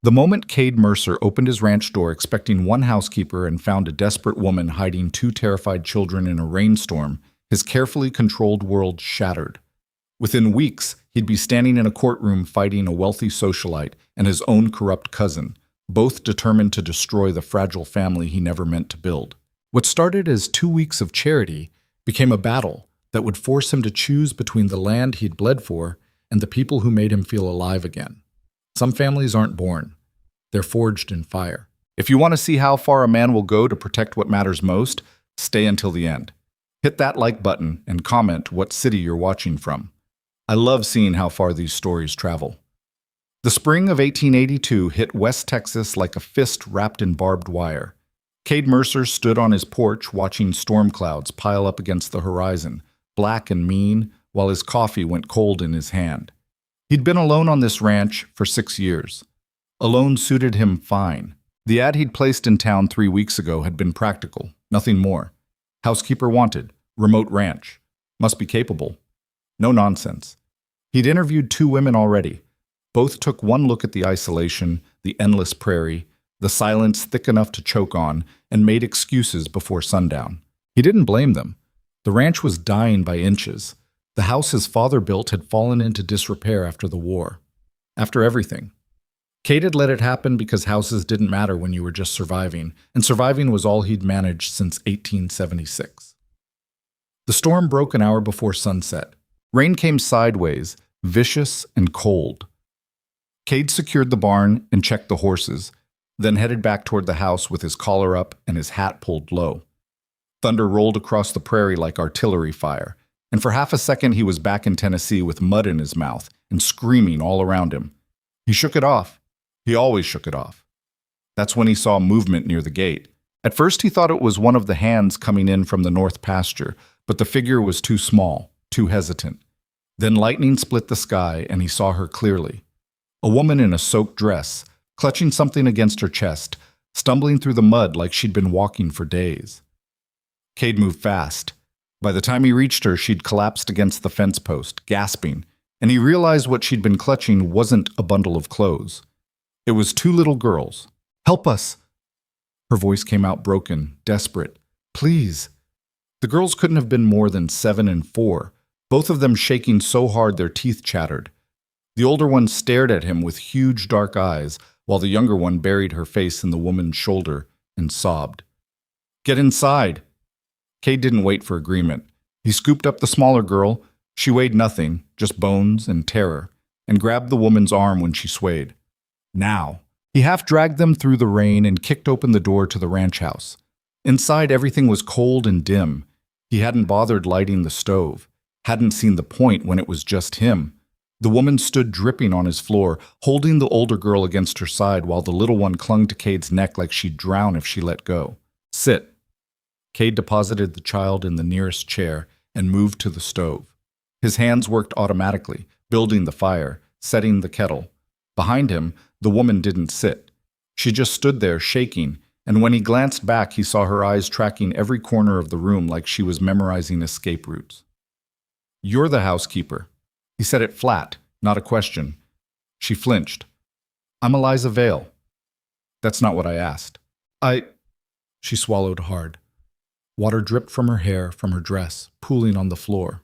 The moment Cade Mercer opened his ranch door expecting one housekeeper and found a desperate woman hiding two terrified children in a rainstorm, his carefully controlled world shattered. Within weeks, he'd be standing in a courtroom fighting a wealthy socialite and his own corrupt cousin, both determined to destroy the fragile family he never meant to build. What started as 2 weeks of charity became a battle that would force him to choose between the land he'd bled for and the people who made him feel alive again. Some families aren't born. They're forged in fire. If you want to see how far a man will go to protect what matters most, stay until the end. Hit that like button and comment what city you're watching from. I love seeing how far these stories travel. The spring of 1882 hit West Texas like a fist wrapped in barbed wire. Cade Mercer stood on his porch watching storm clouds pile up against the horizon, black and mean, while his coffee went cold in his hand. He'd been alone on this ranch for 6 years. Alone suited him fine. The ad he'd placed in town 3 weeks ago had been practical, nothing more. Housekeeper wanted, remote ranch. Must be capable. No nonsense. He'd interviewed 2 women already. Both took one look at the isolation, the endless prairie, the silence thick enough to choke on, and made excuses before sundown. He didn't blame them. The ranch was dying by inches. The house his father built had fallen into disrepair after the war. After everything. Cade had let it happen because houses didn't matter when you were just surviving, and surviving was all he'd managed since 1876. The storm broke an hour before sunset. Rain came sideways, vicious and cold. Cade secured the barn and checked the horses, then headed back toward the house with his collar up and his hat pulled low. Thunder rolled across the prairie like artillery fire, and for half a second he was back in Tennessee with mud in his mouth and screaming all around him. He shook it off. He always shook it off. That's when he saw movement near the gate. At first he thought it was one of the hands coming in from the north pasture, but the figure was too small, too hesitant. Then lightning split the sky and he saw her clearly. A woman in a soaked dress, clutching something against her chest, stumbling through the mud like she'd been walking for days. Cade moved fast. By the time he reached her, she'd collapsed against the fence post, gasping, and he realized what she'd been clutching wasn't a bundle of clothes. It was 2 little girls. "Help us!" Her voice came out broken, desperate. "Please." The girls couldn't have been more than 7 and 4, both of them shaking so hard their teeth chattered. The older one stared at him with huge dark eyes, while the younger one buried her face in the woman's shoulder and sobbed. "Get inside!" Cade didn't wait for agreement. He scooped up the smaller girl. She weighed nothing, just bones and terror, and grabbed the woman's arm when she swayed. Now, he half-dragged them through the rain and kicked open the door to the ranch house. Inside, everything was cold and dim. He hadn't bothered lighting the stove, hadn't seen the point when it was just him. The woman stood dripping on his floor, holding the older girl against her side while the little one clung to Cade's neck like she'd drown if she let go. "Sit." Cade deposited the child in the nearest chair and moved to the stove. His hands worked automatically, building the fire, setting the kettle. Behind him, the woman didn't sit. She just stood there, shaking, and when he glanced back, he saw her eyes tracking every corner of the room like she was memorizing escape routes. "You're the housekeeper." He said it flat, not a question. She flinched. "I'm Eliza Vale." "That's not what I asked." She swallowed hard. Water dripped from her hair, from her dress, pooling on the floor.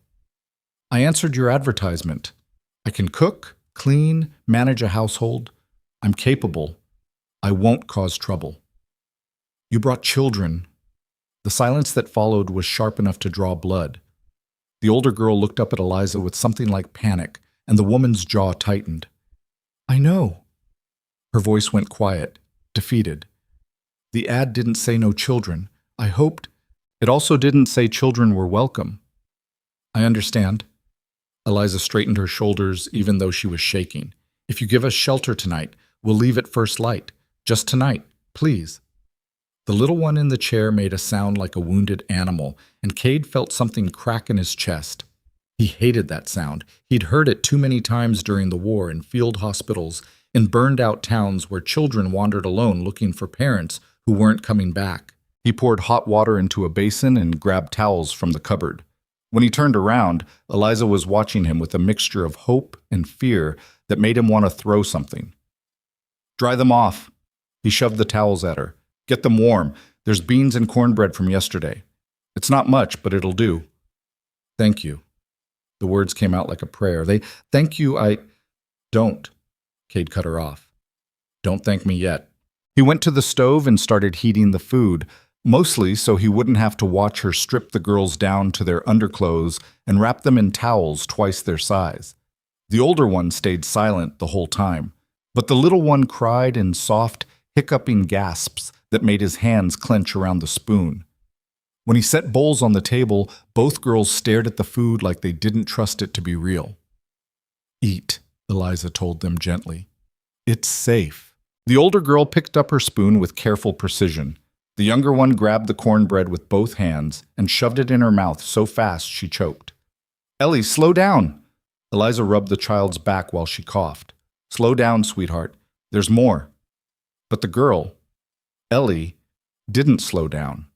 "I answered your advertisement. I can cook, clean, manage a household. I'm capable. I won't cause trouble." "You brought children." The silence that followed was sharp enough to draw blood. The older girl looked up at Eliza with something like panic, and the woman's jaw tightened. "I know." Her voice went quiet, defeated. "The ad didn't say no children. I hoped. It also didn't say children were welcome." "I understand." Eliza straightened her shoulders even though she was shaking. "If you give us shelter tonight, we'll leave at first light. Just tonight, please." The little one in the chair made a sound like a wounded animal, and Cade felt something crack in his chest. He hated that sound. He'd heard it too many times during the war in field hospitals, in burned-out towns where children wandered alone looking for parents who weren't coming back. He poured hot water into a basin and grabbed towels from the cupboard. When he turned around, Eliza was watching him with a mixture of hope and fear that made him want to throw something. Dry them off. He shoved the towels at her. Get them warm. There's beans and cornbread from yesterday. It's not much, but it'll do. Thank you. The words came out like a prayer. Thank you, Don't. Cade cut her off. Don't thank me yet. He went to the stove and started heating the food, mostly so he wouldn't have to watch her strip the girls down to their underclothes and wrap them in towels twice their size. The older one stayed silent the whole time, but the little one cried in soft, hiccuping gasps that made his hands clench around the spoon. When he set bowls on the table, both girls stared at the food like they didn't trust it to be real. Eat, Eliza told them gently. It's safe. The older girl picked up her spoon with careful precision. The younger one grabbed the cornbread with both hands and shoved it in her mouth so fast she choked. Ellie, slow down. Eliza rubbed the child's back while she coughed. Slow down, sweetheart. There's more. But the girl, Ellie, didn't slow down.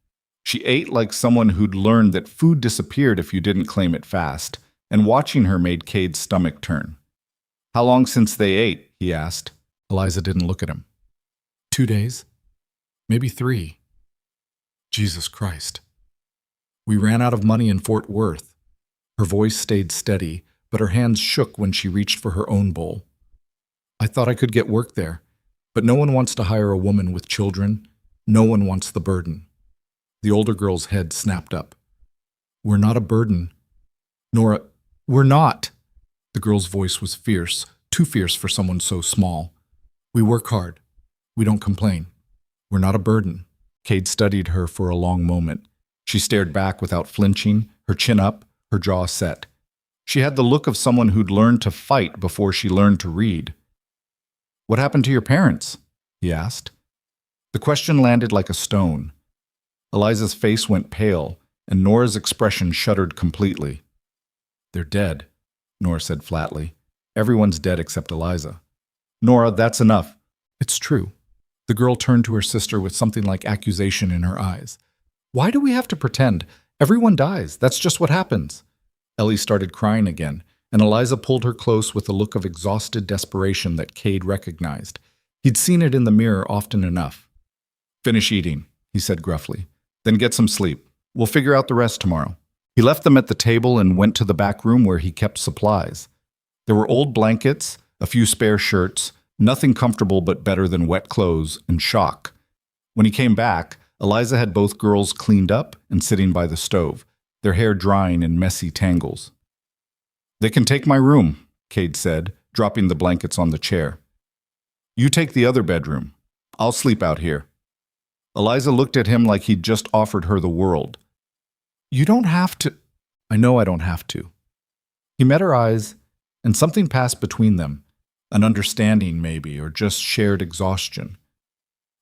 She ate like someone who'd learned that food disappeared if you didn't claim it fast, and watching her made Cade's stomach turn. How long since they ate? He asked. Eliza didn't look at him. 2 days. Maybe 3. Jesus Christ. We ran out of money in Fort Worth. Her voice stayed steady, but her hands shook when she reached for her own bowl. I thought I could get work there, but no one wants to hire a woman with children. No one wants the burden. The older girl's head snapped up. We're not a burden. Nora, we're not. The girl's voice was fierce, too fierce for someone so small. We work hard. We don't complain. We're not a burden. Cade studied her for a long moment. She stared back without flinching, her chin up, her jaw set. She had the look of someone who'd learned to fight before she learned to read. What happened to your parents? He asked. The question landed like a stone. Eliza's face went pale, and Nora's expression shuddered completely. They're dead, Nora said flatly. Everyone's dead except Eliza. Nora, that's enough. It's true. The girl turned to her sister with something like accusation in her eyes. Why do we have to pretend? Everyone dies. That's just what happens. Ellie started crying again, and Eliza pulled her close with a look of exhausted desperation that Cade recognized. He'd seen it in the mirror often enough. Finish eating, he said gruffly. Then get some sleep. We'll figure out the rest tomorrow. He left them at the table and went to the back room where he kept supplies. There were old blankets, a few spare shirts, nothing comfortable but better than wet clothes, and shock. When he came back, Eliza had both girls cleaned up and sitting by the stove, their hair drying in messy tangles. They can take my room, Cade said, dropping the blankets on the chair. You take the other bedroom. I'll sleep out here. Eliza looked at him like he'd just offered her the world. You don't have to. I know I don't have to. He met her eyes, and something passed between them, an understanding maybe, or just shared exhaustion.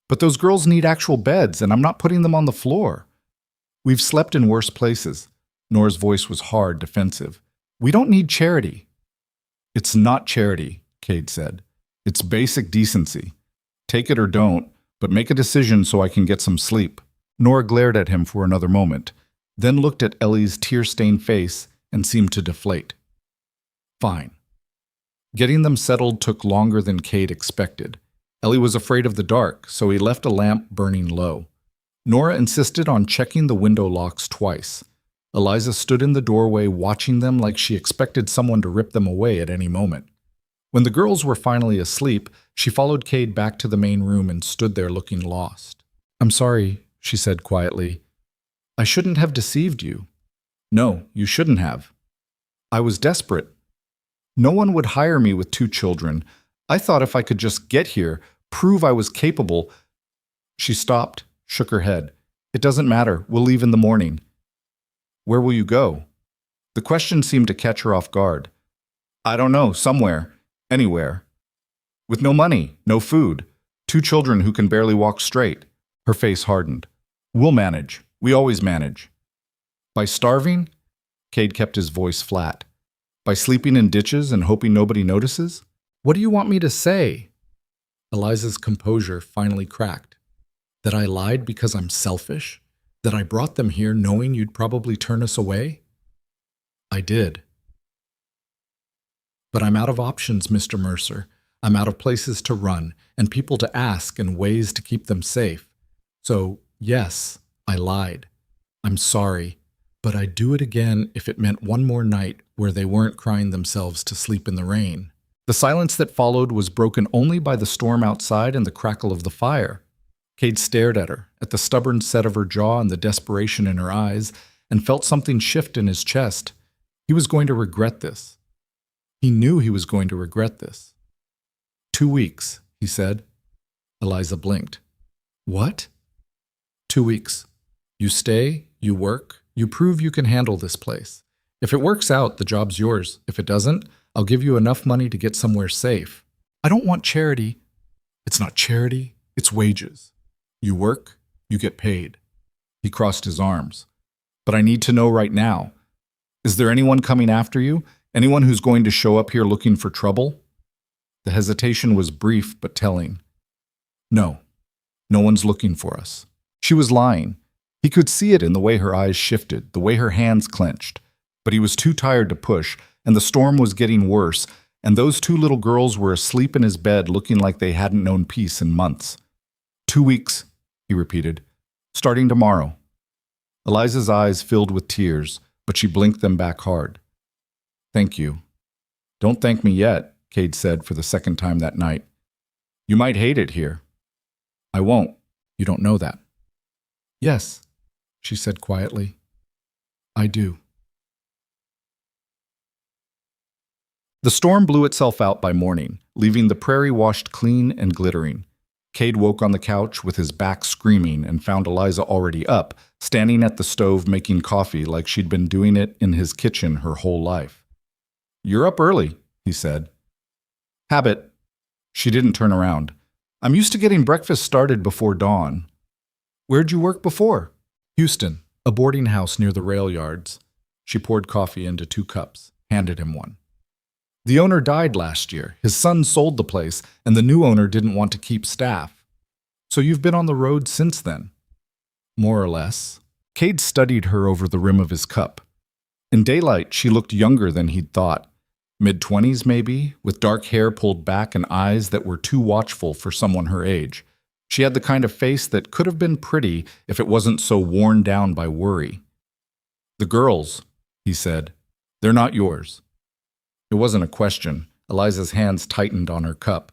But those girls need actual beds, and I'm not putting them on the floor. We've slept in worse places. Nora's voice was hard, defensive. We don't need charity. It's not charity, Cade said. It's basic decency. Take it or don't, but make a decision so I can get some sleep. Nora glared at him for another moment, then looked at Ellie's tear-stained face and seemed to deflate. Fine. Getting them settled took longer than Cade expected. Ellie was afraid of the dark, so he left a lamp burning low. Nora insisted on checking the window locks twice. Eliza stood in the doorway watching them like she expected someone to rip them away at any moment. When the girls were finally asleep, she followed Cade back to the main room and stood there looking lost. I'm sorry, she said quietly. I shouldn't have deceived you. No, you shouldn't have. I was desperate. No one would hire me with 2 children. I thought if I could just get here, prove I was capable. She stopped, shook her head. It doesn't matter. We'll leave in the morning. Where will you go? The question seemed to catch her off guard. I don't know, somewhere. Anywhere. With no money, no food. 2 children who can barely walk straight. Her face hardened. We'll manage. We always manage. By starving? Cade kept his voice flat. By sleeping in ditches and hoping nobody notices? What do you want me to say? Eliza's composure finally cracked. That I lied because I'm selfish? That I brought them here knowing you'd probably turn us away? I did. But I'm out of options, Mr. Mercer. I'm out of places to run and people to ask and ways to keep them safe. So, yes, I lied. I'm sorry, but I'd do it again if it meant one more night where they weren't crying themselves to sleep in the rain. The silence that followed was broken only by the storm outside and the crackle of the fire. Cade stared at her, at the stubborn set of her jaw and the desperation in her eyes, and felt something shift in his chest. He was going to regret this. He knew he was going to regret this. 2 weeks, he said. Eliza blinked. What? 2 weeks. You stay, you work, you prove you can handle this place. If it works out, the job's yours. If it doesn't, I'll give you enough money to get somewhere safe. I don't want charity. It's not charity, it's wages. You work, you get paid. He crossed his arms. But I need to know right now. Is there anyone coming after you? Anyone who's going to show up here looking for trouble? The hesitation was brief but telling. No, no one's looking for us. She was lying. He could see it in the way her eyes shifted, the way her hands clenched. But he was too tired to push, and the storm was getting worse, and those 2 little girls were asleep in his bed looking like they hadn't known peace in months. 2 weeks, he repeated. Starting tomorrow. Eliza's eyes filled with tears, but she blinked them back hard. Thank you. Don't thank me yet, Cade said for the second time that night. You might hate it here. I won't. You don't know that. Yes, she said quietly. I do. The storm blew itself out by morning, leaving the prairie washed clean and glittering. Cade woke on the couch with his back screaming and found Eliza already up, standing at the stove making coffee like she'd been doing it in his kitchen her whole life. You're up early, he said. Habit. She didn't turn around. I'm used to getting breakfast started before dawn. Where'd you work before? Houston, a boarding house near the rail yards. She poured coffee into 2 cups, handed him one. The owner died last year. His son sold the place, and the new owner didn't want to keep staff. So you've been on the road since then? More or less. Cade studied her over the rim of his cup. In daylight, she looked younger than he'd thought. Mid-20s maybe, with dark hair pulled back and eyes that were too watchful for someone her age. She had the kind of face that could have been pretty if it wasn't so worn down by worry. The girls, he said, they're not yours. It wasn't a question. Eliza's hands tightened on her cup.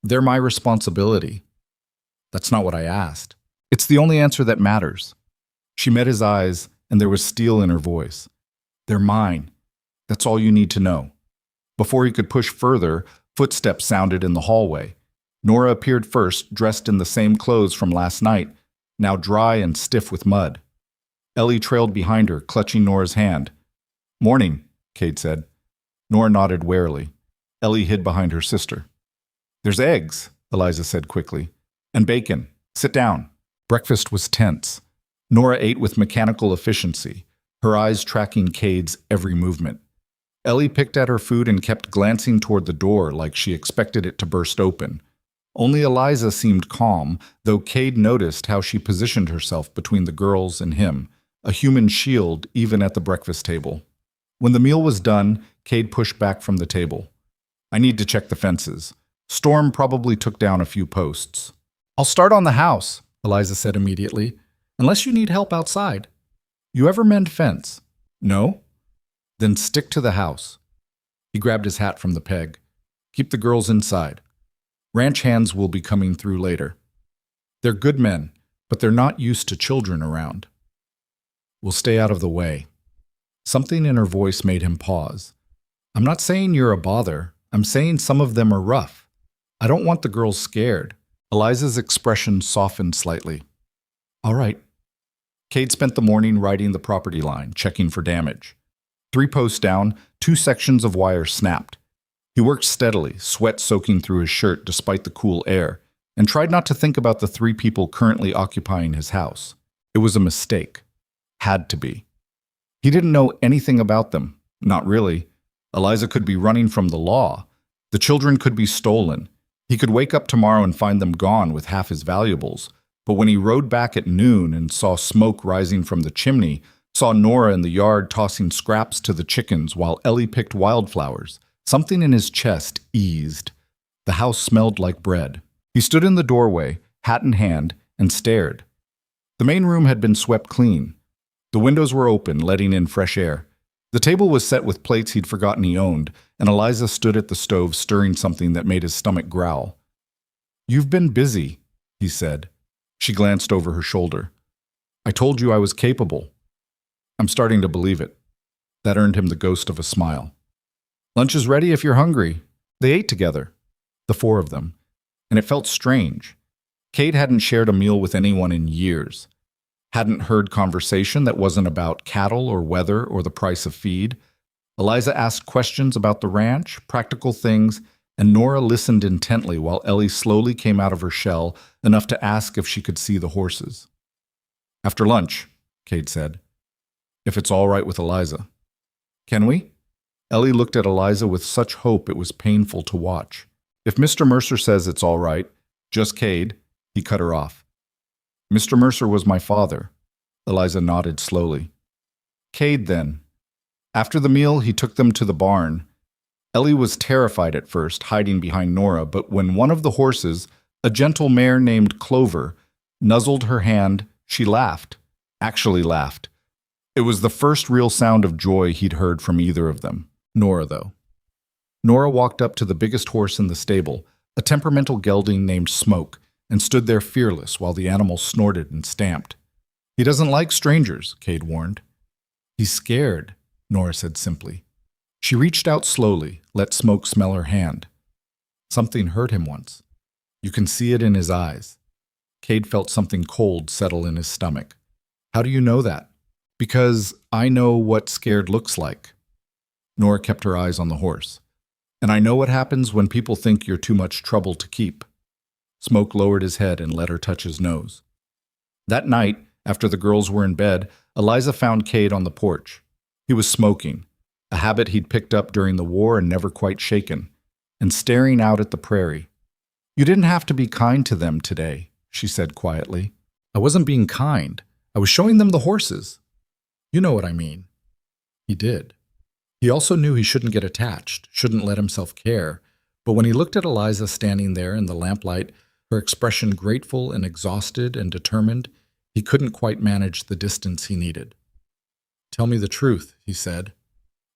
They're my responsibility. That's not what I asked. It's the only answer that matters. She met his eyes, and there was steel in her voice. They're mine. That's all you need to know. Before he could push further, footsteps sounded in the hallway. Nora appeared first, dressed in the same clothes from last night, now dry and stiff with mud. Ellie trailed behind her, clutching Nora's hand. Morning, Cade said. Nora nodded warily. Ellie hid behind her sister. There's eggs, Eliza said quickly. And bacon. Sit down. Breakfast was tense. Nora ate with mechanical efficiency, her eyes tracking Cade's every movement. Ellie picked at her food and kept glancing toward the door like she expected it to burst open. Only Eliza seemed calm, though Cade noticed how she positioned herself between the girls and him, a human shield even at the breakfast table. When the meal was done, Cade pushed back from the table. I need to check the fences. Storm probably took down a few posts. I'll start on the house, Eliza said immediately, unless you need help outside. You ever mend fence? No? Then stick to the house. He grabbed his hat from the peg. Keep the girls inside. Ranch hands will be coming through later. They're good men, but they're not used to children around. We'll stay out of the way. Something in her voice made him pause. I'm not saying you're a bother. I'm saying some of them are rough. I don't want the girls scared. Eliza's expression softened slightly. All right. Cade spent the morning riding the property line, checking for damage. 3 posts down, 2 sections of wire snapped. He worked steadily, sweat soaking through his shirt despite the cool air, and tried not to think about the 3 people currently occupying his house. It was a mistake. Had to be. He didn't know anything about them. Not really. Eliza could be running from the law. The children could be stolen. He could wake up tomorrow and find them gone with half his valuables. But when he rode back at noon and saw smoke rising from the chimney, saw Nora in the yard tossing scraps to the chickens while Ellie picked wildflowers, something in his chest eased. The house smelled like bread. He stood in the doorway, hat in hand, and stared. The main room had been swept clean. The windows were open, letting in fresh air. The table was set with plates he'd forgotten he owned, and Eliza stood at the stove stirring something that made his stomach growl. "You've been busy," he said. She glanced over her shoulder. "I told you I was capable." "I'm starting to believe it." That earned him the ghost of a smile. "Lunch is ready if you're hungry." They ate together, the four of them, and it felt strange. Cade hadn't shared a meal with anyone in years. Hadn't heard conversation that wasn't about cattle or weather or the price of feed. Eliza asked questions about the ranch, practical things, and Nora listened intently while Ellie slowly came out of her shell, enough to ask if she could see the horses. "After lunch," Cade said, "if it's all right with Eliza." "Can we?" Ellie looked at Eliza with such hope it was painful to watch. "If Mr. Mercer says it's all right, just Cade," he cut her off. "Mr. Mercer was my father." Eliza nodded slowly. "Cade, then." After the meal, he took them to the barn. Ellie was terrified at first, hiding behind Nora, but when one of the horses, a gentle mare named Clover, nuzzled her hand, she laughed. Actually laughed. It was the first real sound of joy he'd heard from either of them. Nora, though. Nora walked up to the biggest horse in the stable, a temperamental gelding named Smoke, and stood there fearless while the animal snorted and stamped. "He doesn't like strangers," Cade warned. "He's scared," Nora said simply. She reached out slowly, let Smoke smell her hand. Something hurt him once. You can see it in his eyes. Cade felt something cold settle in his stomach. "How do you know that?" "Because I know what scared looks like." Nora kept her eyes on the horse. "And I know what happens when people think you're too much trouble to keep." Smoke lowered his head and let her touch his nose. That night, after the girls were in bed, Eliza found Cade on the porch. He was smoking, a habit he'd picked up during the war and never quite shaken, and staring out at the prairie. "You didn't have to be kind to them today," she said quietly. "I wasn't being kind. I was showing them the horses." "You know what I mean." He did. He also knew he shouldn't get attached, shouldn't let himself care, but when he looked at Eliza standing there in the lamplight, her expression grateful and exhausted and determined, he couldn't quite manage the distance he needed. "Tell me the truth," he said.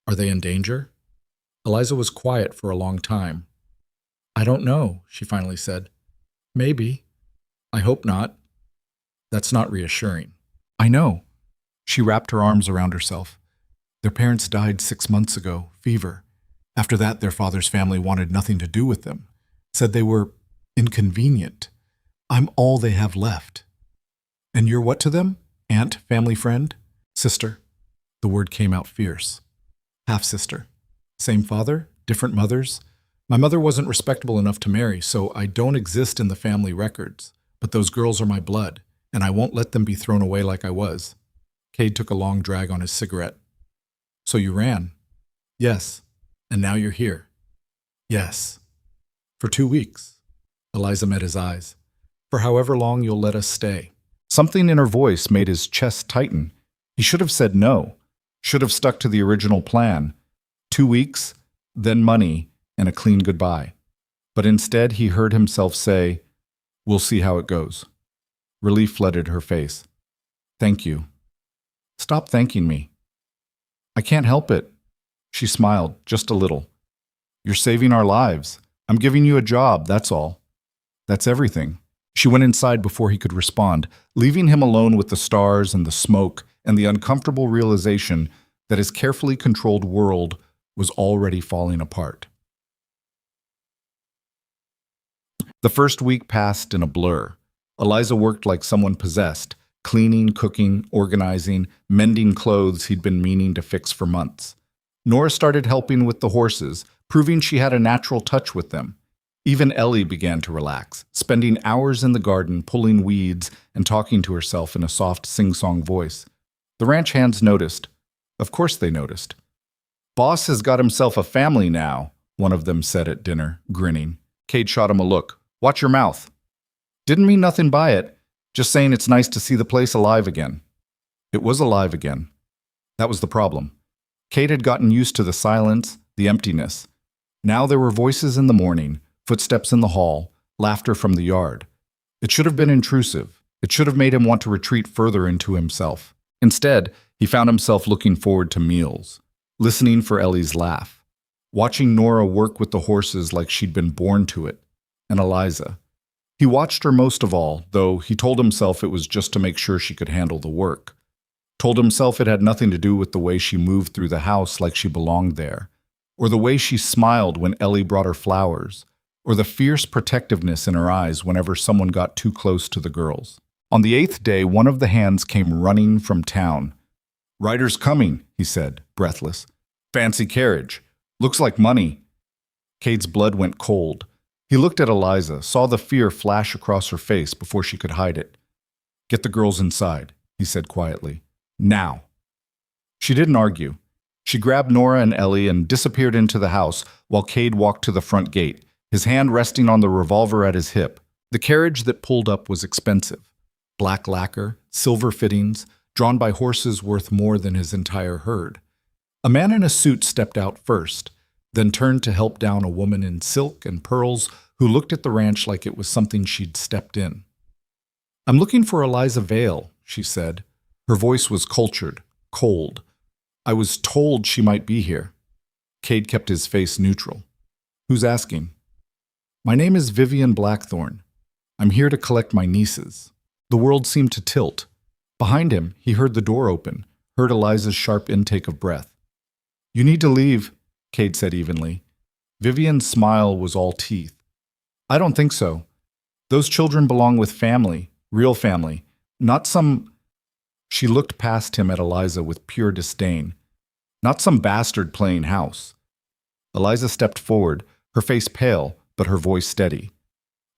"Are they in danger?" Eliza was quiet for a long time. "I don't know," she finally said. "Maybe. I hope not." "That's not reassuring." "I know." She wrapped her arms around herself. "Their parents died 6 months ago, fever. After that, their father's family wanted nothing to do with them. Said they were inconvenient. I'm all they have left." "And you're what to them? Aunt, family friend?" "Sister." The word came out fierce. "Half-sister. Same father? Different mothers? My mother wasn't respectable enough to marry, so I don't exist in the family records. But those girls are my blood, and I won't let them be thrown away like I was." Cade took a long drag on his cigarette. "So you ran?" "Yes. And now you're here." "Yes." "For 2 weeks." Eliza met his eyes. "For however long you'll let us stay." Something in her voice made his chest tighten. He should have said no. Should have stuck to the original plan. 2 weeks, then money, and a clean goodbye. But instead he heard himself say, "We'll see how it goes." Relief flooded her face. "Thank you." "Stop thanking me." "I can't help it." She smiled, just a little. "You're saving our lives. I'm giving you a job, that's all." "That's everything." She went inside before he could respond, leaving him alone with the stars and the smoke and the uncomfortable realization that his carefully controlled world was already falling apart. The first week passed in a blur. Eliza worked like someone possessed, cleaning, cooking, organizing, mending clothes he'd been meaning to fix for months. Nora started helping with the horses, proving she had a natural touch with them. Even Ellie began to relax, spending hours in the garden pulling weeds and talking to herself in a soft sing-song voice. The ranch hands noticed. Of course they noticed. "Boss has got himself a family now," one of them said at dinner, grinning. Cade shot him a look. "Watch your mouth." "Didn't mean nothing by it. Just saying it's nice to see the place alive again." It was alive again. That was the problem. Cade had gotten used to the silence, the emptiness. Now there were voices in the morning, footsteps in the hall, laughter from the yard. It should have been intrusive. It should have made him want to retreat further into himself. Instead, he found himself looking forward to meals, listening for Ellie's laugh, watching Nora work with the horses like she'd been born to it, and Eliza. He watched her most of all, though he told himself it was just to make sure she could handle the work. Told himself it had nothing to do with the way she moved through the house like she belonged there, or the way she smiled when Ellie brought her flowers, or the fierce protectiveness in her eyes whenever someone got too close to the girls. On the 8th day, one of the hands came running from town. "Rider's coming," he said, breathless. "Fancy carriage. Looks like money." Cade's blood went cold. He looked at Eliza, saw the fear flash across her face before she could hide it. "Get the girls inside," he said quietly. "Now." She didn't argue. She grabbed Nora and Ellie and disappeared into the house while Cade walked to the front gate, his hand resting on the revolver at his hip. The carriage that pulled up was expensive. Black lacquer, silver fittings, drawn by horses worth more than his entire herd. A man in a suit stepped out first, then turned to help down a woman in silk and pearls who looked at the ranch like it was something she'd stepped in. "I'm looking for Eliza Vale," she said. Her voice was cultured, cold. "I was told she might be here." Cade kept his face neutral. "Who's asking?" "My name is Vivian Blackthorne. I'm here to collect my nieces." The world seemed to tilt. Behind him, he heard the door open, heard Eliza's sharp intake of breath. "You need to leave," Cade said evenly. Vivian's smile was all teeth. "I don't think so. Those children belong with family, real family, not some—" She looked past him at Eliza with pure disdain. "Not some bastard playing house." Eliza stepped forward, her face pale, but her voice steady.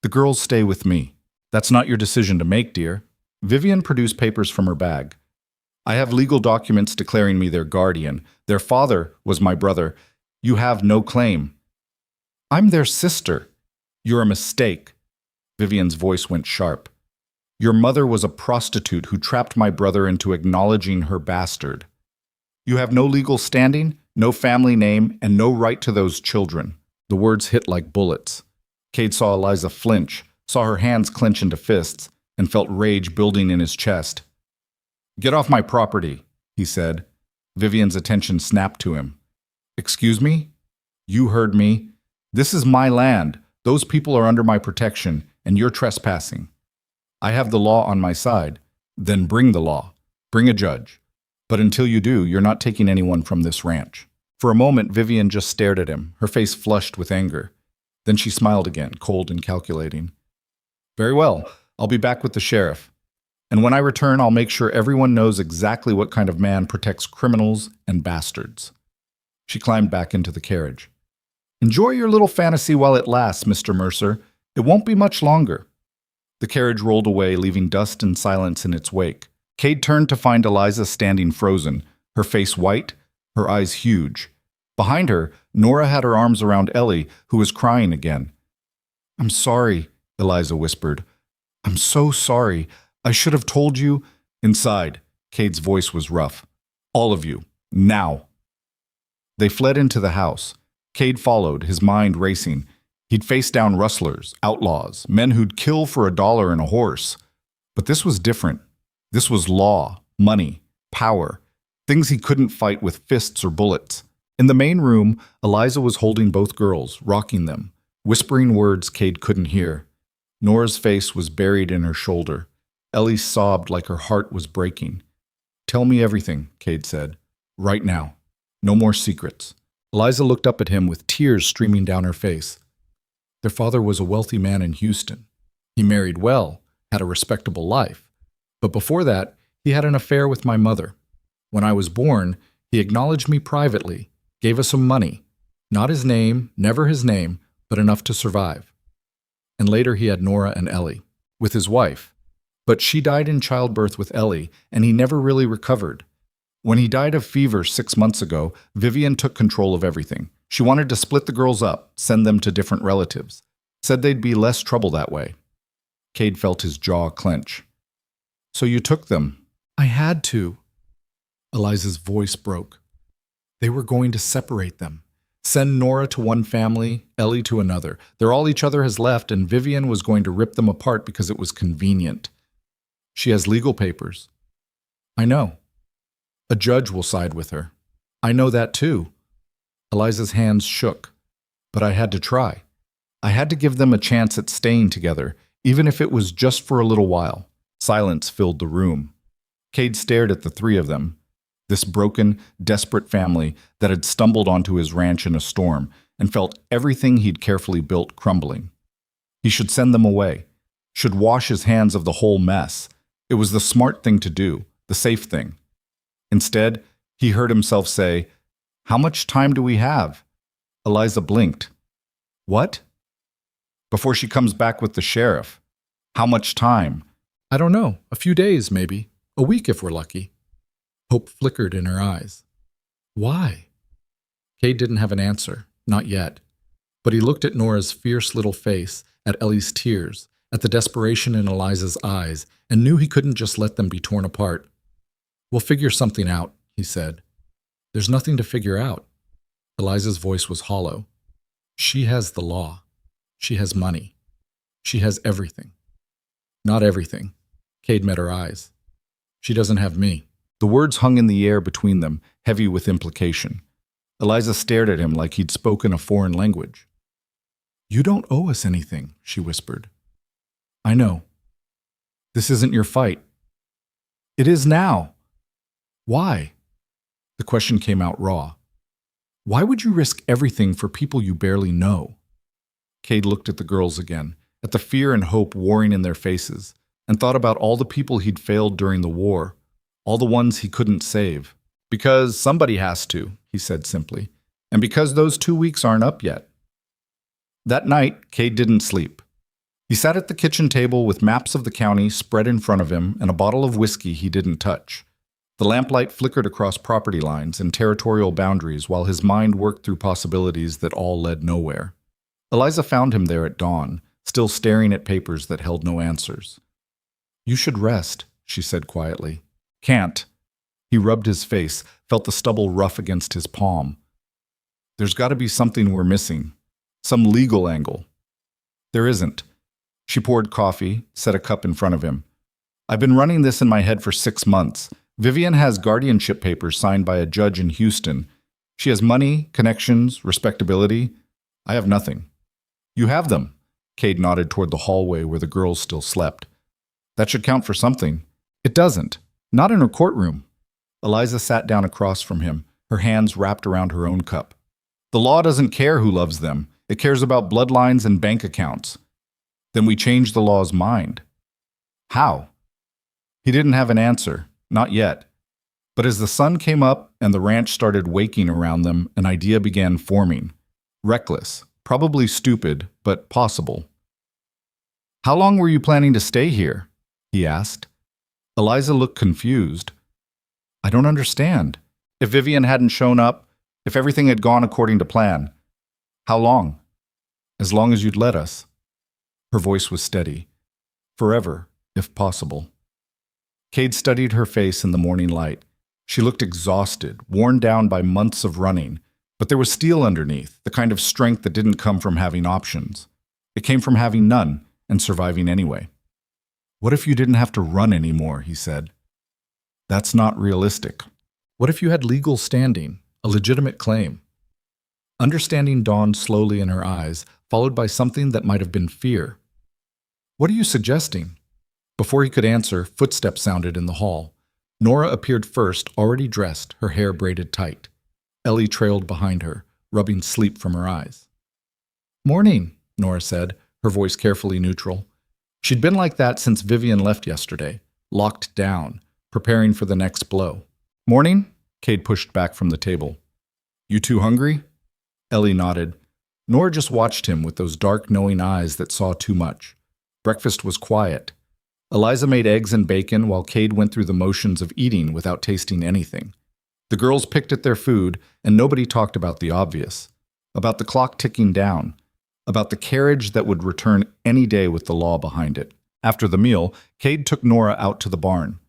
"The girls stay with me." "That's not your decision to make, dear." Vivian produced papers from her bag. "I have legal documents declaring me their guardian. Their father was my brother. You have no claim." "I'm their sister." "You're a mistake." Vivian's voice went sharp. "Your mother was a prostitute who trapped my brother into acknowledging her bastard. You have no legal standing, no family name, and no right to those children." The words hit like bullets. Cade saw Eliza flinch, saw her hands clench into fists, and felt rage building in his chest. "Get off my property," he said. Vivian's attention snapped to him. "Excuse me? You heard me. This is my land. Those people are under my protection, and you're trespassing. I have the law on my side. Then bring the law. Bring a judge. But until you do, you're not taking anyone from this ranch." For a moment, Vivian just stared at him, her face flushed with anger. Then she smiled again, cold and calculating. "Very well. I'll be back with the sheriff. And when I return, I'll make sure everyone knows exactly what kind of man protects criminals and bastards." She climbed back into the carriage. "Enjoy your little fantasy while it lasts, Mr. Mercer. It won't be much longer." The carriage rolled away, leaving dust and silence in its wake. Cade turned to find Eliza standing frozen, her face white, her eyes huge. Behind her, Nora had her arms around Ellie, who was crying again. "I'm sorry," Eliza whispered. "I'm so sorry. I should have told you." "Inside." Cade's voice was rough. "All of you. Now." They fled into the house. Cade followed, his mind racing. He'd faced down rustlers, outlaws, men who'd kill for $1 and a horse. But this was different. This was law, money, power, things he couldn't fight with fists or bullets. In the main room, Eliza was holding both girls, rocking them, whispering words Cade couldn't hear. Nora's face was buried in her shoulder. Ellie sobbed like her heart was breaking. "Tell me everything," Cade said. "Right now. No more secrets." Eliza looked up at him with tears streaming down her face. "Their father was a wealthy man in Houston. He married well, had a respectable life. But before that, he had an affair with my mother. When I was born, he acknowledged me privately, gave us some money. Not his name, never his name, but enough to survive. And later he had Nora and Ellie, with his wife. But she died in childbirth with Ellie, and he never really recovered. When he died of fever 6 months ago, Vivian took control of everything. She wanted to split the girls up, send them to different relatives. Said they'd be less trouble that way." Cade felt his jaw clench. "So you took them?" "I had to." Eliza's voice broke. "They were going to separate them. Send Nora to one family, Ellie to another. They're all each other has left, and Vivian was going to rip them apart because it was convenient. She has legal papers. I know. A judge will side with her. I know that too. Eliza's hands shook. But I had to try. I had to give them a chance at staying together, even if it was just for a little while. Silence filled the room. Cade stared at the three of them, this broken, desperate family that had stumbled onto his ranch in a storm and felt everything he'd carefully built crumbling. He should send them away, should wash his hands of the whole mess. It was the smart thing to do, the safe thing. Instead, he heard himself say, "How much time do we have?" Eliza blinked. What? Before she comes back with the sheriff. How much time? I don't know. A few days, maybe. A week if we're lucky. Hope flickered in her eyes. Why? Cade didn't have an answer, not yet. But he looked at Nora's fierce little face, at Ellie's tears, at the desperation in Eliza's eyes, and knew he couldn't just let them be torn apart. We'll figure something out, he said. There's nothing to figure out. Eliza's voice was hollow. She has the law. She has money. She has everything. Not everything. Cade met her eyes. She doesn't have me. The words hung in the air between them, heavy with implication. Eliza stared at him like he'd spoken a foreign language. You don't owe us anything, she whispered. I know. This isn't your fight. It is now. Why? The question came out raw. Why would you risk everything for people you barely know? Cade looked at the girls again, at the fear and hope warring in their faces, and thought about all the people he'd failed during the war, all the ones he couldn't save. Because somebody has to, he said simply, and because those 2 weeks aren't up yet. That night, Cade didn't sleep. He sat at the kitchen table with maps of the county spread in front of him and a bottle of whiskey he didn't touch. The lamplight flickered across property lines and territorial boundaries while his mind worked through possibilities that all led nowhere. Eliza found him there at dawn, still staring at papers that held no answers. You should rest, she said quietly. Can't. He rubbed his face, felt the stubble rough against his palm. There's got to be something we're missing. Some legal angle. There isn't. She poured coffee, set a cup in front of him. I've been running this in my head for 6 months. Vivian has guardianship papers signed by a judge in Houston. She has money, connections, respectability. I have nothing. You have them. Cade nodded toward the hallway where the girls still slept. That should count for something. It doesn't. Not in her courtroom. Eliza sat down across from him, her hands wrapped around her own cup. The law doesn't care who loves them. It cares about bloodlines and bank accounts. Then we change the law's mind. How? He didn't have an answer, not yet. But as the sun came up and the ranch started waking around them, an idea began forming. Reckless, probably stupid, but possible. How long were you planning to stay here? He asked. Eliza looked confused. I don't understand. If Vivian hadn't shown up, if everything had gone according to plan, how long? As long as you'd let us. Her voice was steady. Forever, if possible. Cade studied her face in the morning light. She looked exhausted, worn down by months of running, but there was steel underneath, the kind of strength that didn't come from having options. It came from having none and surviving anyway. What if you didn't have to run anymore, he said. That's not realistic. What if you had legal standing, a legitimate claim? Understanding dawned slowly in her eyes, followed by something that might have been fear. What are you suggesting? Before he could answer, footsteps sounded in the hall. Nora appeared first, already dressed, her hair braided tight. Ellie trailed behind her, rubbing sleep from her eyes. Morning, Nora said, her voice carefully neutral. She'd been like that since Vivian left yesterday, locked down, preparing for the next blow. Morning? Cade pushed back from the table. You too hungry? Ellie nodded. Nora just watched him with those dark, knowing eyes that saw too much. Breakfast was quiet. Eliza made eggs and bacon while Cade went through the motions of eating without tasting anything. The girls picked at their food, and nobody talked about the obvious. About the clock ticking down. About the carriage that would return any day with the law behind it. After the meal, Cade took Nora out to the barn.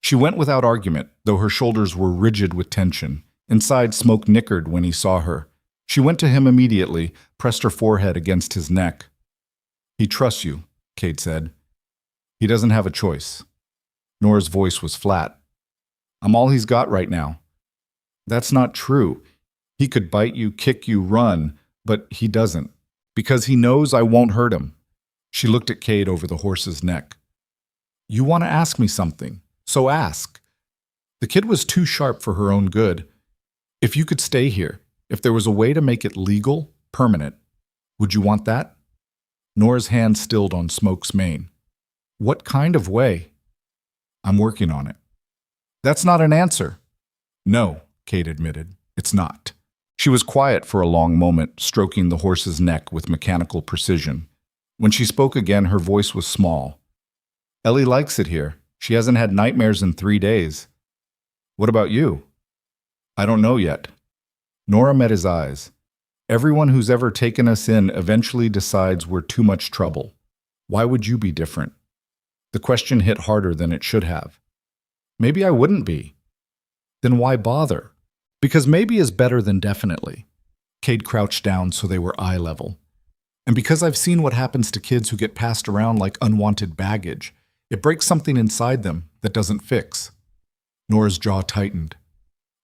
She went without argument, though her shoulders were rigid with tension. Inside, smoke nickered when he saw her. She went to him immediately, pressed her forehead against his neck. "He trusts you," Cade said. "He doesn't have a choice." Nora's voice was flat. "I'm all he's got right now." "That's not true. He could bite you, kick you, run, but he doesn't. Because he knows I won't hurt him." She looked at Cade over the horse's neck. "You want to ask me something, so ask." The kid was too sharp for her own good. "If you could stay here, if there was a way to make it legal, permanent, would you want that?" Nora's hand stilled on Smoke's mane. "What kind of way?" "I'm working on it." "That's not an answer." "No," Cade admitted, "it's not." She was quiet for a long moment, stroking the horse's neck with mechanical precision. When she spoke again, her voice was small. "Ellie likes it here. She hasn't had nightmares in 3 days. What about you?" "I don't know yet." Nora met his eyes. "Everyone who's ever taken us in eventually decides we're too much trouble. Why would you be different?" The question hit harder than it should have. "Maybe I wouldn't be." "Then why bother?" "Because maybe is better than definitely." Cade crouched down so they were eye level. "And because I've seen what happens to kids who get passed around like unwanted baggage. It breaks something inside them that doesn't fix." Nora's jaw tightened.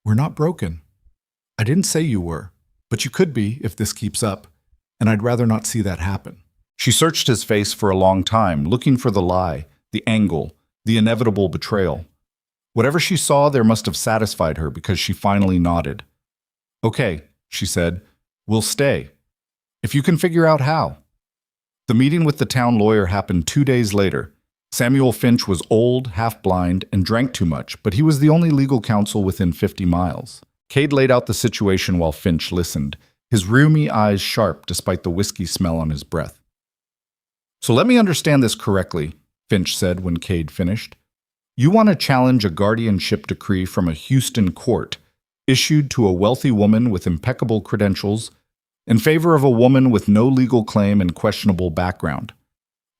"We're not broken." "I didn't say you were, but you could be if this keeps up, and I'd rather not see that happen." She searched his face for a long time, looking for the lie, the angle, the inevitable betrayal. Whatever she saw there must have satisfied her because she finally nodded. "Okay," she said, "we'll stay. If you can figure out how." The meeting with the town lawyer happened 2 days later. Samuel Finch was old, half-blind, and drank too much, but he was the only legal counsel within 50 miles. Cade laid out the situation while Finch listened, his rheumy eyes sharp despite the whiskey smell on his breath. "So let me understand this correctly," Finch said when Cade finished. "You want to challenge a guardianship decree from a Houston court, issued to a wealthy woman with impeccable credentials, in favor of a woman with no legal claim and questionable background.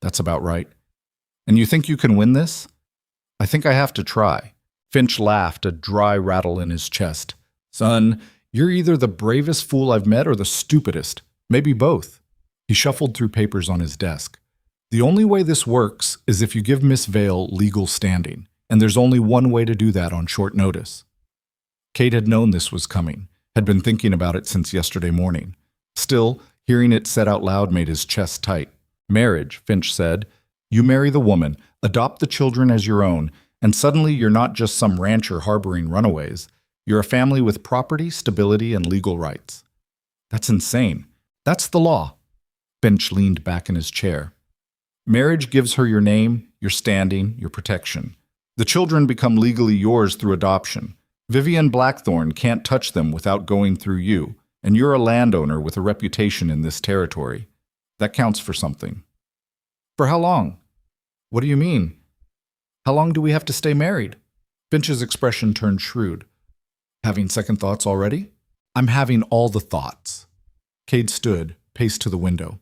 That's about right. And you think you can win this?" "I think I have to try." Finch laughed, a dry rattle in his chest. "Son, you're either the bravest fool I've met or the stupidest. Maybe both." He shuffled through papers on his desk. "The only way this works is if you give Miss Vale legal standing, and there's only one way to do that on short notice." Cade had known this was coming, had been thinking about it since yesterday morning. Still, hearing it said out loud made his chest tight. "Marriage," Finch said. "You marry the woman, adopt the children as your own, and suddenly you're not just some rancher harboring runaways. You're a family with property, stability, and legal rights." "That's insane." "That's the law." Finch leaned back in his chair. "Marriage gives her your name, your standing, your protection. The children become legally yours through adoption. Vivian Blackthorne can't touch them without going through you, and you're a landowner with a reputation in this territory. That counts for something." "For how long?" "What do you mean? How long do we have to stay married?" Finch's expression turned shrewd. "Having second thoughts already?" "I'm having all the thoughts." Cade stood, paced to the window.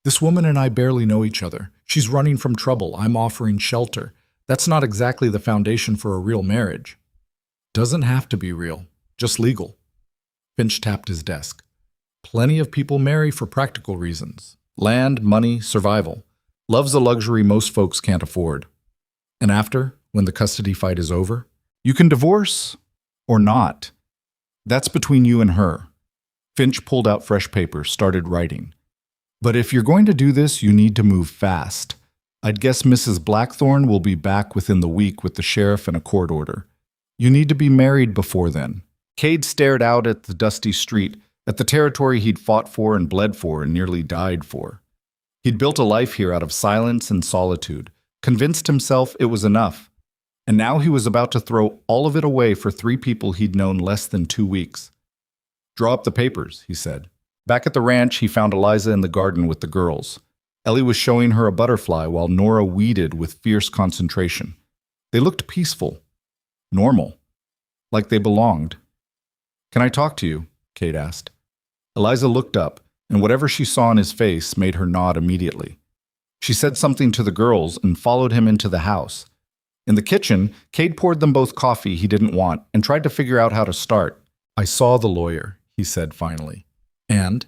"This woman and I barely know each other. She's running from trouble. I'm offering shelter. That's not exactly the foundation for a real marriage." "Doesn't have to be real, just legal." Finch tapped his desk. "Plenty of people marry for practical reasons. Land, money, survival. Love's a luxury most folks can't afford. And after, when the custody fight is over, you can divorce or not. That's between you and her." Finch pulled out fresh paper, started writing. "But if you're going to do this, you need to move fast. I'd guess Mrs. Blackthorne will be back within the week with the sheriff and a court order. You need to be married before then." Cade stared out at the dusty street, at the territory he'd fought for and bled for and nearly died for. He'd built a life here out of silence and solitude, convinced himself it was enough. And now he was about to throw all of it away for 3 people he'd known less than 2 weeks. "Draw up the papers," he said. Back at the ranch, he found Eliza in the garden with the girls. Ellie was showing her a butterfly while Nora weeded with fierce concentration. They looked peaceful, normal, like they belonged. "Can I talk to you?" Cade asked. Eliza looked up, and whatever she saw in his face made her nod immediately. She said something to the girls and followed him into the house. In the kitchen, Cade poured them both coffee he didn't want and tried to figure out how to start. "I saw the lawyer," he said finally. And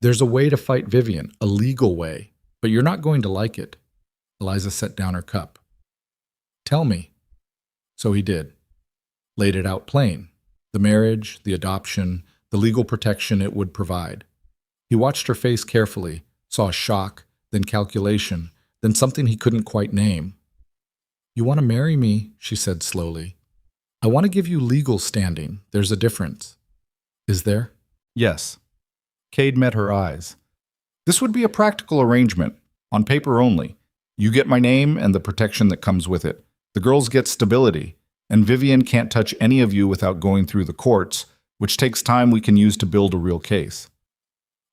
there's a way to fight Vivian, a legal way, but you're not going to like it. Eliza set down her cup. Tell me. So he did. Laid it out plain. The marriage, the adoption, the legal protection it would provide. He watched her face carefully, saw shock, then calculation, then something he couldn't quite name. You want to marry me, she said slowly. I want to give you legal standing. There's a difference. Is there? Yes. Cade met her eyes. This would be a practical arrangement, on paper only. You get my name and the protection that comes with it. The girls get stability, and Vivian can't touch any of you without going through the courts, which takes time we can use to build a real case.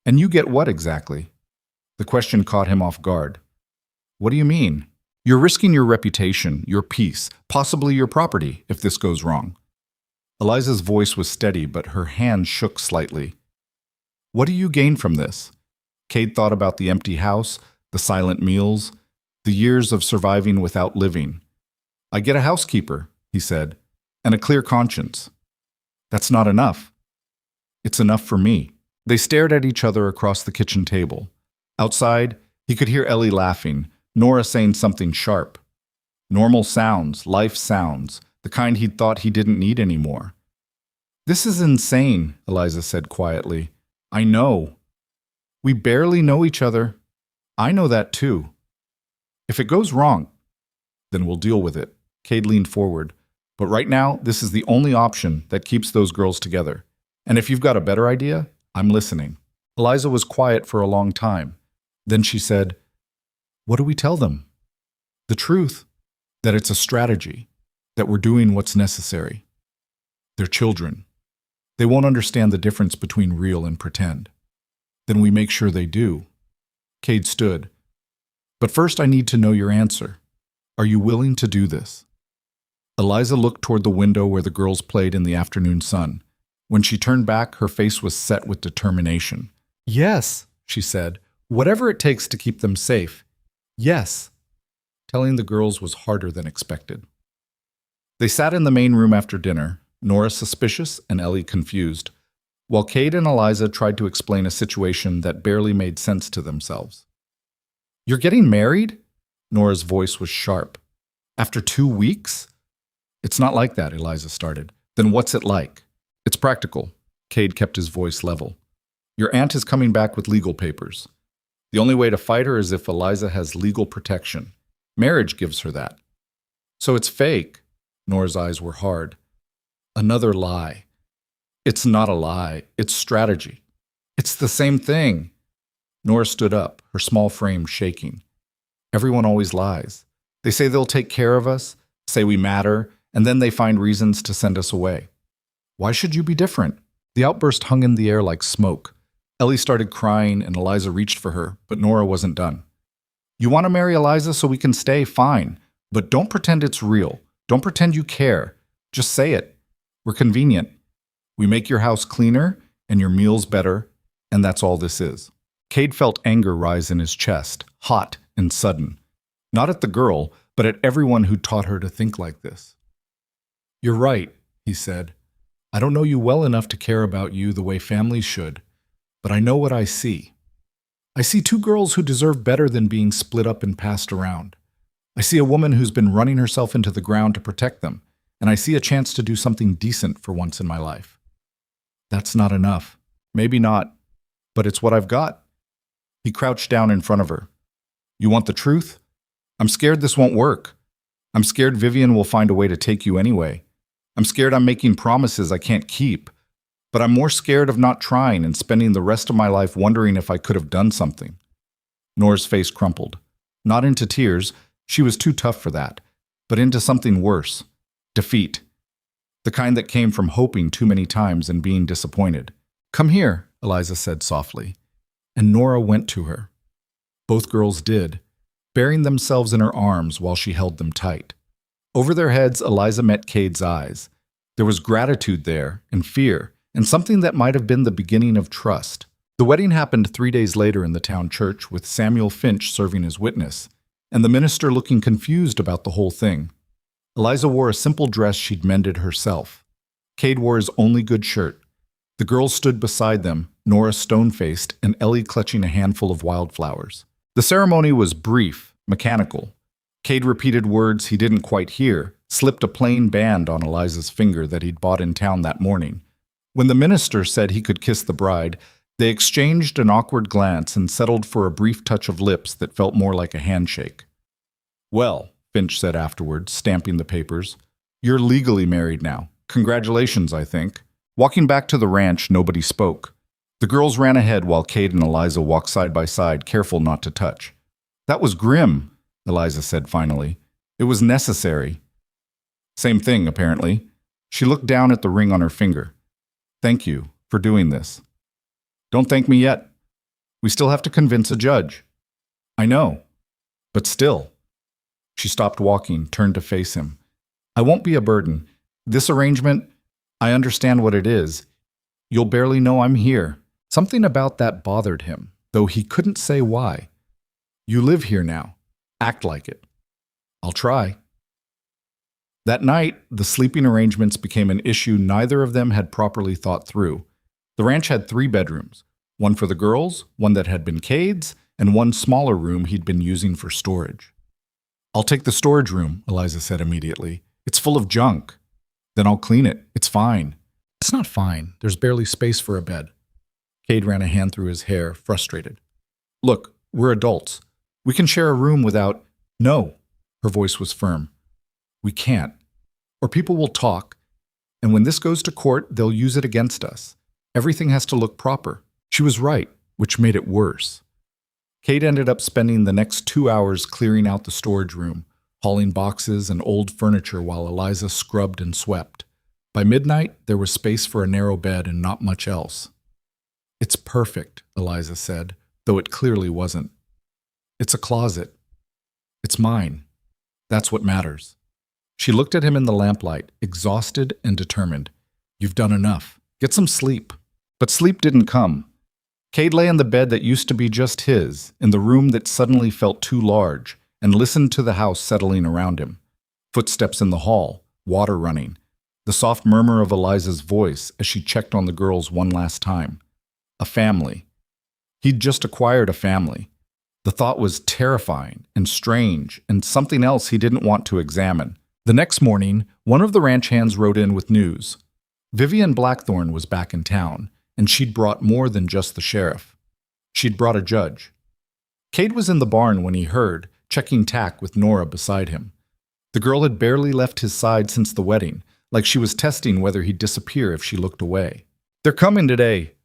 And you get what exactly? The question caught him off guard. What do you mean? You're risking your reputation, your peace, possibly your property, if this goes wrong. Eliza's voice was steady, but her hand shook slightly. What do you gain from this? Cade thought about the empty house, the silent meals, the years of surviving without living. I get a housekeeper, he said, and a clear conscience. That's not enough. It's enough for me. They stared at each other across the kitchen table. Outside, he could hear Ellie laughing, Nora saying something sharp. Normal sounds, life sounds, the kind he'd thought he didn't need anymore. This is insane, Eliza said quietly. I know. We barely know each other. I know that too. If it goes wrong, then we'll deal with it. Cade leaned forward. But right now, this is the only option that keeps those girls together. And if you've got a better idea, I'm listening. Eliza was quiet for a long time. Then she said, what do we tell them? The truth, that it's a strategy, that we're doing what's necessary. They're children. They won't understand the difference between real and pretend. Then we make sure they do. Cade stood. But first I need to know your answer. Are you willing to do this? Eliza looked toward the window where the girls played in the afternoon sun. When she turned back, her face was set with determination. Yes, she said, whatever it takes to keep them safe. Yes. Telling the girls was harder than expected. They sat in the main room after dinner, Nora suspicious and Ellie confused, while Cade and Eliza tried to explain a situation that barely made sense to themselves. You're getting married? Nora's voice was sharp. After 2 weeks? It's not like that, Eliza started. Then what's it like? It's practical. Cade kept his voice level. Your aunt is coming back with legal papers. The only way to fight her is if Eliza has legal protection. Marriage gives her that. So it's fake. Nora's eyes were hard. Another lie. It's not a lie. It's strategy. It's the same thing. Nora stood up, her small frame shaking. Everyone always lies. They say they'll take care of us, say we matter, and then they find reasons to send us away. Why should you be different? The outburst hung in the air like smoke. Ellie started crying and Eliza reached for her, but Nora wasn't done. You want to marry Eliza so we can stay? Fine. But don't pretend it's real. Don't pretend you care. Just say it. We're convenient. We make your house cleaner and your meals better, and that's all this is. Cade felt anger rise in his chest, hot and sudden. Not at the girl, but at everyone who taught her to think like this. You're right, he said. I don't know you well enough to care about you the way families should, but I know what I see. I see 2 girls who deserve better than being split up and passed around. I see a woman who's been running herself into the ground to protect them, and I see a chance to do something decent for once in my life. That's not enough. Maybe not, but it's what I've got. He crouched down in front of her. You want the truth? I'm scared this won't work. I'm scared Vivian will find a way to take you anyway. I'm scared I'm making promises I can't keep. But I'm more scared of not trying and spending the rest of my life wondering if I could have done something. Nora's face crumpled. Not into tears, she was too tough for that, but into something worse. Defeat. The kind that came from hoping too many times and being disappointed. Come here, Eliza said softly. And Nora went to her. Both girls did, bearing themselves in her arms while she held them tight. Over their heads, Eliza met Cade's eyes. There was gratitude there, and fear, and something that might have been the beginning of trust. The wedding happened 3 days later in the town church with Samuel Finch serving as witness, and the minister looking confused about the whole thing. Eliza wore a simple dress she'd mended herself. Cade wore his only good shirt. The girls stood beside them, Nora stone-faced and Ellie clutching a handful of wildflowers. The ceremony was brief, mechanical. Cade repeated words he didn't quite hear, slipped a plain band on Eliza's finger that he'd bought in town that morning. When the minister said he could kiss the bride, they exchanged an awkward glance and settled for a brief touch of lips that felt more like a handshake. "Well," Finch said afterwards, stamping the papers, "you're legally married now. Congratulations, I think." Walking back to the ranch, nobody spoke. The girls ran ahead while Cade and Eliza walked side by side, careful not to touch. "That was grim," Eliza said finally. "It was necessary." Same thing, apparently. She looked down at the ring on her finger. "Thank you for doing this." "Don't thank me yet. We still have to convince a judge." "I know, but still." She stopped walking, turned to face him. "I won't be a burden. This arrangement, I understand what it is. You'll barely know I'm here." Something about that bothered him, though he couldn't say why. "You live here now. Act like it." "I'll try." That night, the sleeping arrangements became an issue neither of them had properly thought through. The ranch had 3 bedrooms, one for the girls, one that had been Cade's, and one smaller room he'd been using for storage. "I'll take the storage room," Eliza said immediately. "It's full of junk." "Then I'll clean it. It's fine." "It's not fine. There's barely space for a bed." Cade ran a hand through his hair, frustrated. "Look, we're adults. We can share a room without—" "No." Her voice was firm. "We can't. Or people will talk, and when this goes to court, they'll use it against us. Everything has to look proper." She was right, which made it worse. Cade ended up spending the next 2 hours clearing out the storage room, hauling boxes and old furniture while Eliza scrubbed and swept. By midnight, there was space for a narrow bed and not much else. "It's perfect," Eliza said, though it clearly wasn't. "It's a closet. It's mine. That's what matters." She looked at him in the lamplight, exhausted and determined. "You've done enough. Get some sleep." But sleep didn't come. Cade lay in the bed that used to be just his, in the room that suddenly felt too large, and listened to the house settling around him. Footsteps in the hall, water running, the soft murmur of Eliza's voice as she checked on the girls one last time. A family. He'd just acquired a family. The thought was terrifying and strange and something else he didn't want to examine. The next morning, one of the ranch hands rode in with news. Vivian Blackthorne was back in town, and she'd brought more than just the sheriff. She'd brought a judge. Cade was in the barn when he heard, checking tack with Nora beside him. The girl had barely left his side since the wedding, like she was testing whether he'd disappear if she looked away. "They're coming today,"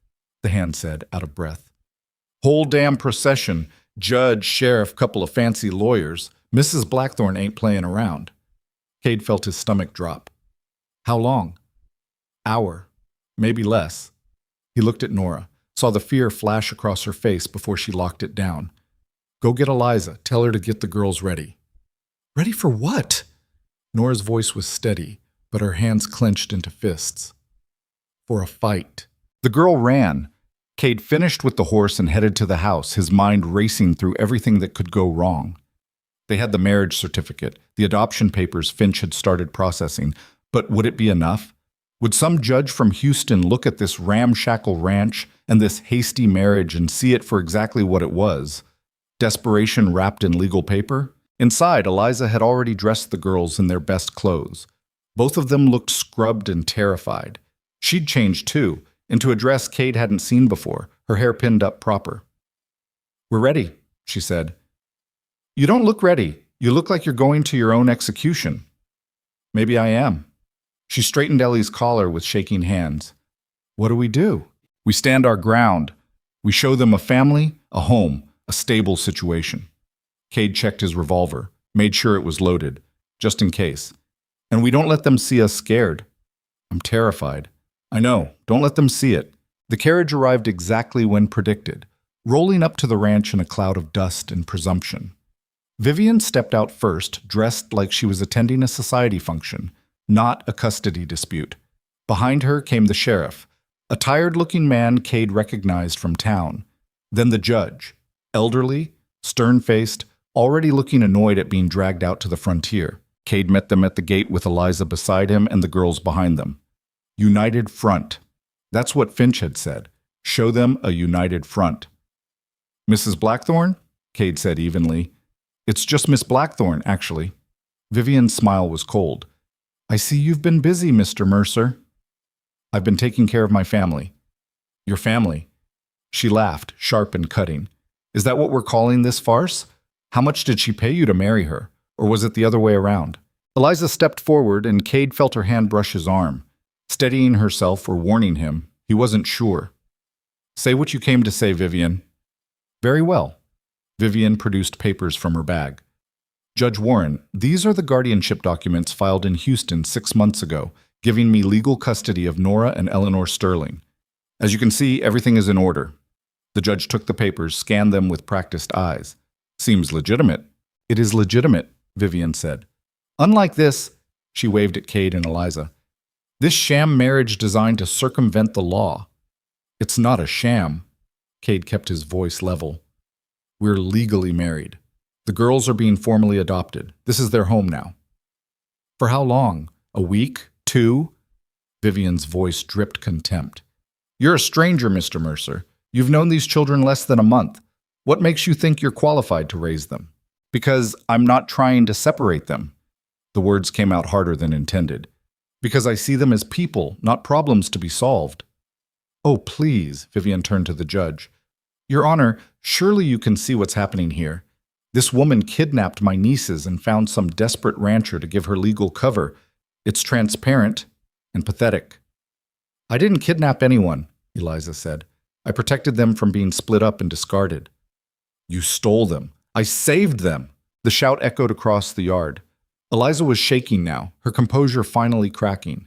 the hand said, out of breath. "Whole damn procession, judge, sheriff, couple of fancy lawyers. Mrs. Blackthorne ain't playing around." Cade felt his stomach drop. "How long?" "Hour. Maybe less." He looked at Nora, saw the fear flash across her face before she locked it down. "Go get Eliza. Tell her to get the girls ready." "Ready for what?" Nora's voice was steady, but her hands clenched into fists. "For a fight." The girl ran. Cade finished with the horse and headed to the house, his mind racing through everything that could go wrong. They had the marriage certificate, the adoption papers Finch had started processing, but would it be enough? Would some judge from Houston look at this ramshackle ranch and this hasty marriage and see it for exactly what it was? Desperation wrapped in legal paper? Inside, Eliza had already dressed the girls in their best clothes. Both of them looked scrubbed and terrified. She'd changed too, into a dress Cade hadn't seen before, her hair pinned up proper. "We're ready," she said. "You don't look ready. You look like you're going to your own execution." "Maybe I am." She straightened Ellie's collar with shaking hands. "What do? We stand our ground. We show them a family, a home, a stable situation." Cade checked his revolver, made sure it was loaded, just in case. "And we don't let them see us scared." "I'm terrified." "I know. Don't let them see it." The carriage arrived exactly when predicted, rolling up to the ranch in a cloud of dust and presumption. Vivian stepped out first, dressed like she was attending a society function, not a custody dispute. Behind her came the sheriff, a tired-looking man Cade recognized from town. Then the judge, elderly, stern-faced, already looking annoyed at being dragged out to the frontier. Cade met them at the gate with Eliza beside him and the girls behind them. United front. That's what Finch had said. Show them a united front. Mrs. Blackthorne? Cade said evenly. It's just Miss Blackthorne, actually. Vivian's smile was cold. I see you've been busy, Mr. Mercer. I've been taking care of my family. Your family? She laughed, sharp and cutting. Is that what we're calling this farce? How much did she pay you to marry her? Or was it the other way around? Eliza stepped forward and Cade felt her hand brush his arm. Steadying herself or warning him, he wasn't sure. Say what you came to say, Vivian. Very well. Vivian produced papers from her bag. Judge Warren, these are the guardianship documents filed in Houston 6 months ago, giving me legal custody of Nora and Eleanor Sterling. As you can see, everything is in order. The judge took the papers, scanned them with practiced eyes. Seems legitimate. It is legitimate, Vivian said. Unlike this, she waved at Cade and Eliza. This sham marriage designed to circumvent the law. It's not a sham. Cade kept his voice level. We're legally married. The girls are being formally adopted. This is their home now. For how long? A week? 2? Vivian's voice dripped contempt. You're a stranger, Mr. Mercer. You've known these children less than a month. What makes you think you're qualified to raise them? Because I'm not trying to separate them. The words came out harder than intended. Because I see them as people, not problems to be solved. Oh, please, Vivian turned to the judge. Your Honor, surely you can see what's happening here. This woman kidnapped my nieces and found some desperate rancher to give her legal cover. It's transparent and pathetic. I didn't kidnap anyone, Eliza said. I protected them from being split up and discarded. You stole them. I saved them. The shout echoed across the yard. Eliza was shaking now, her composure finally cracking.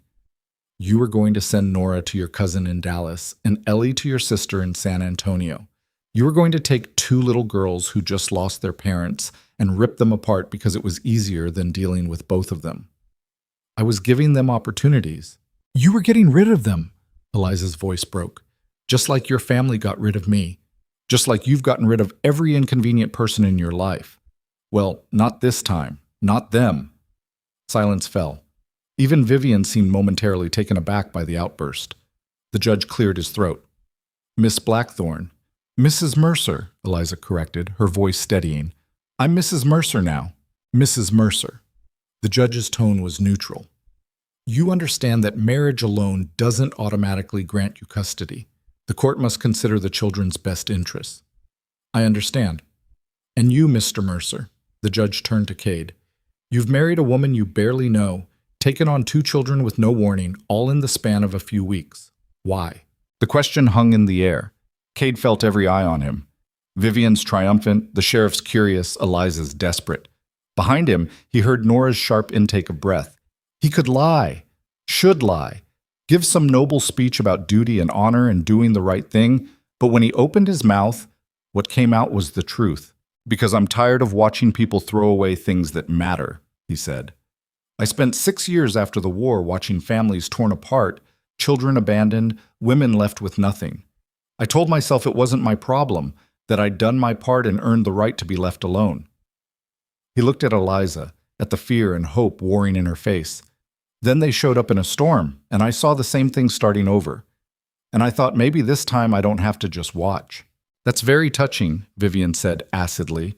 You were going to send Nora to your cousin in Dallas and Ellie to your sister in San Antonio. You were going to take 2 little girls who just lost their parents and rip them apart because it was easier than dealing with both of them. I was giving them opportunities. You were getting rid of them, Eliza's voice broke. Just like your family got rid of me. Just like you've gotten rid of every inconvenient person in your life. Well, not this time. Not them. Silence fell. Even Vivian seemed momentarily taken aback by the outburst. The judge cleared his throat. Miss Blackthorne. Mrs. Mercer, Eliza corrected, her voice steadying. I'm Mrs. Mercer now. Mrs. Mercer. The judge's tone was neutral. You understand that marriage alone doesn't automatically grant you custody. The court must consider the children's best interests. I understand. And you, Mr. Mercer, the judge turned to Cade. You've married a woman you barely know, taken on 2 children with no warning, all in the span of a few weeks. Why? The question hung in the air. Cade felt every eye on him. Vivian's triumphant, the sheriff's curious, Eliza's desperate. Behind him, he heard Nora's sharp intake of breath. He could lie, should lie, give some noble speech about duty and honor and doing the right thing, but when he opened his mouth, what came out was the truth. Because I'm tired of watching people throw away things that matter, he said. I spent 6 years after the war watching families torn apart, children abandoned, women left with nothing. I told myself it wasn't my problem, that I'd done my part and earned the right to be left alone. He looked at Eliza, at the fear and hope warring in her face. Then they showed up in a storm, and I saw the same thing starting over. And I thought maybe this time I don't have to just watch. That's very touching, Vivian said acidly.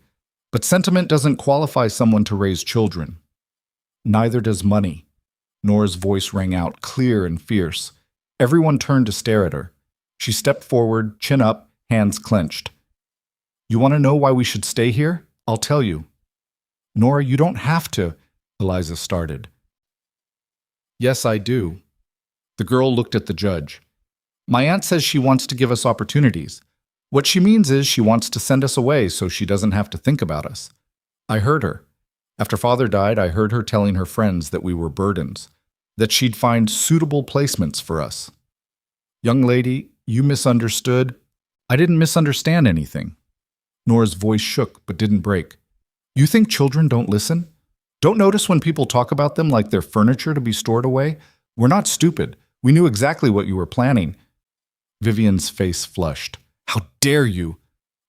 But sentiment doesn't qualify someone to raise children. Neither does money. Nora's voice rang out, clear and fierce. Everyone turned to stare at her. She stepped forward, chin up, hands clenched. You want to know why we should stay here? I'll tell you. Nora, you don't have to, Eliza started. Yes, I do. The girl looked at the judge. My aunt says she wants to give us opportunities. What she means is she wants to send us away so she doesn't have to think about us. I heard her. After Father died, I heard her telling her friends that we were burdens, that she'd find suitable placements for us. Young lady, you misunderstood. I didn't misunderstand anything. Nora's voice shook but didn't break. You think children don't listen? Don't notice when people talk about them like they're furniture to be stored away? We're not stupid. We knew exactly what you were planning. Vivian's face flushed. How dare you?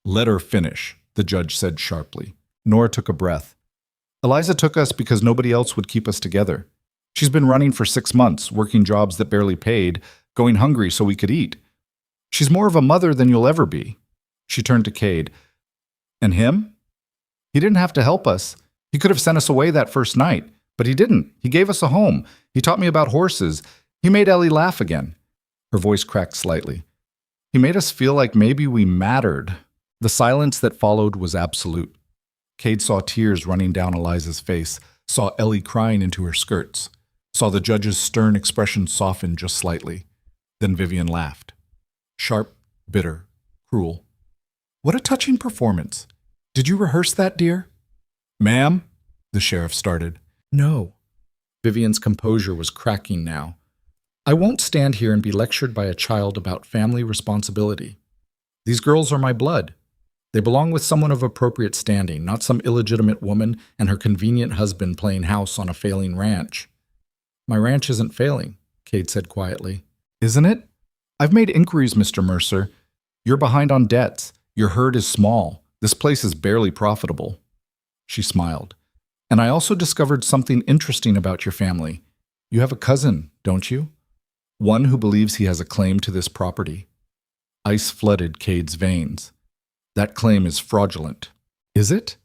Let her finish, the judge said sharply. Nora took a breath. Eliza took us because nobody else would keep us together. She's been running for 6 months, working jobs that barely paid, going hungry so we could eat. She's more of a mother than you'll ever be." She turned to Cade. "And him? He didn't have to help us. He could have sent us away that first night, but he didn't. He gave us a home. He taught me about horses. He made Ellie laugh again." Her voice cracked slightly. "He made us feel like maybe we mattered." The silence that followed was absolute. Cade saw tears running down Eliza's face, saw Ellie crying into her skirts, saw the judge's stern expression soften just slightly. Then Vivian laughed. Sharp, bitter, cruel. "What a touching performance. Did you rehearse that, dear?" "Ma'am?" the sheriff started. "No." Vivian's composure was cracking now. "I won't stand here and be lectured by a child about family responsibility. These girls are my blood. They belong with someone of appropriate standing, not some illegitimate woman and her convenient husband playing house on a failing ranch." "My ranch isn't failing," Cade said quietly. "Isn't it? I've made inquiries, Mr. Mercer. You're behind on debts. Your herd is small. This place is barely profitable." She smiled. "And I also discovered something interesting about your family. You have a cousin, don't you? One who believes he has a claim to this property." Ice flooded Cade's veins. "That claim is fraudulent." "Is it?"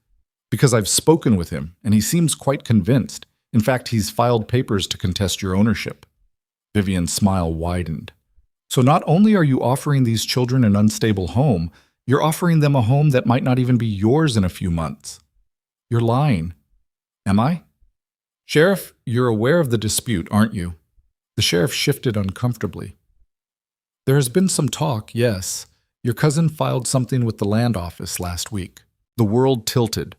"Because I've spoken with him, and he seems quite convinced. In fact, he's filed papers to contest your ownership." Vivian's smile widened. "So not only are you offering these children an unstable home, you're offering them a home that might not even be yours in a few months. You're lying." "Am I?" "Sheriff, you're aware of the dispute, aren't you?" The sheriff shifted uncomfortably. "There has been some talk, yes. Your cousin filed something with the land office last week." The world tilted.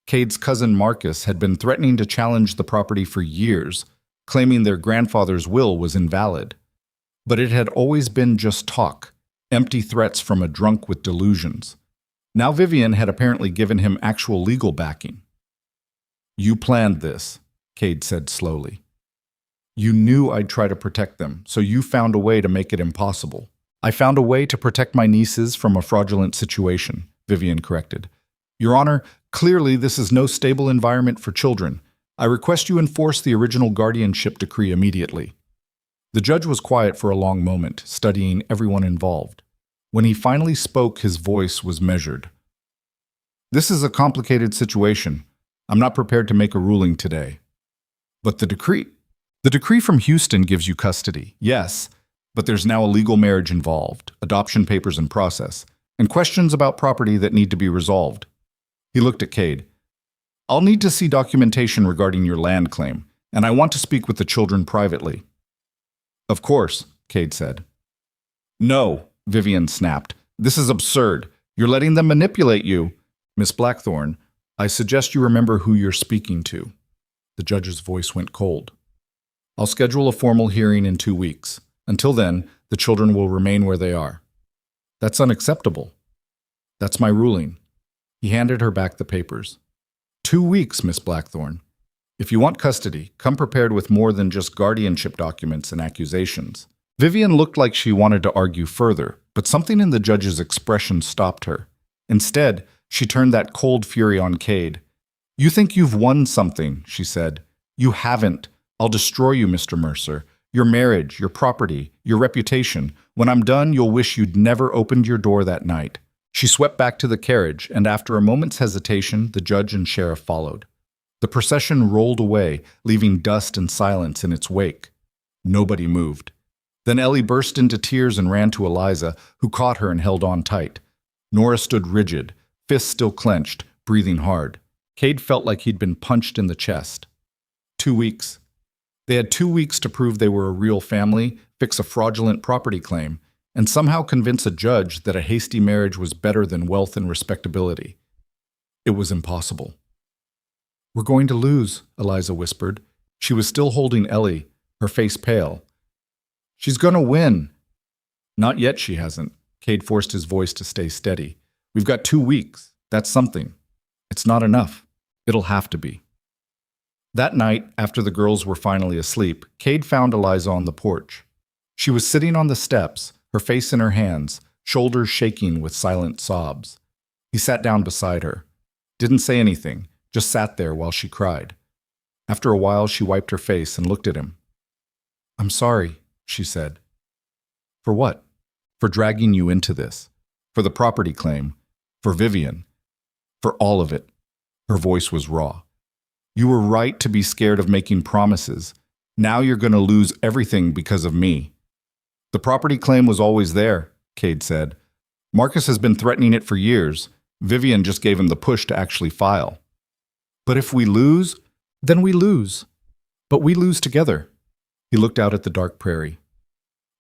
Cade's cousin Marcus had been threatening to challenge the property for years, claiming their grandfather's will was invalid. But it had always been just talk, empty threats from a drunk with delusions. Now Vivian had apparently given him actual legal backing. "You planned this," Cade said slowly. "You knew I'd try to protect them, so you found a way to make it impossible." "I found a way to protect my nieces from a fraudulent situation," Vivian corrected. "Your Honor, clearly this is no stable environment for children. I request you enforce the original guardianship decree immediately." The judge was quiet for a long moment, studying everyone involved. When he finally spoke, his voice was measured. "This is a complicated situation. I'm not prepared to make a ruling today. But the decree from Houston gives you custody, yes, but there's now a legal marriage involved, adoption papers in process, and questions about property that need to be resolved." He looked at Cade. "I'll need to see documentation regarding your land claim, and I want to speak with the children privately." "Of course," Cade said. "No," Vivian snapped. "This is absurd. You're letting them manipulate you." "Miss Blackthorne, I suggest you remember who you're speaking to." The judge's voice went cold. "I'll schedule a formal hearing in 2 weeks. Until then, the children will remain where they are." "That's unacceptable." "That's my ruling." He handed her back the papers. 2 weeks, Miss Blackthorne. If you want custody, come prepared with more than just guardianship documents and accusations." Vivian looked like she wanted to argue further, but something in the judge's expression stopped her. Instead, she turned that cold fury on Cade. "You think you've won something," she said. "You haven't. I'll destroy you, Mr. Mercer. Your marriage, your property, your reputation. When I'm done, you'll wish you'd never opened your door that night." She swept back to the carriage, and after a moment's hesitation, the judge and sheriff followed. The procession rolled away, leaving dust and silence in its wake. Nobody moved. Then Ellie burst into tears and ran to Eliza, who caught her and held on tight. Nora stood rigid, fists still clenched, breathing hard. Cade felt like he'd been punched in the chest. 2 weeks. They had 2 weeks to prove they were a real family, fix a fraudulent property claim, and somehow convince a judge that a hasty marriage was better than wealth and respectability. It was impossible. "We're going to lose," Eliza whispered. She was still holding Ellie, her face pale. "She's gonna win." "Not yet, she hasn't." Cade forced his voice to stay steady. "We've got 2 weeks. That's something. It's not enough. It'll have to be." That night, after the girls were finally asleep, Cade found Eliza on the porch. She was sitting on the steps, her face in her hands, shoulders shaking with silent sobs. He sat down beside her. Didn't say anything, just sat there while she cried. After a while, she wiped her face and looked at him. "I'm sorry," she said. For what? For dragging you into this. For the property claim. For Vivian. For all of it. Her voice was raw. You were right to be scared of making promises. Now you're going to lose everything because of me. The property claim was always there, Cade said. Marcus has been threatening it for years. Vivian just gave him the push to actually file. But if we lose, then we lose. But we lose together. He looked out at the dark prairie.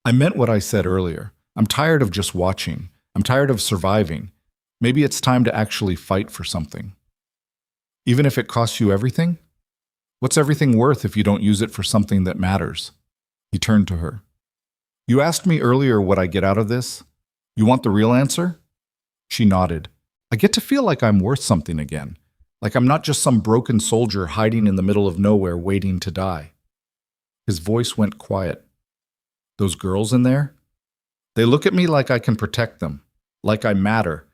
I meant what I said earlier. I'm tired of just watching. I'm tired of surviving. Maybe it's time to actually fight for something. Even if it costs you everything? What's everything worth if you don't use it for something that matters? He turned to her. You asked me earlier what I get out of this. You want the real answer? She nodded. I get to feel like I'm worth something again. Like I'm not just some broken soldier hiding in the middle of nowhere waiting to die. His voice went quiet. Those girls in there? They look at me like I can protect them, like I matter.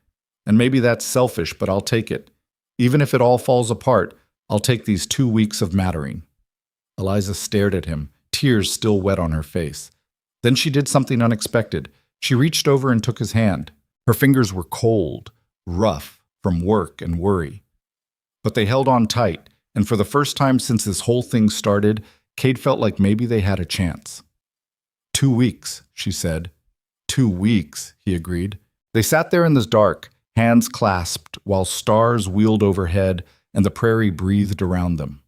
And maybe that's selfish, but I'll take it. Even if it all falls apart, I'll take these 2 weeks of mattering. Eliza stared at him, tears still wet on her face. Then she did something unexpected. She reached over and took his hand. Her fingers were cold, rough, from work and worry. But they held on tight, and for the first time since this whole thing started, Cade felt like maybe they had a chance. 2 weeks, she said. 2 weeks, he agreed. They sat there in the dark, hands clasped, while stars wheeled overhead and the prairie breathed around them.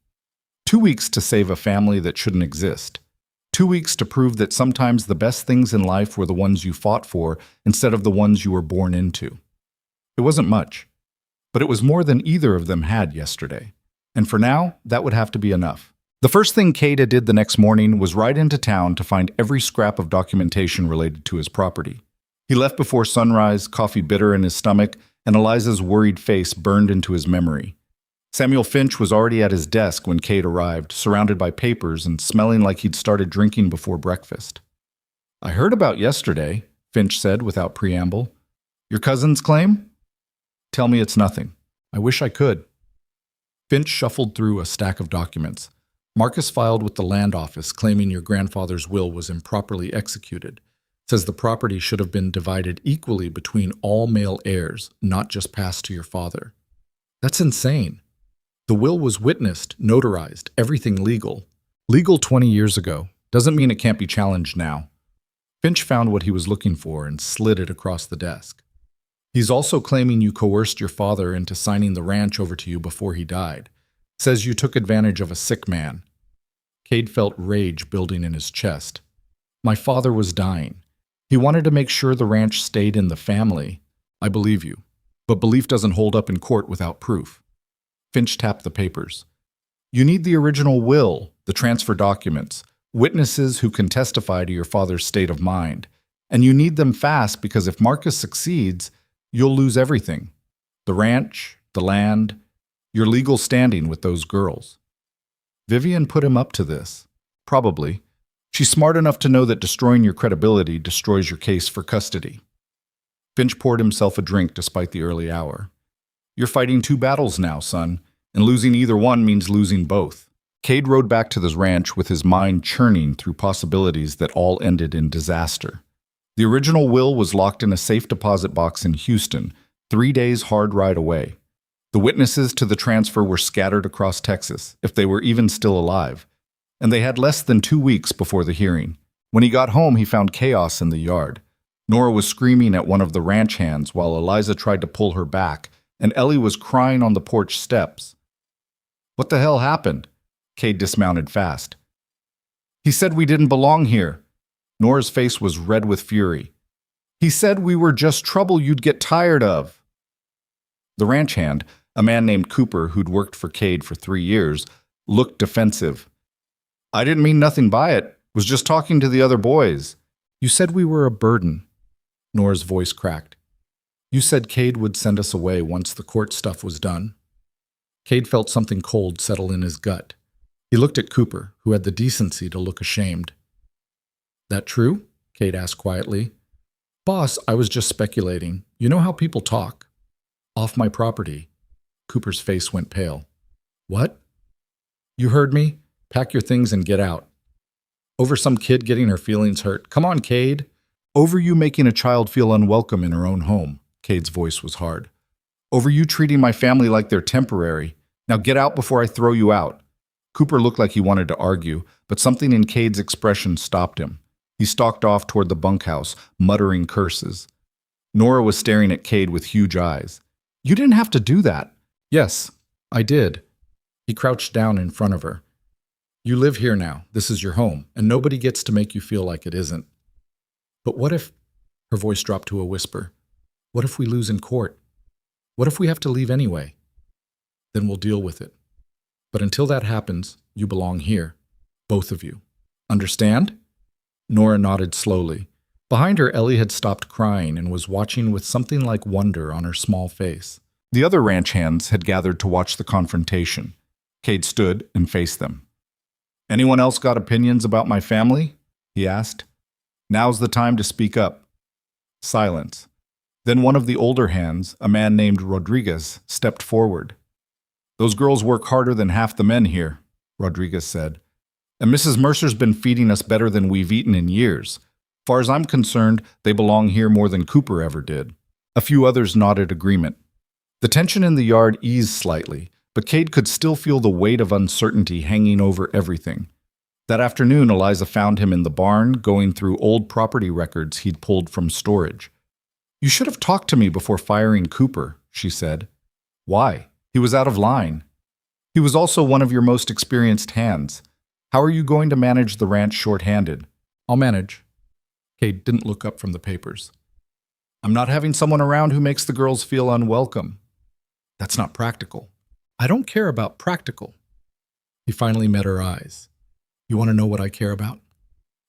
2 weeks to save a family that shouldn't exist. 2 weeks to prove that sometimes the best things in life were the ones you fought for instead of the ones you were born into. It wasn't much, but it was more than either of them had yesterday. And for now, that would have to be enough. The first thing Cade did the next morning was ride into town to find every scrap of documentation related to his property. He left before sunrise, coffee bitter in his stomach, and Eliza's worried face burned into his memory. Samuel Finch was already at his desk when Cade arrived, surrounded by papers and smelling like he'd started drinking before breakfast. I heard about yesterday, Finch said without preamble. Your cousin's claim? Tell me it's nothing. I wish I could. Finch shuffled through a stack of documents. Marcus filed with the land office claiming your grandfather's will was improperly executed. Says the property should have been divided equally between all male heirs, not just passed to your father. That's insane. The will was witnessed, notarized, everything legal. Legal 20 years ago. Doesn't mean it can't be challenged now. Finch found what he was looking for and slid it across the desk. He's also claiming you coerced your father into signing the ranch over to you before he died. Says you took advantage of a sick man. Cade felt rage building in his chest. My father was dying. He wanted to make sure the ranch stayed in the family. I believe you. But belief doesn't hold up in court without proof. Finch tapped the papers. You need the original will, the transfer documents, witnesses who can testify to your father's state of mind. And you need them fast because if Marcus succeeds, you'll lose everything. The ranch, the land, your legal standing with those girls. Vivian put him up to this. Probably. She's smart enough to know that destroying your credibility destroys your case for custody. Finch poured himself a drink despite the early hour. You're fighting 2 battles now, son, and losing either one means losing both. Cade rode back to the ranch with his mind churning through possibilities that all ended in disaster. The original will was locked in a safe deposit box in Houston, 3 days' hard ride away. The witnesses to the transfer were scattered across Texas, if they were even still alive, and they had less than 2 weeks before the hearing. When he got home, he found chaos in the yard. Nora was screaming at one of the ranch hands while Eliza tried to pull her back, and Ellie was crying on the porch steps. What the hell happened? Cade dismounted fast. He said we didn't belong here. Nora's face was red with fury. He said we were just trouble you'd get tired of. The ranch hand, a man named Cooper who'd worked for Cade for 3 years, looked defensive. I didn't mean nothing by it. Was just talking to the other boys. You said we were a burden. Nora's voice cracked. You said Cade would send us away once the court stuff was done. Cade felt something cold settle in his gut. He looked at Cooper, who had the decency to look ashamed. That true? Cade asked quietly. Boss, I was just speculating. You know how people talk. Off my property. Cooper's face went pale. What? You heard me. Pack your things and get out. Over some kid getting her feelings hurt. Come on, Cade. Over you making a child feel unwelcome in her own home. Cade's voice was hard. Over you treating my family like they're temporary. Now get out before I throw you out. Cooper looked like he wanted to argue, but something in Cade's expression stopped him. He stalked off toward the bunkhouse, muttering curses. Nora was staring at Cade with huge eyes. You didn't have to do that. Yes, I did. He crouched down in front of her. You live here now. This is your home, and nobody gets to make you feel like it isn't. But what if... Her voice dropped to a whisper. What if we lose in court? What if we have to leave anyway? Then we'll deal with it. But until that happens, you belong here. Both of you. Understand? Nora nodded slowly. Behind her, Ellie had stopped crying and was watching with something like wonder on her small face. The other ranch hands had gathered to watch the confrontation. Cade stood and faced them. Anyone else got opinions about my family? He asked. Now's the time to speak up. Silence. Then one of the older hands, a man named Rodriguez, stepped forward. Those girls work harder than half the men here, Rodriguez said. And Mrs. Mercer's been feeding us better than we've eaten in years. Far as I'm concerned, they belong here more than Cooper ever did. A few others nodded agreement. The tension in the yard eased slightly, but Cade could still feel the weight of uncertainty hanging over everything. That afternoon, Eliza found him in the barn, going through old property records he'd pulled from storage. You should have talked to me before firing Cooper, she said. Why? He was out of line. He was also one of your most experienced hands. How are you going to manage the ranch short-handed? I'll manage. Cade didn't look up from the papers. I'm not having someone around who makes the girls feel unwelcome. That's not practical. I don't care about practical. He finally met her eyes. You want to know what I care about?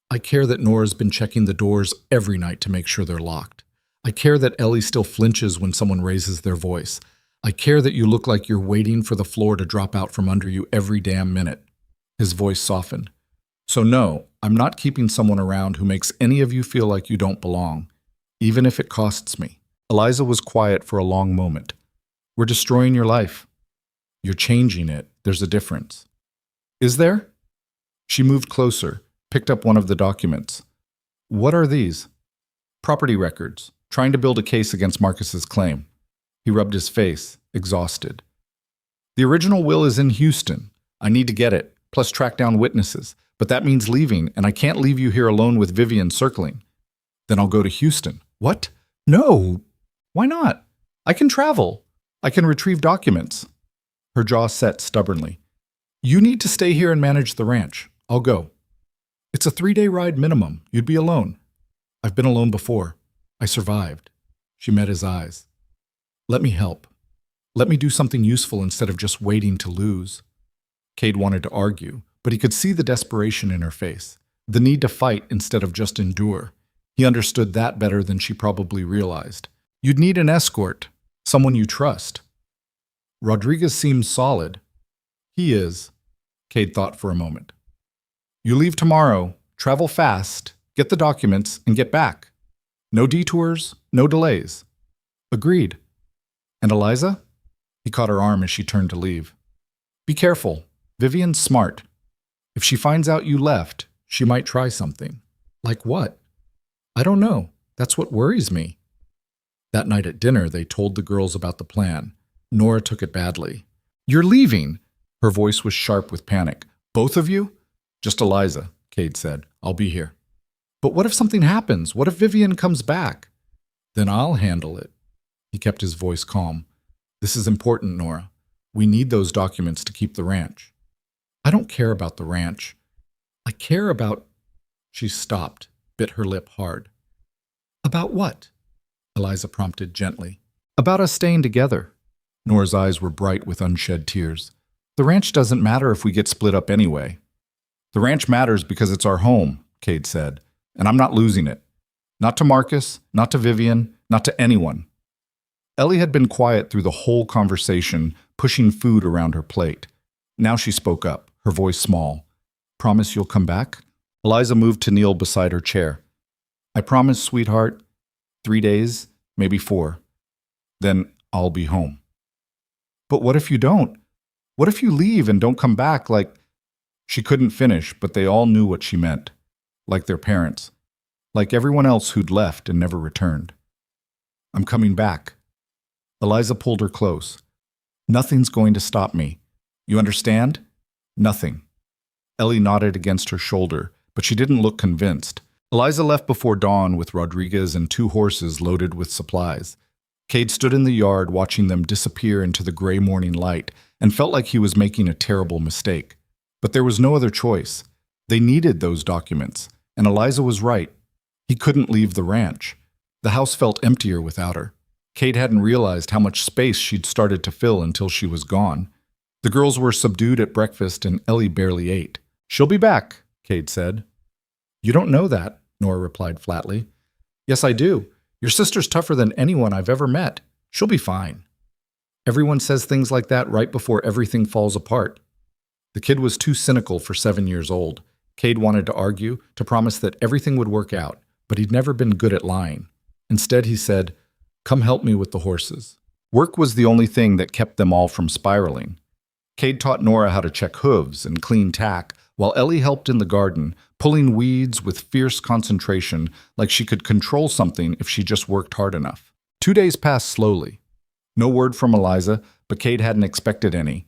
I care that Nora's been checking the doors every night to make sure they're locked. I care that Ellie still flinches when someone raises their voice. I care that you look like you're waiting for the floor to drop out from under you every damn minute. His voice softened. So no, I'm not keeping someone around who makes any of you feel like you don't belong, even if it costs me. Eliza was quiet for a long moment. We're destroying your life. You're changing it. There's a difference. Is there? She moved closer, picked up one of the documents. What are these? Property records, trying to build a case against Marcus's claim. He rubbed his face, exhausted. The original will is in Houston. I need to get it, plus track down witnesses. But that means leaving, and I can't leave you here alone with Vivian circling. Then I'll go to Houston. What? No. Why not? I can travel. I can retrieve documents. Her jaw set stubbornly. You need to stay here and manage the ranch. I'll go. It's a 3-day ride minimum. You'd be alone. I've been alone before. I survived. She met his eyes. Let me help. Let me do something useful instead of just waiting to lose. Cade wanted to argue, but he could see the desperation in her face, the need to fight instead of just endure. He understood that better than she probably realized. You'd need an escort, someone you trust. Rodriguez seems solid. He is. Cade thought for a moment. You leave tomorrow, travel fast, get the documents, and get back. No detours, no delays. Agreed. And Eliza? He caught her arm as she turned to leave. Be careful. Vivian's smart. If she finds out you left, she might try something. Like what? I don't know. That's what worries me. That night at dinner, they told the girls about the plan. Nora took it badly. You're leaving! Her voice was sharp with panic. Both of you? Just Eliza, Cade said. I'll be here. But what if something happens? What if Vivian comes back? Then I'll handle it. He kept his voice calm. This is important, Nora. We need those documents to keep the ranch. I don't care about the ranch. I care about... She stopped, bit her lip hard. About what? Eliza prompted gently. About us staying together. Nora's eyes were bright with unshed tears. The ranch doesn't matter if we get split up anyway. The ranch matters because it's our home, Cade said, and I'm not losing it. Not to Marcus, not to Vivian, not to anyone. Ellie had been quiet through the whole conversation, pushing food around her plate. Now she spoke up, her voice small. Promise you'll come back? Eliza moved to kneel beside her chair. I promise, sweetheart. 3 days, maybe 4. Then I'll be home. But what if you don't? What if you leave and don't come back like... She couldn't finish, but they all knew what she meant. Like their parents. like everyone else who'd left and never returned. I'm coming back. Eliza pulled her close. Nothing's going to stop me. You understand? Nothing. Ellie nodded against her shoulder, but she didn't look convinced. Eliza left before dawn with Rodriguez and 2 horses loaded with supplies. Cade stood in the yard watching them disappear into the gray morning light and felt like he was making a terrible mistake. But there was no other choice. They needed those documents, and Eliza was right. He couldn't leave the ranch. The house felt emptier without her. Cade hadn't realized how much space she'd started to fill until she was gone. The girls were subdued at breakfast and Ellie barely ate. "She'll be back," Cade said. "You don't know that," Nora replied flatly. "Yes, I do. Your sister's tougher than anyone I've ever met. She'll be fine." Everyone says things like that right before everything falls apart. The kid was too cynical for 7 years old. Cade wanted to argue, to promise that everything would work out, but he'd never been good at lying. Instead, he said, "Come help me with the horses." Work was the only thing that kept them all from spiraling. Cade taught Nora how to check hooves and clean tack, while Ellie helped in the garden, pulling weeds with fierce concentration, like she could control something if she just worked hard enough. 2 days passed slowly. No word from Eliza, but Cade hadn't expected any.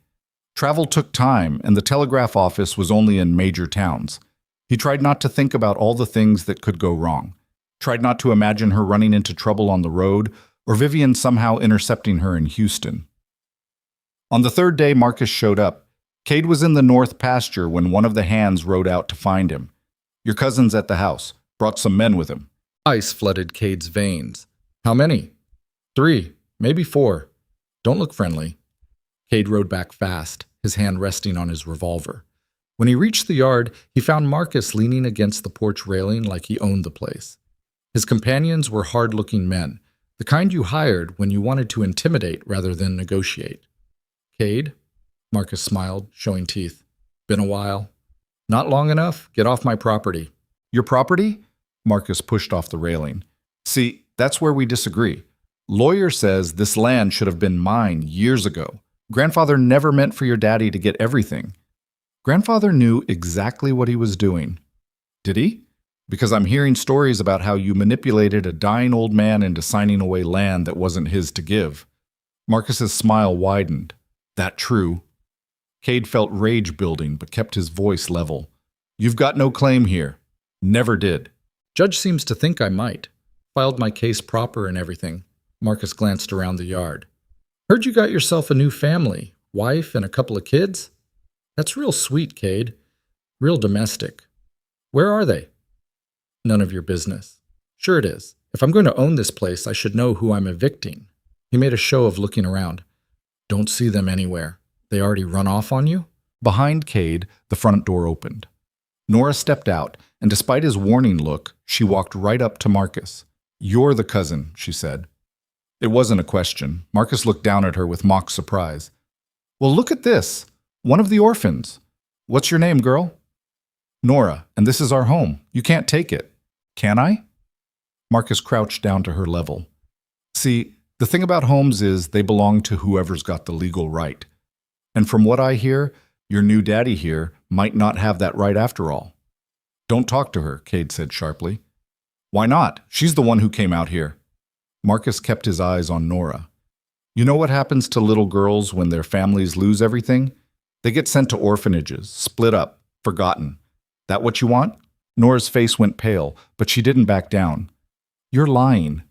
Travel took time, and the telegraph office was only in major towns. He tried not to think about all the things that could go wrong. Tried not to imagine her running into trouble on the road, or Vivian somehow intercepting her in Houston. On the 3rd day, Marcus showed up. Cade was in the north pasture when one of the hands rode out to find him. "Your cousin's at the house. Brought some men with him." Ice flooded Cade's veins. "How many?" "3, maybe 4. Don't look friendly." Cade rode back fast, his hand resting on his revolver. When he reached the yard, he found Marcus leaning against the porch railing like he owned the place. His companions were hard-looking men, the kind you hired when you wanted to intimidate rather than negotiate. "Cade?" Marcus smiled, showing teeth. "Been a while." "Not long enough? Get off my property." "Your property?" Marcus pushed off the railing. "See, that's where we disagree. Lawyer says this land should have been mine years ago. Grandfather never meant for your daddy to get everything." "Grandfather knew exactly what he was doing." "Did he? Because I'm hearing stories about how you manipulated a dying old man into signing away land that wasn't his to give." Marcus's smile widened. "That true?" Cade felt rage building, but kept his voice level. "You've got no claim here. Never did." "Judge seems to think I might. Filed my case proper and everything." Marcus glanced around the yard. "Heard you got yourself a new family, wife and a couple of kids? That's real sweet, Cade. Real domestic. Where are they?" "None of your business." "Sure it is. If I'm going to own this place, I should know who I'm evicting." He made a show of looking around. "Don't see them anywhere. They already run off on you?" Behind Cade, the front door opened. Nora stepped out, and despite his warning look, she walked right up to Marcus. "You're the cousin," she said. It wasn't a question. Marcus looked down at her with mock surprise. "Well, look at this. One of the orphans. What's your name, girl?" "Nora, and this is our home. You can't take it." "Can I?" Marcus crouched down to her level. "See, the thing about homes is they belong to whoever's got the legal right. And from what I hear, your new daddy here might not have that right after all." "Don't talk to her," Cade said sharply. "Why not? She's the one who came out here." Marcus kept his eyes on Nora. "You know what happens to little girls when their families lose everything? They get sent to orphanages, split up, forgotten. That what you want?" Nora's face went pale, but she didn't back down. "You're lying."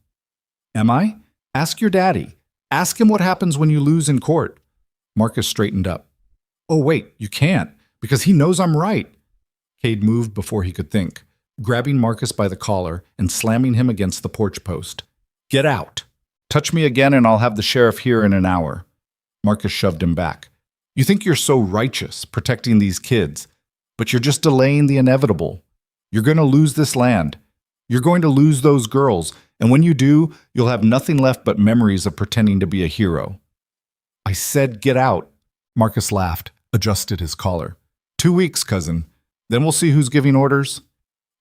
"Am I? Ask your daddy. Ask him what happens when you lose in court." Marcus straightened up. "Oh, wait, you can't, because he knows I'm right." Cade moved before he could think, grabbing Marcus by the collar and slamming him against the porch post. "Get out. Touch me again and I'll have the sheriff here in an hour." Marcus shoved him back. "You think you're so righteous, protecting these kids, but you're just delaying the inevitable. You're going to lose this land. You're going to lose those girls, and when you do, you'll have nothing left but memories of pretending to be a hero." "I said get out." Marcus laughed, adjusted his collar. 2 weeks, cousin. Then we'll see who's giving orders."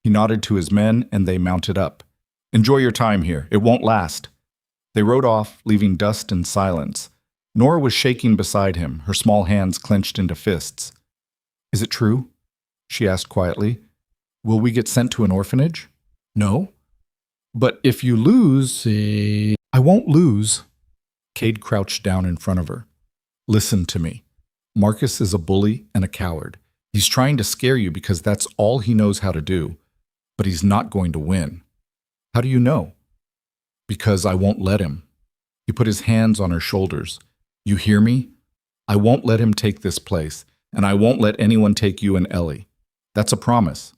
He nodded to his men, and they mounted up. "Enjoy your time here. It won't last." They rode off, leaving dust and silence. Nora was shaking beside him, her small hands clenched into fists. "Is it true?" she asked quietly. "Will we get sent to an orphanage?" No? But if you lose, I won't lose. Cade crouched down in front of her. Listen to me. Marcus is a bully and a coward. He's trying to scare you because that's all he knows how to do. But he's not going to win. How do you know? Because I won't let him. He put his hands on her shoulders. You hear me? I won't let him take this place, and I won't let anyone take you and Ellie. That's a promise.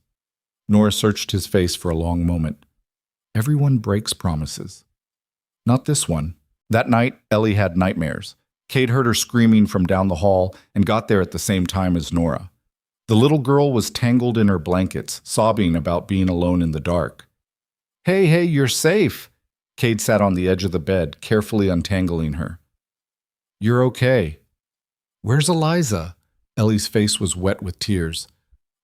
Nora searched his face for a long moment. Everyone breaks promises. Not this one. That night, Ellie had nightmares. Cade heard her screaming from down the hall and got there at the same time as Nora. The little girl was tangled in her blankets, sobbing about being alone in the dark. Hey, you're safe. Cade sat on the edge of the bed, carefully untangling her. You're okay. Where's Eliza? Ellie's face was wet with tears.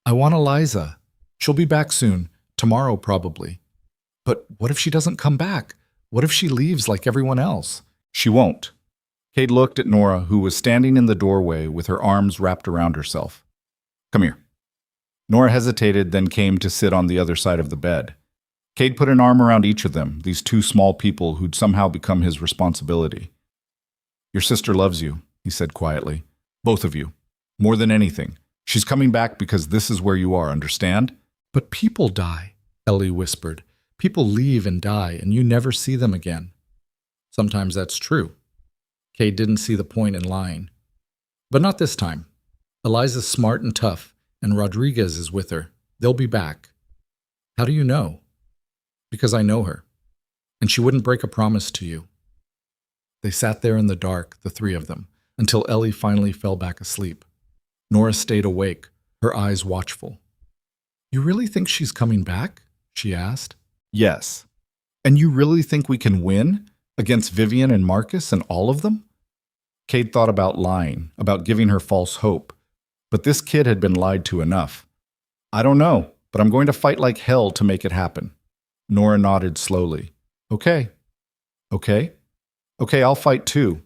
I want Eliza. She'll be back soon, tomorrow probably. But what if she doesn't come back? What if she leaves like everyone else? She won't. Cade looked at Nora, who was standing in the doorway with her arms wrapped around herself. Come here. Nora hesitated, then came to sit on the other side of the bed. Cade put an arm around each of them, these two small people who'd somehow become his responsibility. Your sister loves you, he said quietly. Both of you. More than anything. She's coming back because this is where you are, understand? But people die, Ellie whispered. People leave and die, and you never see them again. Sometimes that's true. Cade didn't see the point in lying. But not this time. Eliza's smart and tough, and Rodriguez is with her. They'll be back. How do you know? Because I know her. And she wouldn't break a promise to you. They sat there in the dark, the three of them, until Ellie finally fell back asleep. Nora stayed awake, her eyes watchful. You really think she's coming back? She asked. Yes. And you really think we can win? Against Vivian and Marcus and all of them? Cade thought about lying, about giving her false hope. But this kid had been lied to enough. I don't know, but I'm going to fight like hell to make it happen. Nora nodded slowly. Okay. Okay? Okay, I'll fight too.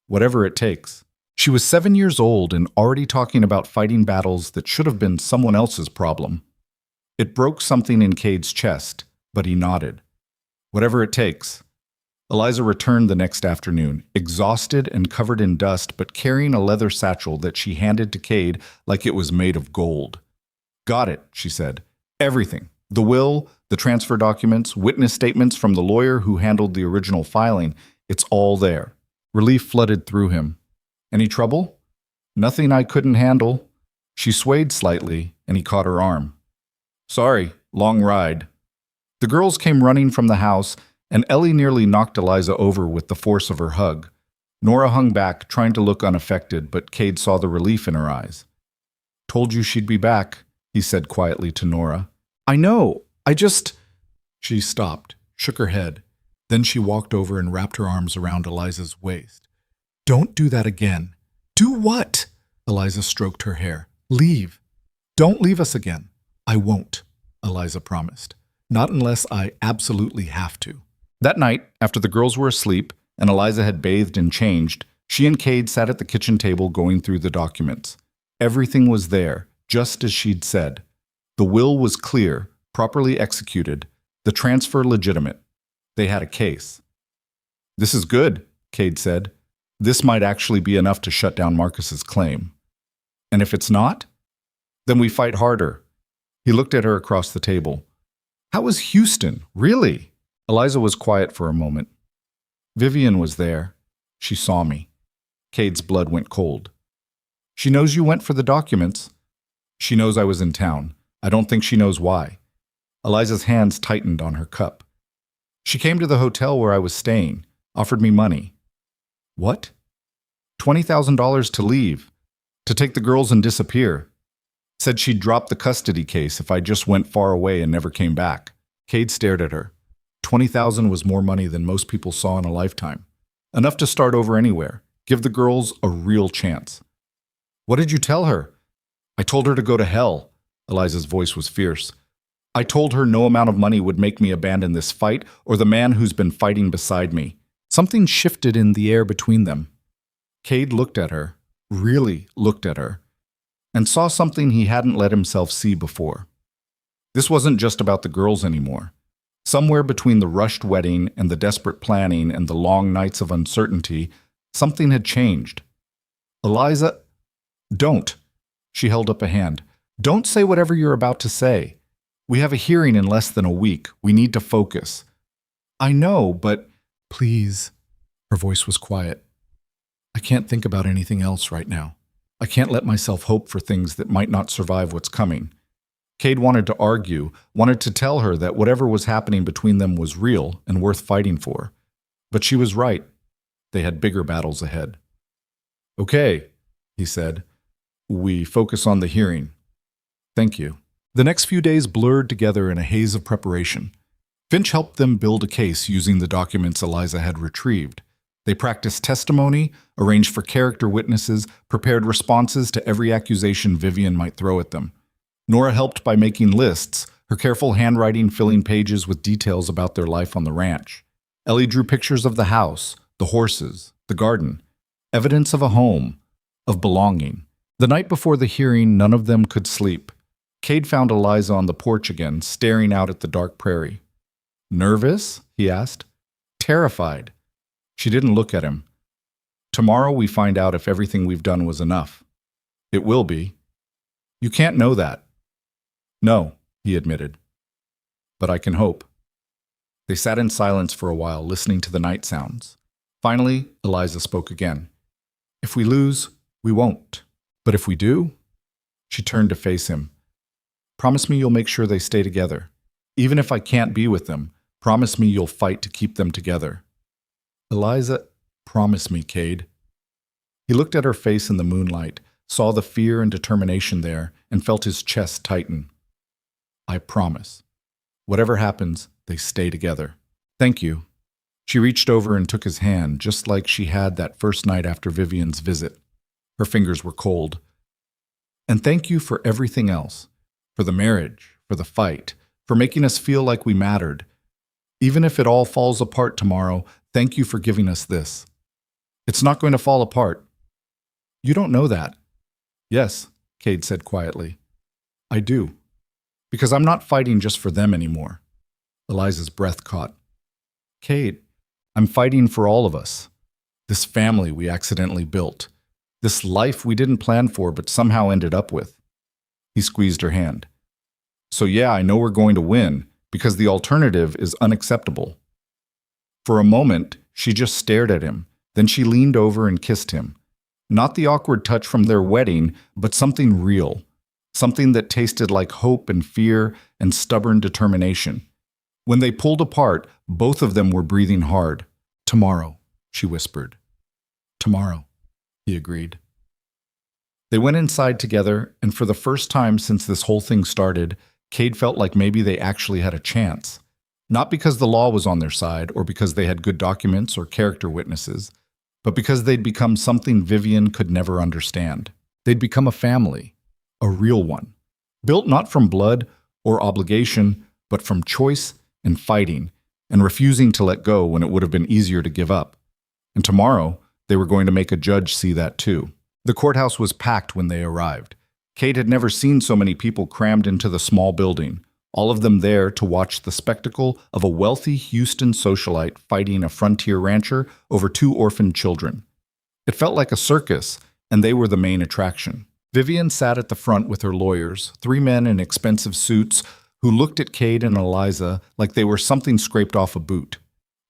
Whatever it takes. She was 7 years old and already talking about fighting battles that should have been someone else's problem. It broke something in Cade's chest, but he nodded. Whatever it takes. Eliza returned the next afternoon, exhausted and covered in dust, but carrying a leather satchel that she handed to Cade like it was made of gold. Got it, she said. Everything. The will, the transfer documents, witness statements from the lawyer who handled the original filing. It's all there. Relief flooded through him. Any trouble? Nothing I couldn't handle. She swayed slightly, and he caught her arm. Sorry, long ride. The girls came running from the house, and Ellie nearly knocked Eliza over with the force of her hug. Nora hung back, trying to look unaffected, but Cade saw the relief in her eyes. Told you she'd be back, he said quietly to Nora. I know, She stopped, shook her head. Then she walked over and wrapped her arms around Eliza's waist. Don't do that again. Do what? Eliza stroked her hair. Leave. Don't leave us again. I won't, Eliza promised. Not unless I absolutely have to. That night, after the girls were asleep and Eliza had bathed and changed, she and Cade sat at the kitchen table going through the documents. Everything was there, just as she'd said. The will was clear, properly executed, the transfer legitimate. They had a case. This is good, Cade said. This might actually be enough to shut down Marcus's claim. And if it's not, then we fight harder. He looked at her across the table. How was Houston? Really? Eliza was quiet for a moment. Vivian was there. She saw me. Cade's blood went cold. She knows you went for the documents. She knows I was in town. I don't think she knows why. Eliza's hands tightened on her cup. She came to the hotel where I was staying, offered me money. What? $20,000 to leave, to take the girls and disappear. Said she'd drop the custody case if I just went far away and never came back. Cade stared at her. $20,000 was more money than most people saw in a lifetime. Enough to start over anywhere. Give the girls a real chance. What did you tell her? I told her to go to hell. Eliza's voice was fierce. I told her no amount of money would make me abandon this fight or the man who's been fighting beside me. Something shifted in the air between them. Cade looked at her, really looked at her, and saw something he hadn't let himself see before. This wasn't just about the girls anymore. Somewhere between the rushed wedding and the desperate planning and the long nights of uncertainty, something had changed. Eliza, don't. She held up a hand. Don't say whatever you're about to say. We have a hearing in less than a week. We need to focus. I know, but please. Her voice was quiet. I can't think about anything else right now. I can't let myself hope for things that might not survive what's coming. Cade wanted to argue, wanted to tell her that whatever was happening between them was real and worth fighting for. But she was right. They had bigger battles ahead. Okay, he said. We focus on the hearing. Thank you. The next few days blurred together in a haze of preparation. Finch helped them build a case using the documents Eliza had retrieved. They practiced testimony, arranged for character witnesses, prepared responses to every accusation Vivian might throw at them. Nora helped by making lists, her careful handwriting filling pages with details about their life on the ranch. Ellie drew pictures of the house, the horses, the garden, evidence of a home, of belonging. The night before the hearing, none of them could sleep. Cade found Eliza on the porch again, staring out at the dark prairie. Nervous? He asked. Terrified. She didn't look at him. Tomorrow we find out if everything we've done was enough. It will be. You can't know that. No, he admitted. But I can hope. They sat in silence for a while, listening to the night sounds. Finally, Eliza spoke again. If we lose, we won't. But if we do? She turned to face him. Promise me you'll make sure they stay together. Even if I can't be with them, promise me you'll fight to keep them together. Eliza, promise me, Cade. He looked at her face in the moonlight, saw the fear and determination there, and felt his chest tighten. I promise. Whatever happens, they stay together. Thank you. She reached over and took his hand, just like she had that first night after Vivian's visit. Her fingers were cold. And thank you for everything else. For the marriage, for the fight, for making us feel like we mattered. Even if it all falls apart tomorrow, thank you for giving us this. It's not going to fall apart. You don't know that. Yes, Cade said quietly. I do. Because I'm not fighting just for them anymore. Eliza's breath caught. Cade, I'm fighting for all of us. This family we accidentally built. This life we didn't plan for but somehow ended up with. He squeezed her hand. So yeah, I know we're going to win, because the alternative is unacceptable. For a moment, she just stared at him. Then she leaned over and kissed him. Not the awkward touch from their wedding, but something real. Something that tasted like hope and fear and stubborn determination. When they pulled apart, both of them were breathing hard. Tomorrow, she whispered. Tomorrow, he agreed. They went inside together, and for the first time since this whole thing started, Cade felt like maybe they actually had a chance. Not because the law was on their side or because they had good documents or character witnesses, but because they'd become something Vivian could never understand. They'd become a family, a real one, built not from blood or obligation, but from choice and fighting, and refusing to let go when it would have been easier to give up. And tomorrow, they were going to make a judge see that too. The courthouse was packed when they arrived. Cade had never seen so many people crammed into the small building, all of them there to watch the spectacle of a wealthy Houston socialite fighting a frontier rancher over 2 orphaned children. It felt like a circus, and they were the main attraction. Vivian sat at the front with her lawyers, 3 men in expensive suits who looked at Cade and Eliza like they were something scraped off a boot.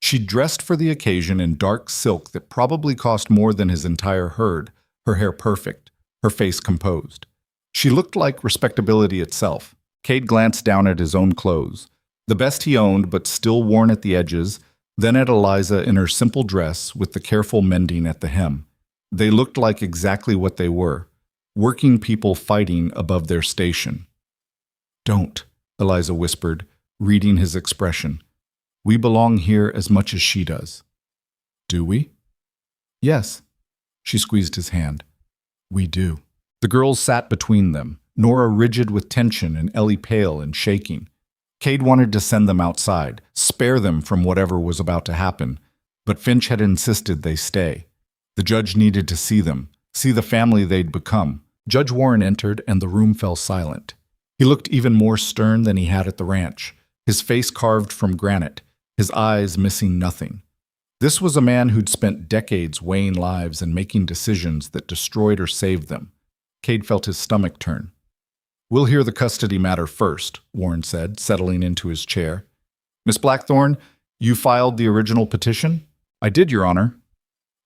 She dressed for the occasion in dark silk that probably cost more than his entire herd, her hair perfect, her face composed. She looked like respectability itself. Cade glanced down at his own clothes, the best he owned but still worn at the edges, then at Eliza in her simple dress with the careful mending at the hem. They looked like exactly what they were, working people fighting above their station. Don't, Eliza whispered, reading his expression. We belong here as much as she does. Do we? Yes. She squeezed his hand. We do. The girls sat between them, Nora rigid with tension and Ellie pale and shaking. Cade wanted to send them outside, spare them from whatever was about to happen, but Finch had insisted they stay. The judge needed to see them, see the family they'd become. Judge Warren entered and the room fell silent. He looked even more stern than he had at the ranch, his face carved from granite, his eyes missing nothing. This was a man who'd spent decades weighing lives and making decisions that destroyed or saved them. Cade felt his stomach turn. "We'll hear the custody matter first," Warren said, settling into his chair. "Miss Blackthorne, you filed the original petition?" "I did, Your Honor."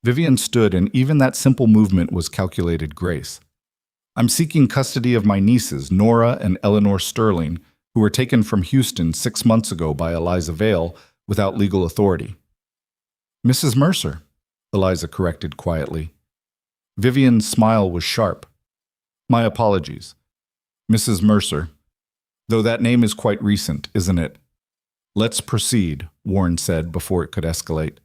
Vivian stood, and even that simple movement was calculated grace. "I'm seeking custody of my nieces, Nora and Eleanor Sterling, who were taken from Houston 6 months ago by Eliza Vale without legal authority." "Mrs. Mercer," Eliza corrected quietly. Vivian's smile was sharp. "My apologies. Mrs. Mercer, though that name is quite recent, isn't it?" "Let's proceed," Warren said before it could escalate.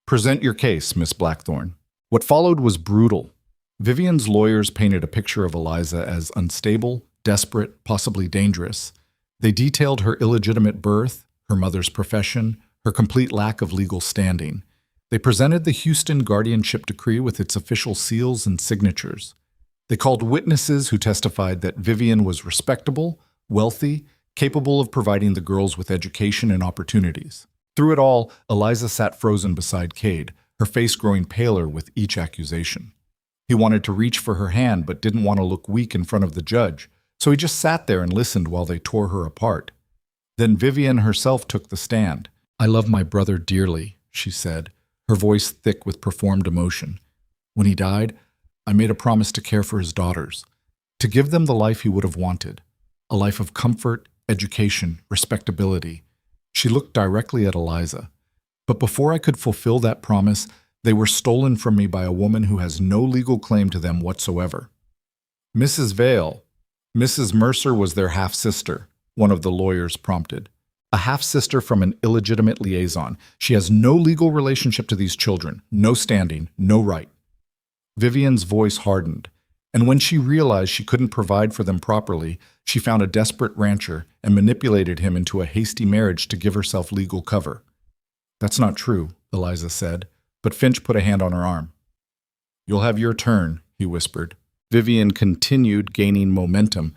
"Present your case, Miss Blackthorne." What followed was brutal. Vivian's lawyers painted a picture of Eliza as unstable, desperate, possibly dangerous. They detailed her illegitimate birth, her mother's profession, her complete lack of legal standing. They presented the Houston guardianship decree with its official seals and signatures. They called witnesses who testified that Vivian was respectable, wealthy, capable of providing the girls with education and opportunities. Through it all, Eliza sat frozen beside Cade, her face growing paler with each accusation. He wanted to reach for her hand but didn't want to look weak in front of the judge, so he just sat there and listened while they tore her apart. Then Vivian herself took the stand. "I love my brother dearly," she said, her voice thick with performed emotion. "When he died, I made a promise to care for his daughters, to give them the life he would have wanted, a life of comfort, education, respectability." She looked directly at Eliza. "But before I could fulfill that promise, they were stolen from me by a woman who has no legal claim to them whatsoever." "Mrs. Vale, Mrs. Mercer was their half-sister," one of the lawyers prompted. "A half-sister from an illegitimate liaison. She has no legal relationship to these children, no standing, no right." Vivian's voice hardened, and when she realized she couldn't provide for them properly, she found a desperate rancher and manipulated him into a hasty marriage to give herself legal cover. "That's not true," Eliza said, but Finch put a hand on her arm. "You'll have your turn," he whispered. Vivian continued gaining momentum.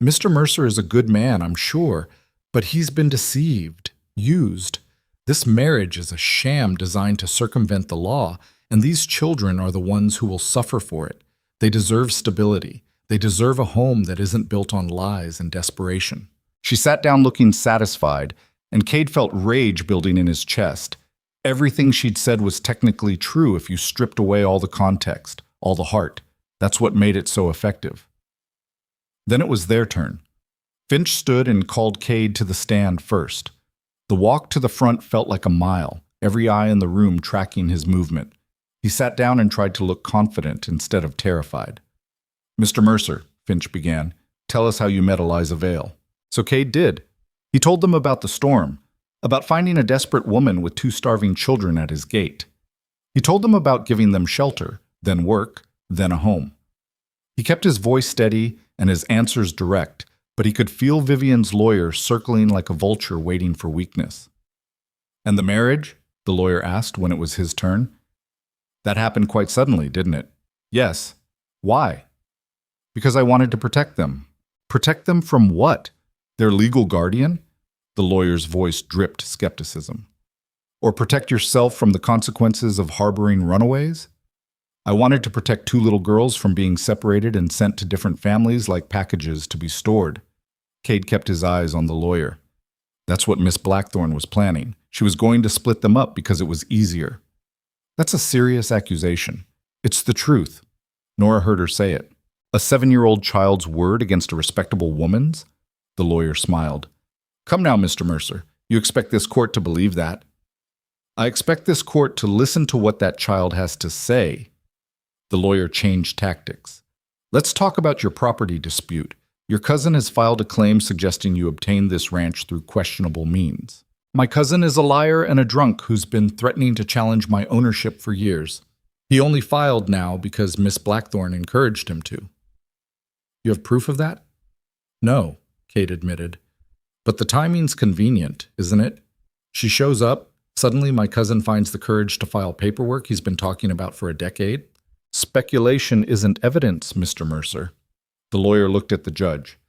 "Mr. Mercer is a good man, I'm sure, but he's been deceived, used. This marriage is a sham designed to circumvent the law, and these children are the ones who will suffer for it. They deserve stability. They deserve a home that isn't built on lies and desperation." She sat down looking satisfied, and Cade felt rage building in his chest. Everything she'd said was technically true if you stripped away all the context, all the heart. That's what made it so effective. Then it was their turn. Finch stood and called Cade to the stand first. The walk to the front felt like a mile, every eye in the room tracking his movement. He sat down and tried to look confident instead of terrified. "Mr. Mercer," Finch began, "tell us how you met Eliza Vale." So Cade did. He told them about the storm, about finding a desperate woman with 2 starving children at his gate. He told them about giving them shelter, then work, then a home. He kept his voice steady and his answers direct, but he could feel Vivian's lawyer circling like a vulture waiting for weakness. "And the marriage?" the lawyer asked when it was his turn. "That happened quite suddenly, didn't it?" "Yes." "Why?" "Because I wanted to protect them." "Protect them from what? Their legal guardian?" The lawyer's voice dripped skepticism. "Or protect yourself from the consequences of harboring runaways?" "I wanted to protect 2 little girls from being separated and sent to different families like packages to be stored." Cade kept his eyes on the lawyer. "That's what Miss Blackthorne was planning. She was going to split them up because it was easier." "That's a serious accusation." "It's the truth." Nora heard her say it. "A 7-year-old child's word against a respectable woman's?" The lawyer smiled. "Come now, Mr. Mercer. You expect this court to believe that?" "I expect this court to listen to what that child has to say." The lawyer changed tactics. "Let's talk about your property dispute. Your cousin has filed a claim suggesting you obtained this ranch through questionable means." "My cousin is a liar and a drunk who's been threatening to challenge my ownership for years. He only filed now because Miss Blackthorne encouraged him to." "You have proof of that?" "No," Cade admitted. "But the timing's convenient, isn't it? She shows up, suddenly my cousin finds the courage to file paperwork he's been talking about for a decade. Speculation isn't evidence, Mr. Mercer." The lawyer looked at the judge.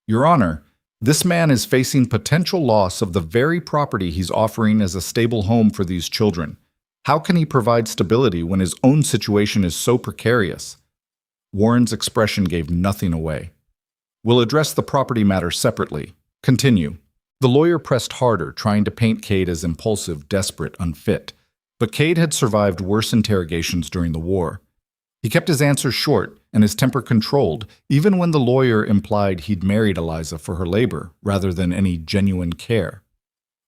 "Your Honor, This man is facing potential loss of the very property he's offering as a stable home for these children. How can he provide stability when his own situation is so precarious? Warren's expression gave nothing away. We'll address the property matter separately. Continue. The lawyer pressed harder, trying to paint Cade as impulsive, desperate, unfit. But Cade had survived worse interrogations during the war. He kept his answers short and his temper controlled, even when the lawyer implied he'd married Eliza for her labor rather than any genuine care.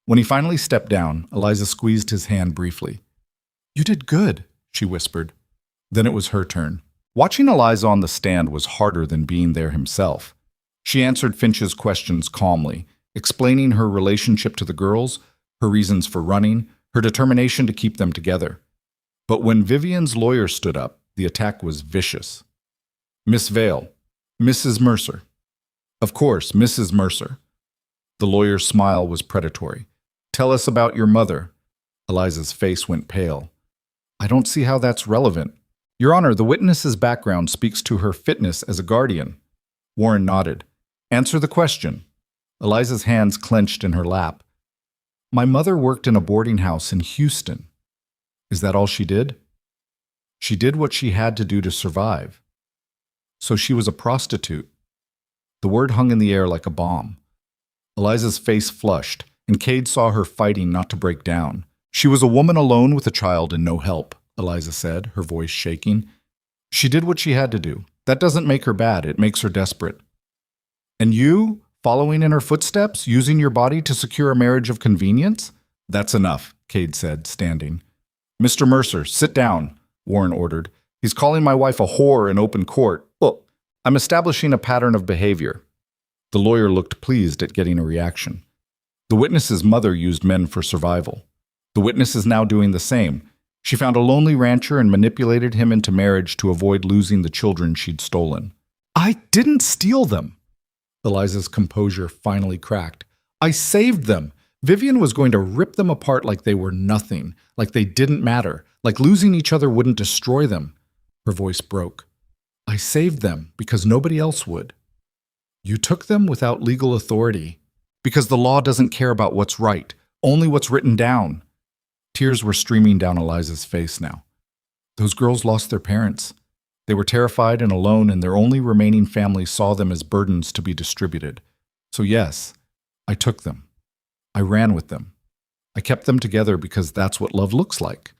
When he finally stepped down, Eliza squeezed his hand briefly. "You did good," she whispered. Then it was her turn. Watching Eliza on the stand was harder than being there himself. She answered Finch's questions calmly, explaining her relationship to the girls, her reasons for running, her determination to keep them together. But when Vivian's lawyer stood up, the attack was vicious. "Miss Vale, Mrs. Mercer." "Of course, Mrs. Mercer." The lawyer's smile was predatory. "Tell us about your mother." Eliza's face went pale. "I don't see how that's relevant." "Your Honor, the witness's background speaks to her fitness as a guardian." Warren nodded. "Answer the question." Eliza's hands clenched in her lap. "My mother worked in a boarding house in Houston." "Is that all she did?" "She did what she had to do to survive." "So she was a prostitute." The word hung in the air like a bomb. Eliza's face flushed, and Cade saw her fighting not to break down. "She was a woman alone with a child and no help," Eliza said, her voice shaking. "She did what she had to do. That doesn't make her bad, it makes her desperate." "And you, following in her footsteps, using your body to secure a marriage of convenience?" "That's enough," Cade said, standing. "Mr. Mercer, sit down," Warren ordered. "He's calling my wife a whore in open court. Well, I'm establishing a pattern of behavior." The lawyer looked pleased at getting a reaction. The witness's mother used men for survival. The witness is now doing the same. She found a lonely rancher and manipulated him into marriage to avoid losing the children she'd stolen. "I didn't steal them." Eliza's composure finally cracked. "I saved them. Vivian was going to rip them apart like they were nothing, like they didn't matter, like losing each other wouldn't destroy them." Her voice broke. "I saved them because nobody else would." "You took them without legal authority, because the law doesn't care about what's right, only what's written down." Tears were streaming down Eliza's face now. Those girls lost their parents. They were terrified and alone, and their only remaining family saw them as burdens to be distributed. So yes, I took them. I ran with them. I kept them together because that's what love looks like,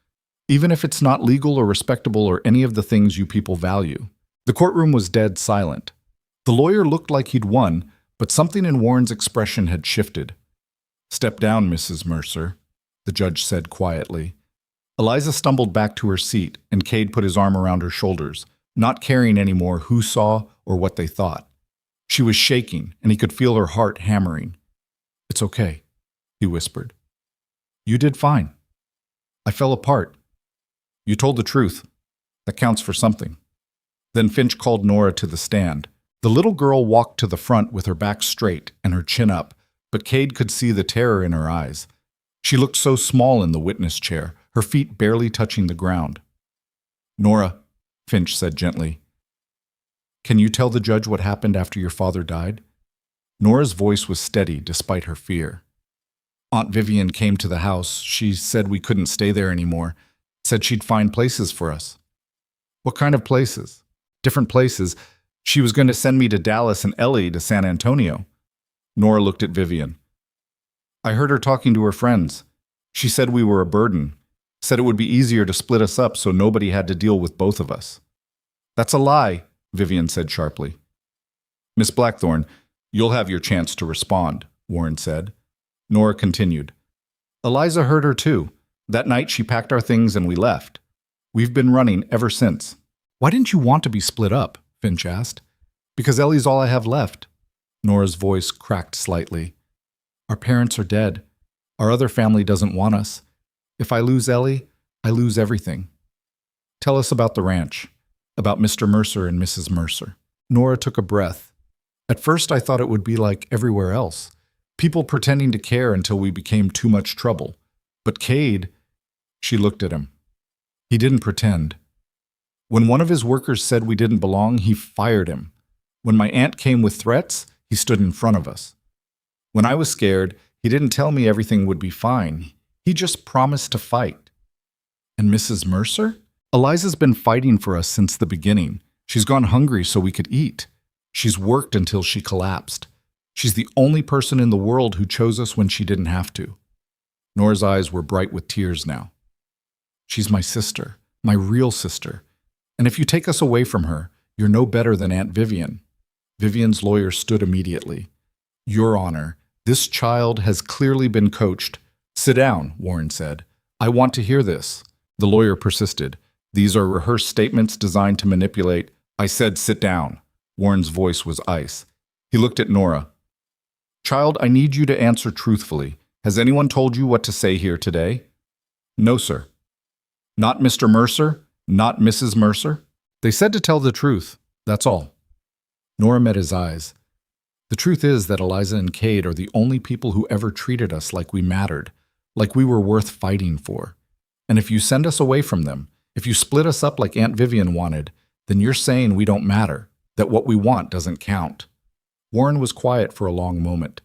even if it's not legal or respectable or any of the things you people value. The courtroom was dead silent. The lawyer looked like he'd won, but something in Warren's expression had shifted. "Step down, Mrs. Mercer," the judge said quietly. Eliza stumbled back to her seat, and Cade put his arm around her shoulders, not caring anymore who saw or what they thought. She was shaking, and he could feel her heart hammering. "It's okay," he whispered. "You did fine. I fell apart. You told the truth. That counts for something." Then Finch called Nora to the stand. The little girl walked to the front with her back straight and her chin up, but Cade could see the terror in her eyes. She looked so small in the witness chair, her feet barely touching the ground. "Nora," Finch said gently, "can you tell the judge what happened after your father died?" Nora's voice was steady despite her fear. "Aunt Vivian came to the house. She said we couldn't stay there anymore. Said she'd find places for us." "What kind of places?" "Different places. She was going to send me to Dallas and Ellie to San Antonio." Nora looked at Vivian. "I heard her talking to her friends. She said we were a burden. Said it would be easier to split us up so nobody had to deal with both of us." "That's a lie," Vivian said sharply. "Miss Blackthorne, you'll have your chance to respond," Warren said. Nora continued. "Eliza heard her too. That night she packed our things and we left. We've been running ever since." "Why didn't you want to be split up?" Finch asked. "Because Ellie's all I have left." Nora's voice cracked slightly. "Our parents are dead. Our other family doesn't want us. If I lose Ellie, I lose everything." "Tell us about the ranch, about Mr. Mercer and Mrs. Mercer." Nora took a breath. "At first I thought it would be like everywhere else. People pretending to care until we became too much trouble. But Cade," she looked at him. "He didn't pretend. When one of his workers said we didn't belong, he fired him. When my aunt came with threats, he stood in front of us. When I was scared, he didn't tell me everything would be fine. He just promised to fight. And Mrs. Mercer? Eliza's been fighting for us since the beginning. She's gone hungry so we could eat. She's worked until she collapsed. She's the only person in the world who chose us when she didn't have to. Nora's eyes were bright with tears now. She's my sister, my real sister. And if you take us away from her, you're no better than Aunt Vivian. Vivian's lawyer stood immediately. Your Honor, this child has clearly been coached. Sit down, Warren said. I want to hear this. The lawyer persisted. These are rehearsed statements designed to manipulate. I said sit down. Warren's voice was ice. He looked at Nora. Child, I need you to answer truthfully. Has anyone told you what to say here today? No, sir. Not Mr. Mercer? Not Mrs. Mercer? They said to tell the truth. That's all. Nora met his eyes. The truth is that Eliza and Cade are the only people who ever treated us like we mattered, like we were worth fighting for. And if you send us away from them, if you split us up like Aunt Vivian wanted, then you're saying we don't matter, that what we want doesn't count. Warren was quiet for a long moment.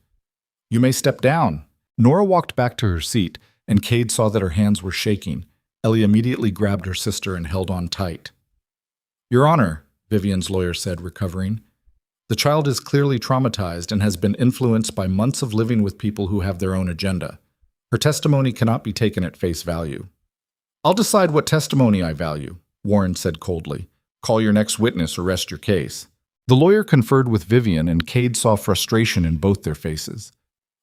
You may step down. Nora walked back to her seat, and Cade saw that her hands were shaking. Ellie immediately grabbed her sister and held on tight. Your Honor, Vivian's lawyer said, recovering. The child is clearly traumatized and has been influenced by months of living with people who have their own agenda. Her testimony cannot be taken at face value. I'll decide what testimony I value, Warren said coldly. Call your next witness or rest your case. The lawyer conferred with Vivian, and Cade saw frustration in both their faces.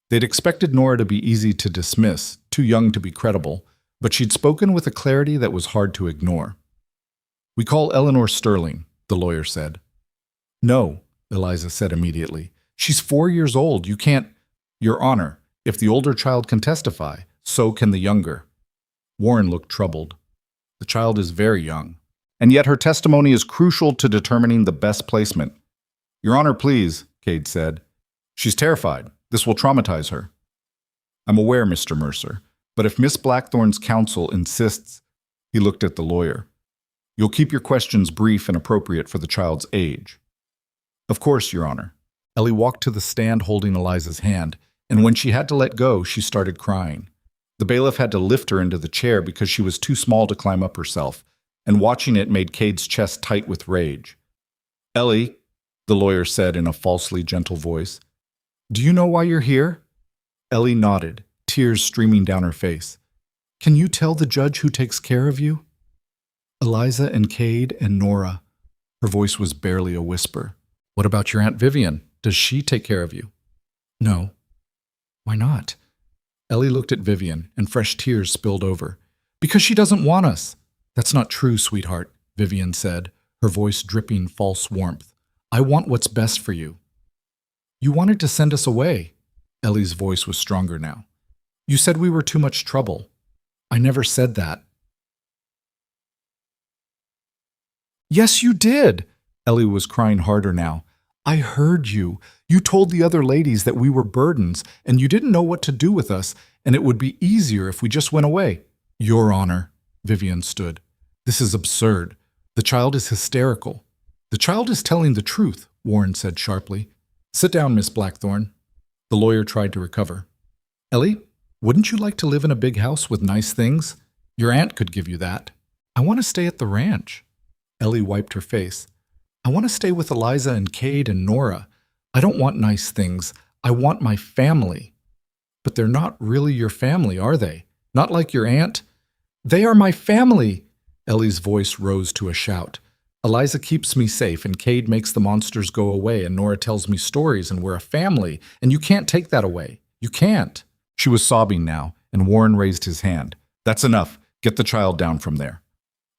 They'd expected Nora to be easy to dismiss, too young to be credible, but she'd spoken with a clarity that was hard to ignore. We call Eleanor Sterling, the lawyer said. No, Eliza said immediately. She's 4 years old. You can't… Your Honor, if the older child can testify, so can the younger. Warren looked troubled. The child is very young, and yet her testimony is crucial to determining the best placement. Your Honor, please, Cade said. She's terrified. This will traumatize her. I'm aware, Mr. Mercer, but if Miss Blackthorne's counsel insists… He looked at the lawyer. You'll keep your questions brief and appropriate for the child's age. Of course, Your Honor. Ellie walked to the stand holding Eliza's hand, and when she had to let go, she started crying. The bailiff had to lift her into the chair because she was too small to climb up herself, and watching it made Cade's chest tight with rage. Ellie, the lawyer said in a falsely gentle voice, do you know why you're here? Ellie nodded, tears streaming down her face. Can you tell the judge who takes care of you? Eliza and Cade and Nora. Her voice was barely a whisper. What about your Aunt Vivian? Does she take care of you? No. Why not? Ellie looked at Vivian, and fresh tears spilled over. Because she doesn't want us. That's not true, sweetheart, Vivian said, her voice dripping false warmth. I want what's best for you. You wanted to send us away. Ellie's voice was stronger now. You said we were too much trouble. I never said that. Yes, you did. Ellie was crying harder now. I heard you. You told the other ladies that we were burdens, and you didn't know what to do with us, and it would be easier if we just went away. Your Honor, Vivian stood. This is absurd. The child is hysterical. The child is telling the truth, Warren said sharply. Sit down, Miss Blackthorne. The lawyer tried to recover. Ellie, wouldn't you like to live in a big house with nice things? Your aunt could give you that. I want to stay at the ranch. Ellie wiped her face. I want to stay with Eliza and Cade and Nora. I don't want nice things. I want my family. But they're not really your family, are they? Not like your aunt? They are my family! Ellie's voice rose to a shout. Eliza keeps me safe, and Cade makes the monsters go away, and Nora tells me stories, and we're a family, and you can't take that away. You can't. She was sobbing now, and Warren raised his hand. That's enough. Get the child down from there.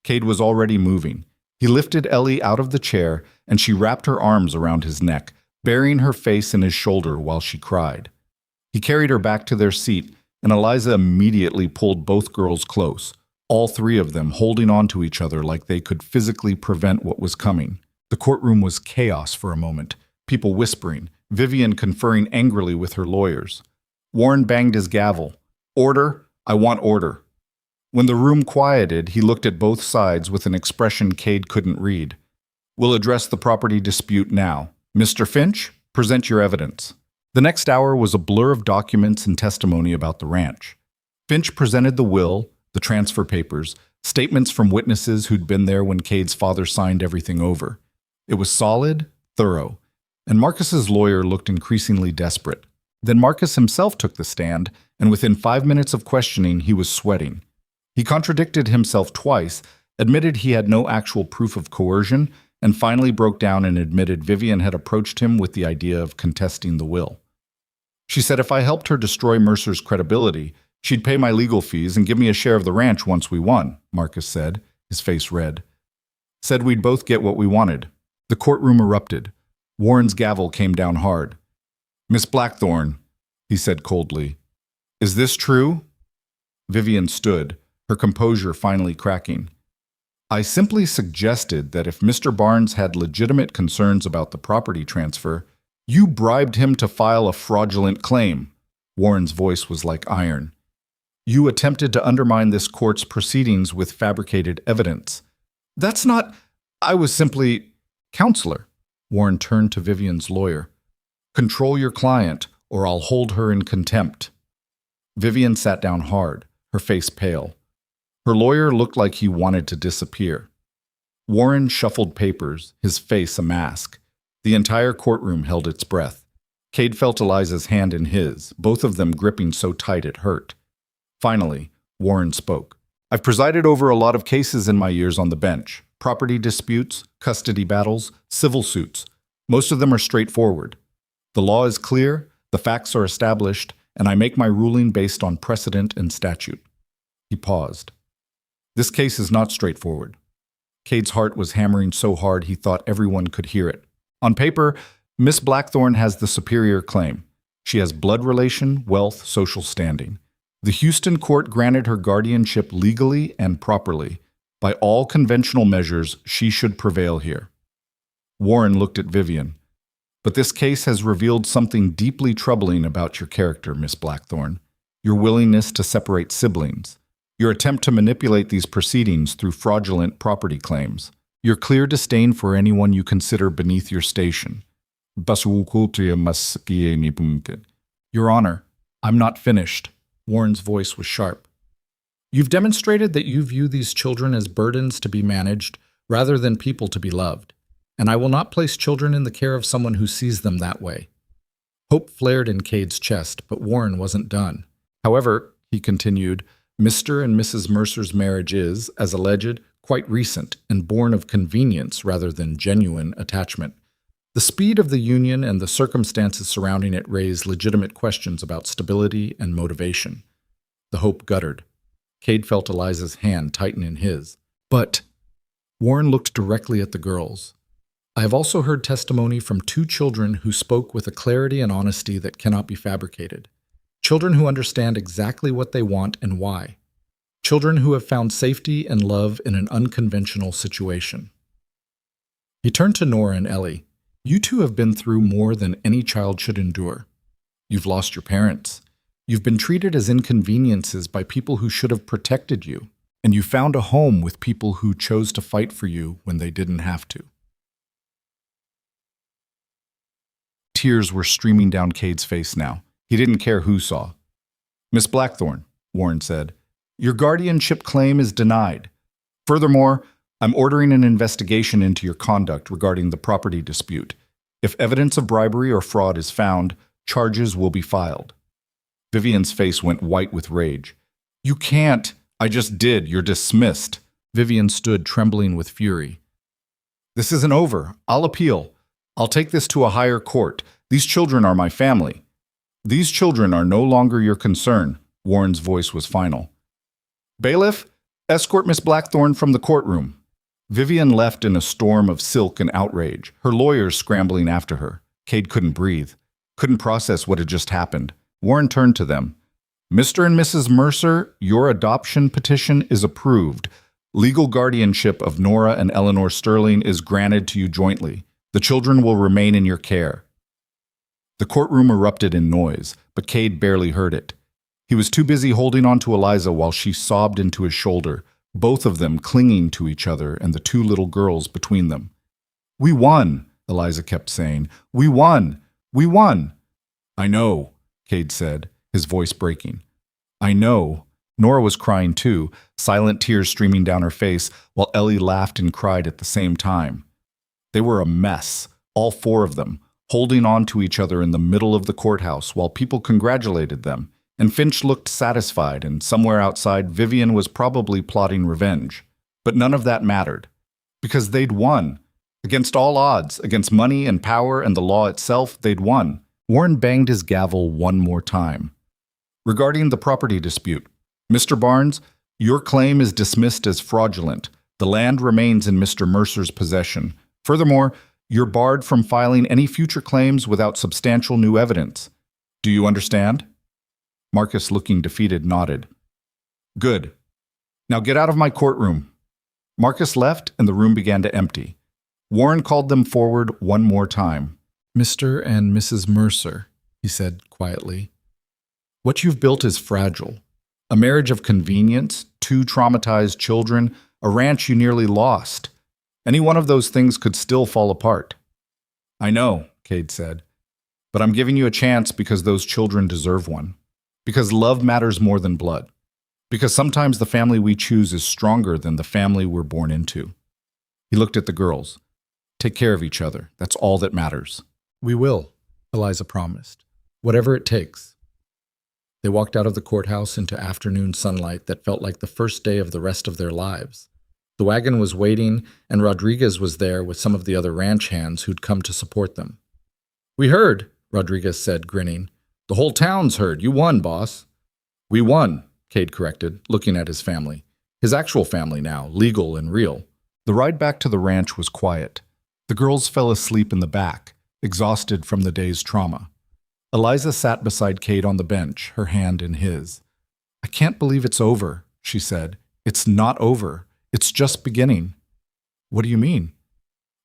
Cade was already moving. He lifted Ellie out of the chair, and she wrapped her arms around his neck, burying her face in his shoulder while she cried. He carried her back to their seat, and Eliza immediately pulled both girls close, all three of them holding on to each other like they could physically prevent what was coming. The courtroom was chaos for a moment, people whispering, Vivian conferring angrily with her lawyers. Warren banged his gavel. Order, I want order. When the room quieted, he looked at both sides with an expression Cade couldn't read. We'll address the property dispute now. Mr. Finch, present your evidence. The next hour was a blur of documents and testimony about the ranch. Finch presented the will, the transfer papers, statements from witnesses who'd been there when Cade's father signed everything over. It was solid, thorough, and Marcus's lawyer looked increasingly desperate. Then Marcus himself took the stand, and within 5 minutes of questioning, he was sweating. He contradicted himself twice, admitted he had no actual proof of coercion, and finally broke down and admitted Vivian had approached him with the idea of contesting the will. She said if I helped her destroy Mercer's credibility, she'd pay my legal fees and give me a share of the ranch once we won, Marcus said, his face red. Said we'd both get what we wanted. The courtroom erupted. Warren's gavel came down hard. Miss Blackthorne, he said coldly, is this true? Vivian stood, her composure finally cracking. I simply suggested that if Mr. Barnes had legitimate concerns about the property transfer, you bribed him to file a fraudulent claim. Warren's voice was like iron. You attempted to undermine this court's proceedings with fabricated evidence. That's not... I was simply... Counselor, Warren turned to Vivian's lawyer. Control your client, or I'll hold her in contempt. Vivian sat down hard, her face pale. Her lawyer looked like he wanted to disappear. Warren shuffled papers, his face a mask. The entire courtroom held its breath. Cade felt Eliza's hand in his, both of them gripping so tight it hurt. Finally, Warren spoke. I've presided over a lot of cases in my years on the bench. Property disputes, custody battles, civil suits. Most of them are straightforward. The law is clear, the facts are established, and I make my ruling based on precedent and statute. He paused. This case is not straightforward. Cade's heart was hammering so hard he thought everyone could hear it. On paper, Miss Blackthorne has the superior claim. She has blood relation, wealth, social standing. The Houston court granted her guardianship legally and properly. By all conventional measures, she should prevail here. Warren looked at Vivian. But this case has revealed something deeply troubling about your character, Miss Blackthorne. Your willingness to separate siblings. Your attempt to manipulate these proceedings through fraudulent property claims. Your clear disdain for anyone you consider beneath your station. Your Honor, I'm not finished. Warren's voice was sharp. You've demonstrated that you view these children as burdens to be managed rather than people to be loved, and I will not place children in the care of someone who sees them that way. Hope flared in Cade's chest, but Warren wasn't done. However, he continued, Mr. and Mrs. Mercer's marriage is, as alleged, quite recent and born of convenience rather than genuine attachment. The speed of the union and the circumstances surrounding it raise legitimate questions about stability and motivation. The hope guttered. Cade felt Eliza's hand tighten in his. But Warren looked directly at the girls. I have also heard testimony from 2 children who spoke with a clarity and honesty that cannot be fabricated. Children who understand exactly what they want and why. Children who have found safety and love in an unconventional situation. He turned to Nora and Ellie. You 2 have been through more than any child should endure. You've lost your parents. You've been treated as inconveniences by people who should have protected you. And you found a home with people who chose to fight for you when they didn't have to. Tears were streaming down Cade's face now. He didn't care who saw. Miss Blackthorne, Warren said, your guardianship claim is denied. Furthermore, I'm ordering an investigation into your conduct regarding the property dispute. If evidence of bribery or fraud is found, charges will be filed. Vivian's face went white with rage. You can't. I just did. You're dismissed. Vivian stood trembling with fury. This isn't over. I'll appeal. I'll take this to a higher court. These children are my family. These children are no longer your concern. Warren's voice was final. Bailiff, escort Miss Blackthorne from the courtroom. Vivian left in a storm of silk and outrage, her lawyers scrambling after her. Cade couldn't breathe, couldn't process what had just happened. Warren turned to them. Mr. and Mrs. Mercer, your adoption petition is approved. Legal guardianship of Nora and Eleanor Sterling is granted to you jointly. The children will remain in your care. The courtroom erupted in noise, but Cade barely heard it. He was too busy holding on to Eliza while she sobbed into his shoulder, both of them clinging to each other and the 2 little girls between them. We won, Eliza kept saying. We won! We won! I know, Cade said, his voice breaking. I know. Nora was crying too, silent tears streaming down her face, while Ellie laughed and cried at the same time. They were a mess, all four of them, holding on to each other in the middle of the courthouse while people congratulated them, and Finch looked satisfied, and somewhere outside Vivian was probably plotting revenge. But none of that mattered, because they'd won. Against all odds, against money and power and the law itself, they'd won. Warren banged his gavel one more time. Regarding the property dispute, Mr. Barnes, your claim is dismissed as fraudulent. The land remains in Mr. Mercer's possession. Furthermore, you're barred from filing any future claims without substantial new evidence. Do you understand? Marcus, looking defeated, nodded. Good. Now get out of my courtroom. Marcus left, and the room began to empty. Warren called them forward one more time. Mr. and Mrs. Mercer, he said quietly. What you've built is fragile. A marriage of convenience, two traumatized children, a ranch you nearly lost. Any one of those things could still fall apart. I know, Cade said, but I'm giving you a chance because those children deserve one. Because love matters more than blood. Because sometimes the family we choose is stronger than the family we're born into. He looked at the girls. Take care of each other. That's all that matters. We will, Eliza promised. Whatever it takes. They walked out of the courthouse into afternoon sunlight that felt like the first day of the rest of their lives. The wagon was waiting, and Rodriguez was there with some of the other ranch hands who'd come to support them. We heard, Rodriguez said, grinning. The whole town's heard. You won, boss. We won, Cade corrected, looking at his family. His actual family now, legal and real. The ride back to the ranch was quiet. The girls fell asleep in the back, exhausted from the day's trauma. Eliza sat beside Cade on the bench, her hand in his. I can't believe it's over, she said. It's not over. It's just beginning. What do you mean?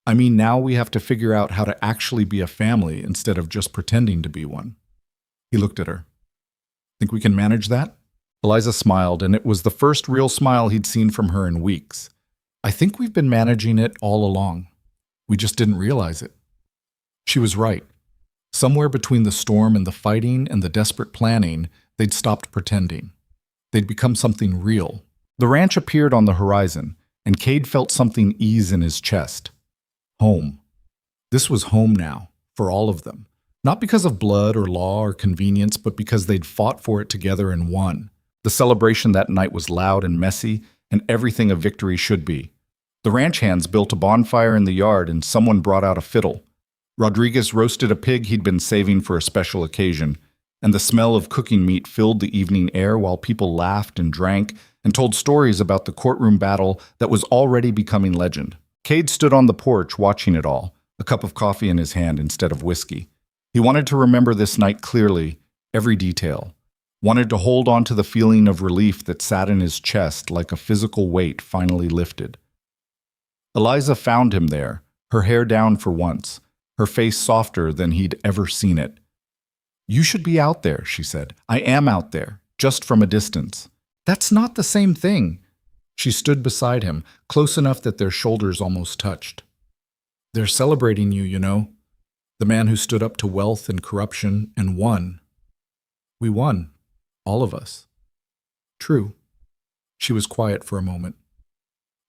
I mean, now we have to figure out how to actually be a family instead of just pretending to be one. He looked at her. Think we can manage that? Eliza smiled, and it was the first real smile he'd seen from her in weeks. I think we've been managing it all along. We just didn't realize it. She was right. Somewhere between the storm and the fighting and the desperate planning, they'd stopped pretending. They'd become something real. The ranch appeared on the horizon, and Cade felt something ease in his chest. Home. This was home now, for all of them. Not because of blood or law or convenience, but because they'd fought for it together and won. The celebration that night was loud and messy, and everything a victory should be. The ranch hands built a bonfire in the yard, and someone brought out a fiddle. Rodriguez roasted a pig he'd been saving for a special occasion, and the smell of cooking meat filled the evening air while people laughed and drank and told stories about the courtroom battle that was already becoming legend. Cade stood on the porch watching it all, a cup of coffee in his hand instead of whiskey. He wanted to remember this night clearly, every detail. Wanted to hold on to the feeling of relief that sat in his chest like a physical weight finally lifted. Eliza found him there, her hair down for once, her face softer than he'd ever seen it. You should be out there, she said. I am out there, just from a distance. That's not the same thing. She stood beside him, close enough that their shoulders almost touched. They're celebrating you, you know. The man who stood up to wealth and corruption and won. We won. All of us. True. She was quiet for a moment.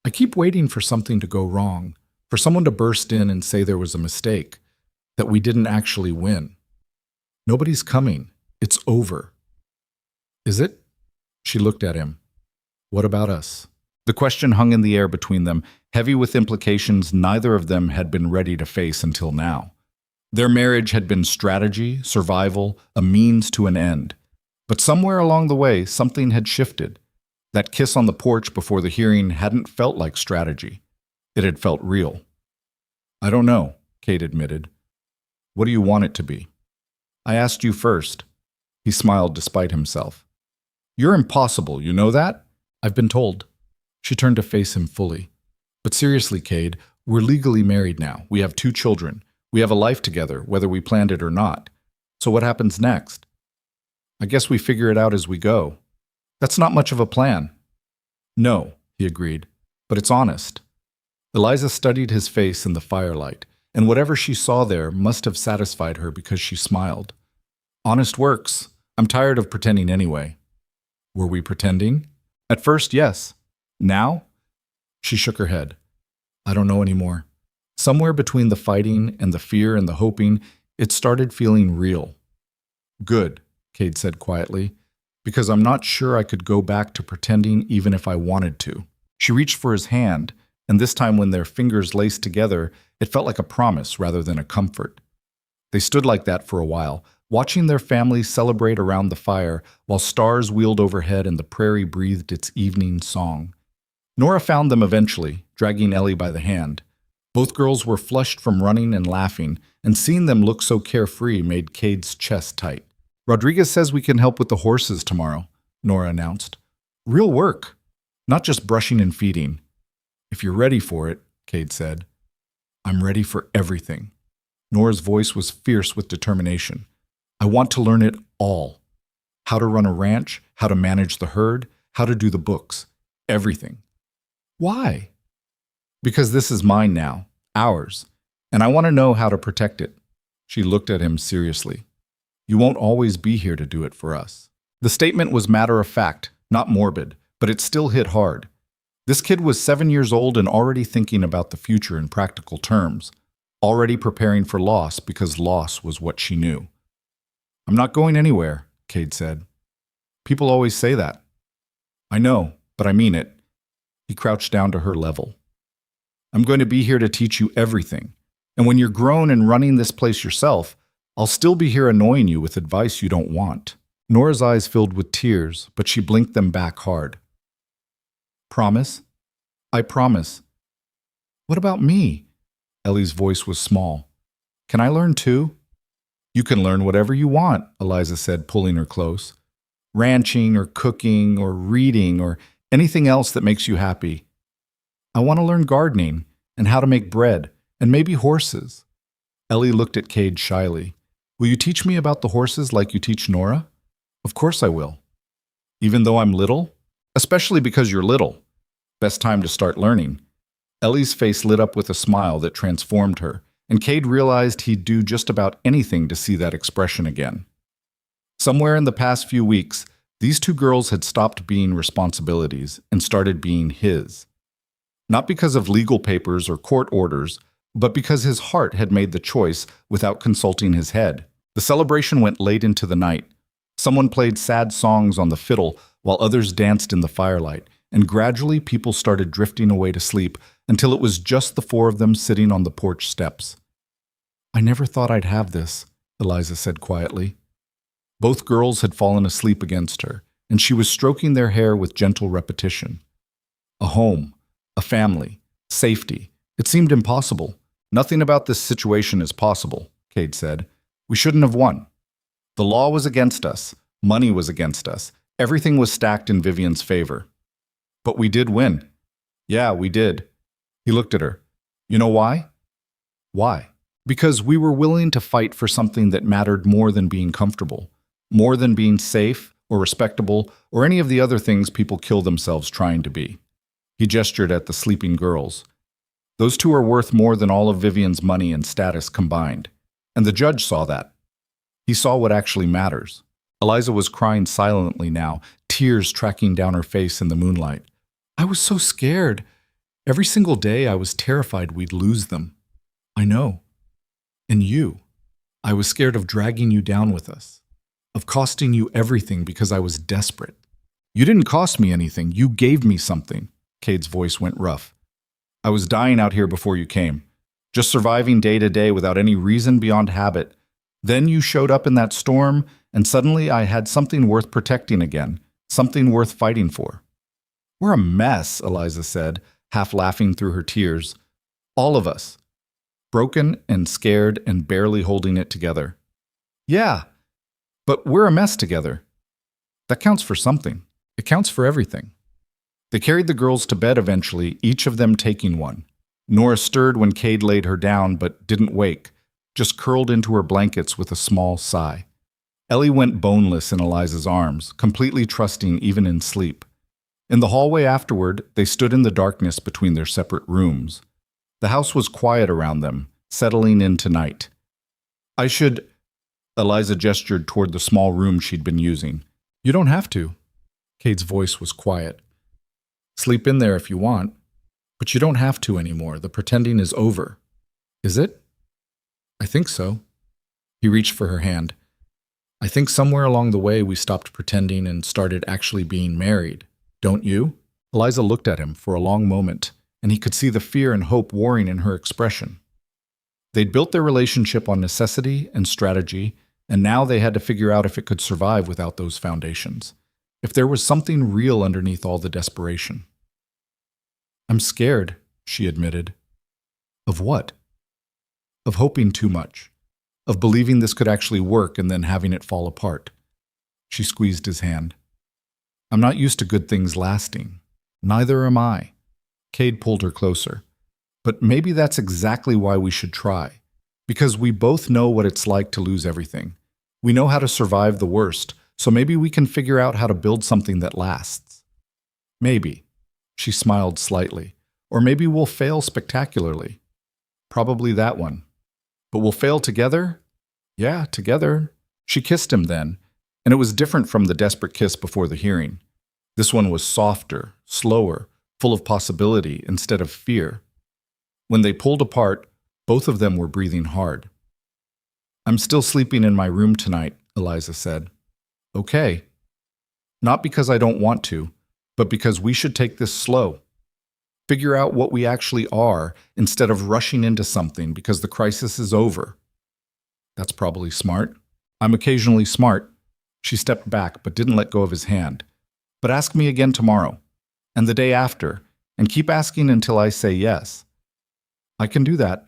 I keep waiting for something to go wrong, for someone to burst in and say there was a mistake, that we didn't actually win. Nobody's coming. It's over. Is it? She looked at him. What about us? The question hung in the air between them, heavy with implications neither of them had been ready to face until now. Their marriage had been strategy, survival, a means to an end. But somewhere along the way, something had shifted. That kiss on the porch before the hearing hadn't felt like strategy. It had felt real. I don't know, Cade admitted. What do you want it to be? I asked you first. He smiled despite himself. You're impossible, you know that? I've been told. She turned to face him fully. But seriously, Cade, we're legally married now. We have 2 children. We have a life together, whether we planned it or not. So what happens next? I guess we figure it out as we go. That's not much of a plan. No, he agreed, but it's honest. Eliza studied his face in the firelight, and whatever she saw there must have satisfied her because she smiled. Honest works. I'm tired of pretending anyway. Were we pretending? At first, yes. Now? She shook her head. I don't know anymore. Somewhere between the fighting and the fear and the hoping, it started feeling real. Good, Cade said quietly, because I'm not sure I could go back to pretending even if I wanted to. She reached for his hand, and this time when their fingers laced together, it felt like a promise rather than a comfort. They stood like that for a while, watching their family celebrate around the fire while stars wheeled overhead and the prairie breathed its evening song. Nora found them eventually, dragging Ellie by the hand. Both girls were flushed from running and laughing, and seeing them look so carefree made Cade's chest tight. Rodriguez says we can help with the horses tomorrow, Nora announced. Real work, not just brushing and feeding. If you're ready for it, Cade said. I'm ready for everything. Nora's voice was fierce with determination. I want to learn it all. How to run a ranch, how to manage the herd, how to do the books. Everything. Why? Because this is mine now, ours, and I want to know how to protect it. She looked at him seriously. You won't always be here to do it for us. The statement was matter of fact, not morbid, but it still hit hard. This kid was 7 years old and already thinking about the future in practical terms, already preparing for loss because loss was what she knew. I'm not going anywhere, Cade said. People always say that. I know, but I mean it. He crouched down to her level. I'm going to be here to teach you everything. And when you're grown and running this place yourself, I'll still be here annoying you with advice you don't want. Nora's eyes filled with tears, but she blinked them back hard. Promise? I promise. What about me? Ellie's voice was small. Can I learn too? You can learn whatever you want, Eliza said, pulling her close. Ranching or cooking or reading or anything else that makes you happy. I want to learn gardening and how to make bread and maybe horses. Ellie looked at Cade shyly. Will you teach me about the horses like you teach Nora? Of course I will. Even though I'm little? Especially because you're little. Best time to start learning. Ellie's face lit up with a smile that transformed her, and Cade realized he'd do just about anything to see that expression again. Somewhere in the past few weeks, these two girls had stopped being responsibilities and started being his. Not because of legal papers or court orders, but because his heart had made the choice without consulting his head. The celebration went late into the night. Someone played sad songs on the fiddle while others danced in the firelight, and gradually people started drifting away to sleep until it was just the four of them sitting on the porch steps. I never thought I'd have this, Eliza said quietly. Both girls had fallen asleep against her, and she was stroking their hair with gentle repetition. A home, a family, safety. It seemed impossible. Nothing about this situation is possible, Cade said. We shouldn't have won. The law was against us. Money was against us. Everything was stacked in Vivian's favor. But we did win. Yeah, we did. He looked at her. You know why? Why? Because we were willing to fight for something that mattered more than being comfortable, more than being safe or respectable or any of the other things people kill themselves trying to be. He gestured at the sleeping girls. Those two are worth more than all of Vivian's money and status combined. And the judge saw that. He saw what actually matters. Eliza was crying silently now, tears tracking down her face in the moonlight. I was so scared. Every single day I was terrified we'd lose them. I know. And you. I was scared of dragging you down with us, of costing you everything because I was desperate. You didn't cost me anything. You gave me something. Cade's voice went rough. I was dying out here before you came, just surviving day to day without any reason beyond habit. Then you showed up in that storm, and suddenly I had something worth protecting again, something worth fighting for. We're a mess, Eliza said, half laughing through her tears. All of us. Broken and scared and barely holding it together. Yeah, but we're a mess together. That counts for something. It counts for everything. They carried the girls to bed eventually, each of them taking one. Nora stirred when Cade laid her down, but didn't wake, just curled into her blankets with a small sigh. Ellie went boneless in Eliza's arms, completely trusting even in sleep. In the hallway afterward, they stood in the darkness between their separate rooms. The house was quiet around them, settling into night. Eliza gestured toward the small room she'd been using. You don't have to. Cade's voice was quiet. Sleep in there if you want, but you don't have to anymore. The pretending is over. Is it? I think so. He reached for her hand. I think somewhere along the way we stopped pretending and started actually being married. Don't you? Eliza looked at him for a long moment, and he could see the fear and hope warring in her expression. They'd built their relationship on necessity and strategy, and now they had to figure out if it could survive without those foundations. If there was something real underneath all the desperation. I'm scared, she admitted. Of what? Of hoping too much. Of believing this could actually work and then having it fall apart. She squeezed his hand. I'm not used to good things lasting. Neither am I. Cade pulled her closer. But maybe that's exactly why we should try. Because we both know what it's like to lose everything. We know how to survive the worst, so maybe we can figure out how to build something that lasts. Maybe. She smiled slightly. Or maybe we'll fail spectacularly. Probably that one. But we'll fail together? Yeah, together. She kissed him then, and it was different from the desperate kiss before the hearing. This one was softer, slower, full of possibility instead of fear. When they pulled apart, both of them were breathing hard. I'm still sleeping in my room tonight, Eliza said. Okay. Not because I don't want to, but because we should take this slow. Figure out what we actually are instead of rushing into something because the crisis is over. That's probably smart. I'm occasionally smart. She stepped back but didn't let go of his hand. But ask me again tomorrow, and the day after, and keep asking until I say yes. I can do that.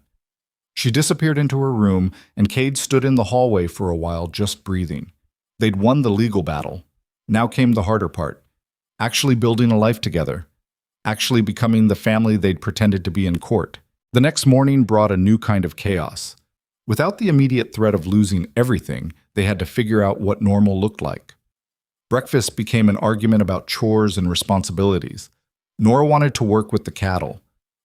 She disappeared into her room, and Cade stood in the hallway for a while just breathing. They'd won the legal battle. Now came the harder part. Actually building a life together. Actually becoming the family they'd pretended to be in court. The next morning brought a new kind of chaos. Without the immediate threat of losing everything, they had to figure out what normal looked like. Breakfast became an argument about chores and responsibilities. Nora wanted to work with the cattle.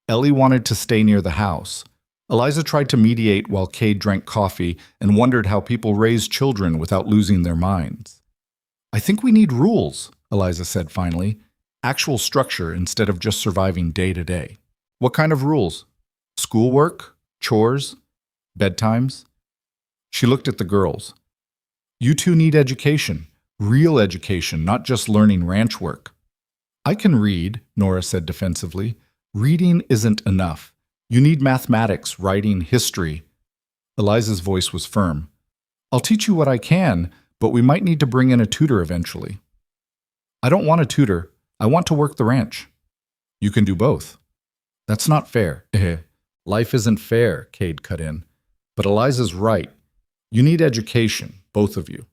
Ellie wanted to stay near the house. Eliza tried to mediate while Cade drank coffee and wondered how people raise children without losing their minds. I think we need rules, Eliza said finally. Actual structure instead of just surviving day to day. What kind of rules? Schoolwork? Chores? Bedtimes? She looked at the girls. You two need education. Real education, not just learning ranch work. I can read, Nora said defensively. Reading isn't enough. You need mathematics, writing, history. Eliza's voice was firm. I'll teach you what I can, but we might need to bring in a tutor eventually. I don't want a tutor. I want to work the ranch. You can do both. That's not fair. Life isn't fair, Cade cut in. But Eliza's right. You need education, both of you.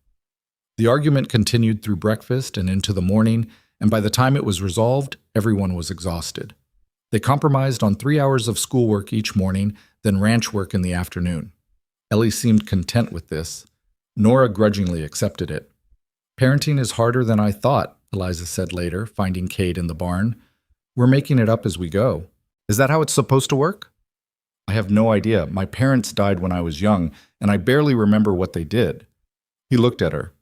The argument continued through breakfast and into the morning, and by the time it was resolved, everyone was exhausted. They compromised on 3 hours of schoolwork each morning, then ranch work in the afternoon. Ellie seemed content with this. Nora grudgingly accepted it. Parenting is harder than I thought, Eliza said later, finding Cade in the barn. We're making it up as we go. Is that how it's supposed to work? I have no idea. My parents died when I was young, and I barely remember what they did. He looked at her.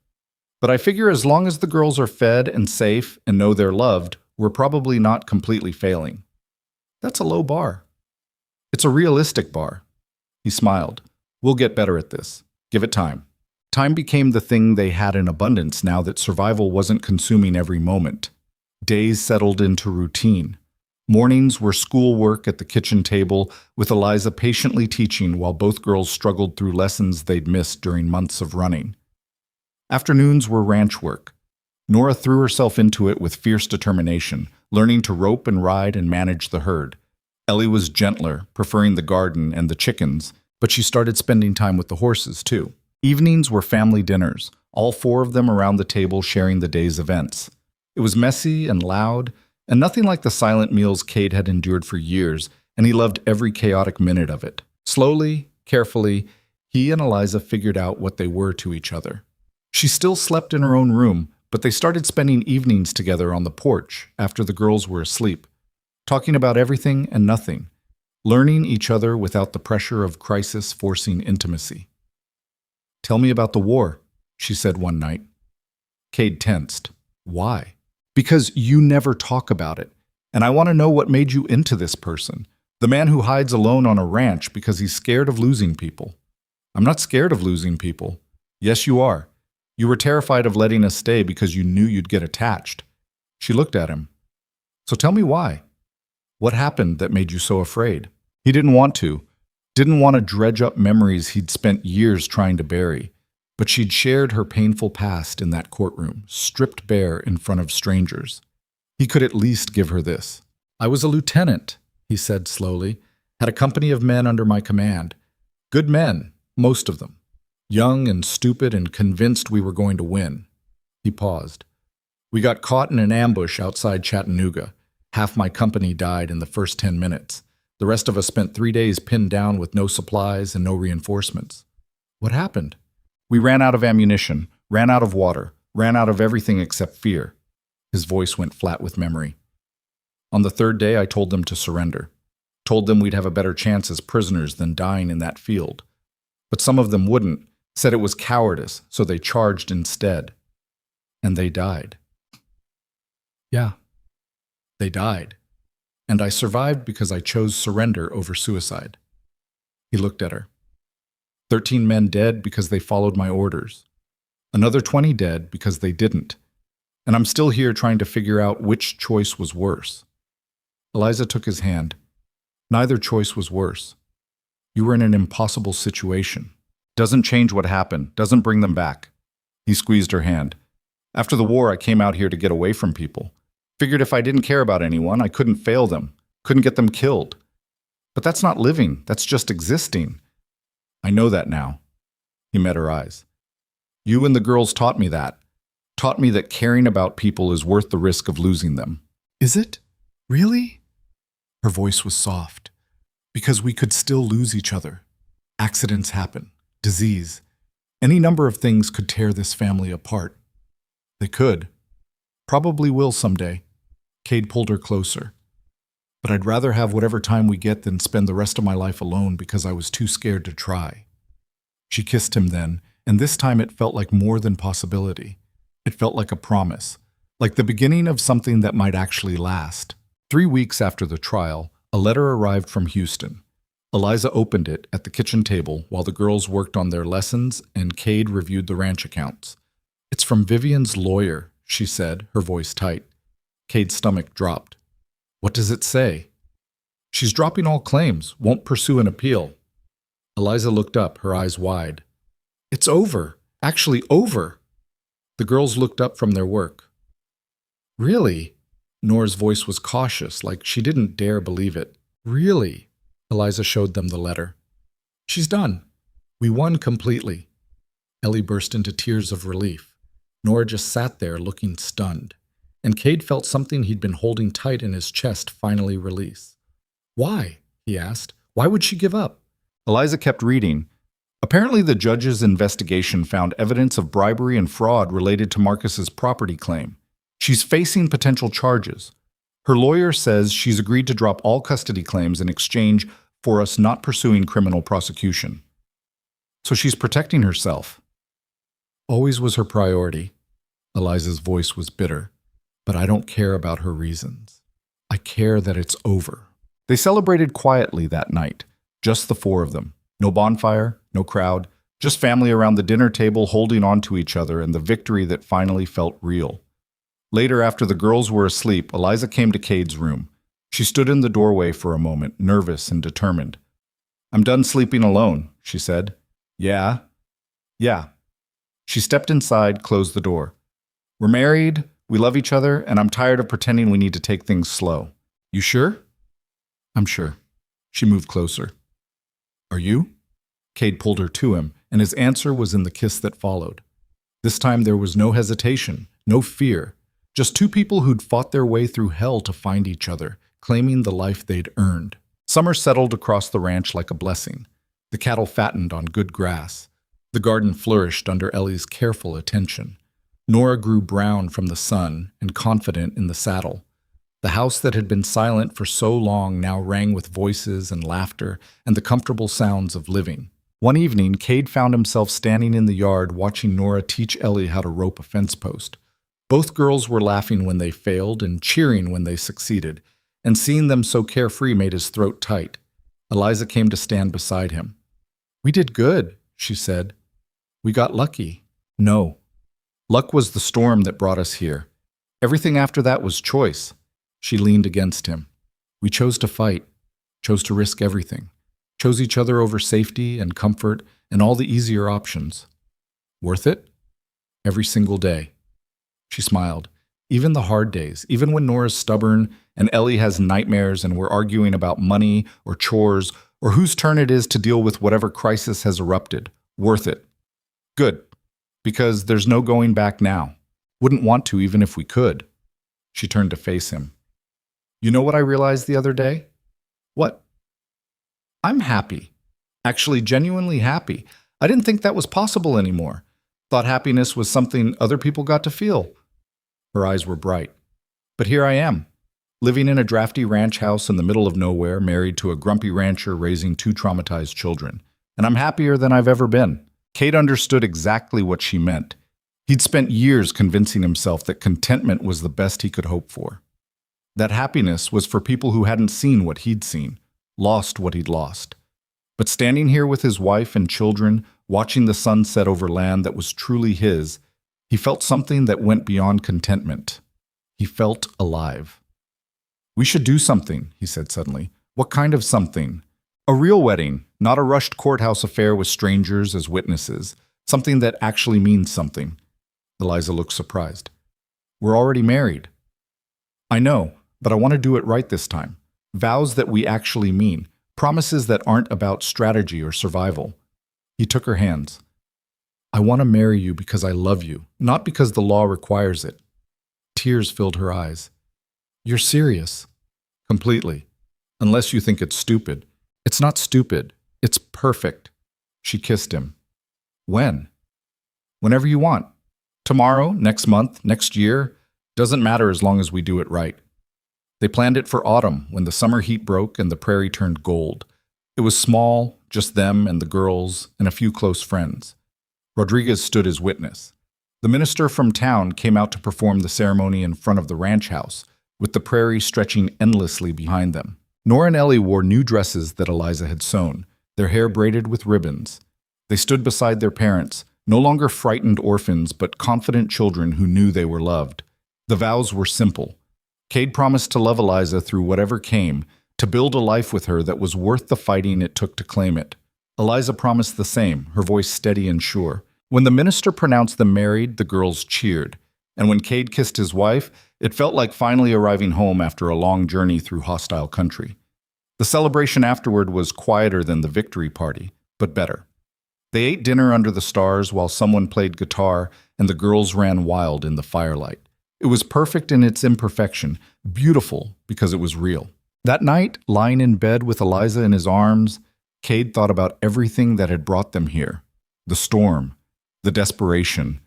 But I figure as long as the girls are fed and safe and know they're loved, we're probably not completely failing. That's a low bar. It's a realistic bar. He smiled. We'll get better at this. Give it time. Time became the thing they had in abundance now that survival wasn't consuming every moment. Days settled into routine. Mornings were schoolwork at the kitchen table, with Eliza patiently teaching while both girls struggled through lessons they'd missed during months of running. Afternoons were ranch work. Nora threw herself into it with fierce determination, learning to rope and ride and manage the herd. Ellie was gentler, preferring the garden and the chickens, but she started spending time with the horses, too. Evenings were family dinners, all 4 of them around the table sharing the day's events. It was messy and loud, and nothing like the silent meals Cade had endured for years, and he loved every chaotic minute of it. Slowly, carefully, he and Eliza figured out what they were to each other. She still slept in her own room, but they started spending evenings together on the porch after the girls were asleep, talking about everything and nothing, learning each other without the pressure of crisis forcing intimacy. "Tell me about the war," she said one night. Cade tensed. "Why?" "Because you never talk about it. And I want to know what made you into this person. The man who hides alone on a ranch because he's scared of losing people." "I'm not scared of losing people." "Yes, you are. You were terrified of letting us stay because you knew you'd get attached." She looked at him. "So tell me why. What happened that made you so afraid?" He didn't want to. Didn't want to dredge up memories he'd spent years trying to bury. But she'd shared her painful past in that courtroom, stripped bare in front of strangers. He could at least give her this. "I was a lieutenant," he said slowly, "had a company of men under my command. Good men, most of them. Young and stupid and convinced we were going to win." He paused. "We got caught in an ambush outside Chattanooga. Half my company died in the first 10 minutes. The rest of us spent 3 days pinned down with no supplies and no reinforcements." "What happened?" "We ran out of ammunition, ran out of water, ran out of everything except fear." His voice went flat with memory. "On the third day, I told them to surrender. Told them we'd have a better chance as prisoners than dying in that field. But some of them wouldn't, said it was cowardice, so they charged instead. And they died." "Yeah, they died. And I survived because I chose surrender over suicide." He looked at her. 13 men dead because they followed my orders. Another 20 dead because they didn't. And I'm still here trying to figure out which choice was worse." Eliza took his hand. "Neither choice was worse. You were in an impossible situation. Doesn't change what happened, doesn't bring them back." He squeezed her hand. "After the war, I came out here to get away from people. Figured if I didn't care about anyone, I couldn't fail them, couldn't get them killed. But that's not living, that's just existing. I know that now." He met her eyes. "You and the girls taught me that. Taught me that caring about people is worth the risk of losing them." "Is it? Really?" Her voice was soft. "Because we could still lose each other. Accidents happen. Disease. Any number of things could tear this family apart." "They could. Probably will someday." Cade pulled her closer. "But I'd rather have whatever time we get than spend the rest of my life alone because I was too scared to try." She kissed him then, and this time it felt like more than possibility. It felt like a promise, like the beginning of something that might actually last. 3 weeks after the trial, a letter arrived from Houston. Eliza opened it at the kitchen table while the girls worked on their lessons and Cade reviewed the ranch accounts. "It's from Vivian's lawyer," she said, her voice tight. Cade's stomach dropped. "What does it say?" "She's dropping all claims, won't pursue an appeal." Eliza looked up, her eyes wide. "It's over. Actually over." The girls looked up from their work. "Really?" Nora's voice was cautious, like she didn't dare believe it. "Really?" Eliza showed them the letter. "She's done. We won completely." Ellie burst into tears of relief. Nora just sat there looking stunned. And Cade felt something he'd been holding tight in his chest finally release. "Why?" he asked. "Why would she give up?" Eliza kept reading. Apparently the judge's investigation found evidence of bribery and fraud related to Marcus's property claim. She's facing potential charges. Her lawyer says she's agreed to drop all custody claims in exchange for us not pursuing criminal prosecution. So she's protecting herself. Always was her priority. Eliza's voice was bitter. But I don't care about her reasons. I care that it's over. They celebrated quietly that night, just the 4 of them. No bonfire, no crowd, just family around the dinner table holding on to each other and the victory that finally felt real. Later, after the girls were asleep, Eliza came to Cade's room. She stood in the doorway for a moment, nervous and determined. "I'm done sleeping alone," she said. "Yeah?" "Yeah." She stepped inside, closed the door. "We're married. We love each other, and I'm tired of pretending we need to take things slow. You sure?" "I'm sure." She moved closer. "Are you?" Cade pulled her to him, and his answer was in the kiss that followed. This time there was no hesitation, no fear, just 2 people who'd fought their way through hell to find each other, claiming the life they'd earned. Summer settled across the ranch like a blessing. The cattle fattened on good grass. The garden flourished under Ellie's careful attention. Nora grew brown from the sun and confident in the saddle. The house that had been silent for so long now rang with voices and laughter and the comfortable sounds of living. One evening, Cade found himself standing in the yard watching Nora teach Ellie how to rope a fence post. Both girls were laughing when they failed and cheering when they succeeded, and seeing them so carefree made his throat tight. Eliza came to stand beside him. "We did good," she said. "We got lucky." "No. Luck was the storm that brought us here. Everything after that was choice." She leaned against him. "We chose to fight, chose to risk everything, chose each other over safety and comfort and all the easier options. Worth it? Every single day." She smiled. "Even the hard days, even when Nora's stubborn and Ellie has nightmares and we're arguing about money or chores or whose turn it is to deal with whatever crisis has erupted. Worth it. Good. Because there's no going back now. Wouldn't want to even if we could." She turned to face him. "You know what I realized the other day?" "What?" "I'm happy. Actually, genuinely happy. I didn't think that was possible anymore. Thought happiness was something other people got to feel." Her eyes were bright. "But here I am, living in a drafty ranch house in the middle of nowhere, married to a grumpy rancher raising 2 traumatized children. And I'm happier than I've ever been." Cade understood exactly what she meant. He'd spent years convincing himself that contentment was the best he could hope for. That happiness was for people who hadn't seen what he'd seen, lost what he'd lost. But standing here with his wife and children, watching the sun set over land that was truly his, he felt something that went beyond contentment. He felt alive. "We should do something," he said suddenly. "What kind of something?" "A real wedding, not a rushed courthouse affair with strangers as witnesses. Something that actually means something." Eliza looked surprised. "We're already married." "I know, but I want to do it right this time. Vows that we actually mean. Promises that aren't about strategy or survival." He took her hands. "I want to marry you because I love you, not because the law requires it." Tears filled her eyes. "You're serious?" "Completely. Unless you think it's stupid." "It's not stupid. It's perfect." She kissed him. "When?" "Whenever you want. Tomorrow, next month, next year. Doesn't matter as long as we do it right." They planned it for autumn, when the summer heat broke and the prairie turned gold. It was small, just them and the girls and a few close friends. Rodriguez stood as witness. The minister from town came out to perform the ceremony in front of the ranch house, with the prairie stretching endlessly behind them. Nora and Ellie wore new dresses that Eliza had sewn, their hair braided with ribbons. They stood beside their parents, no longer frightened orphans, but confident children who knew they were loved. The vows were simple. Cade promised to love Eliza through whatever came, to build a life with her that was worth the fighting it took to claim it. Eliza promised the same, her voice steady and sure. When the minister pronounced them married, the girls cheered. And when Cade kissed his wife, it felt like finally arriving home after a long journey through hostile country. The celebration afterward was quieter than the victory party, but better. They ate dinner under the stars while someone played guitar and the girls ran wild in the firelight. It was perfect in its imperfection, beautiful because it was real. That night, lying in bed with Eliza in his arms, Cade thought about everything that had brought them here. The storm, the desperation,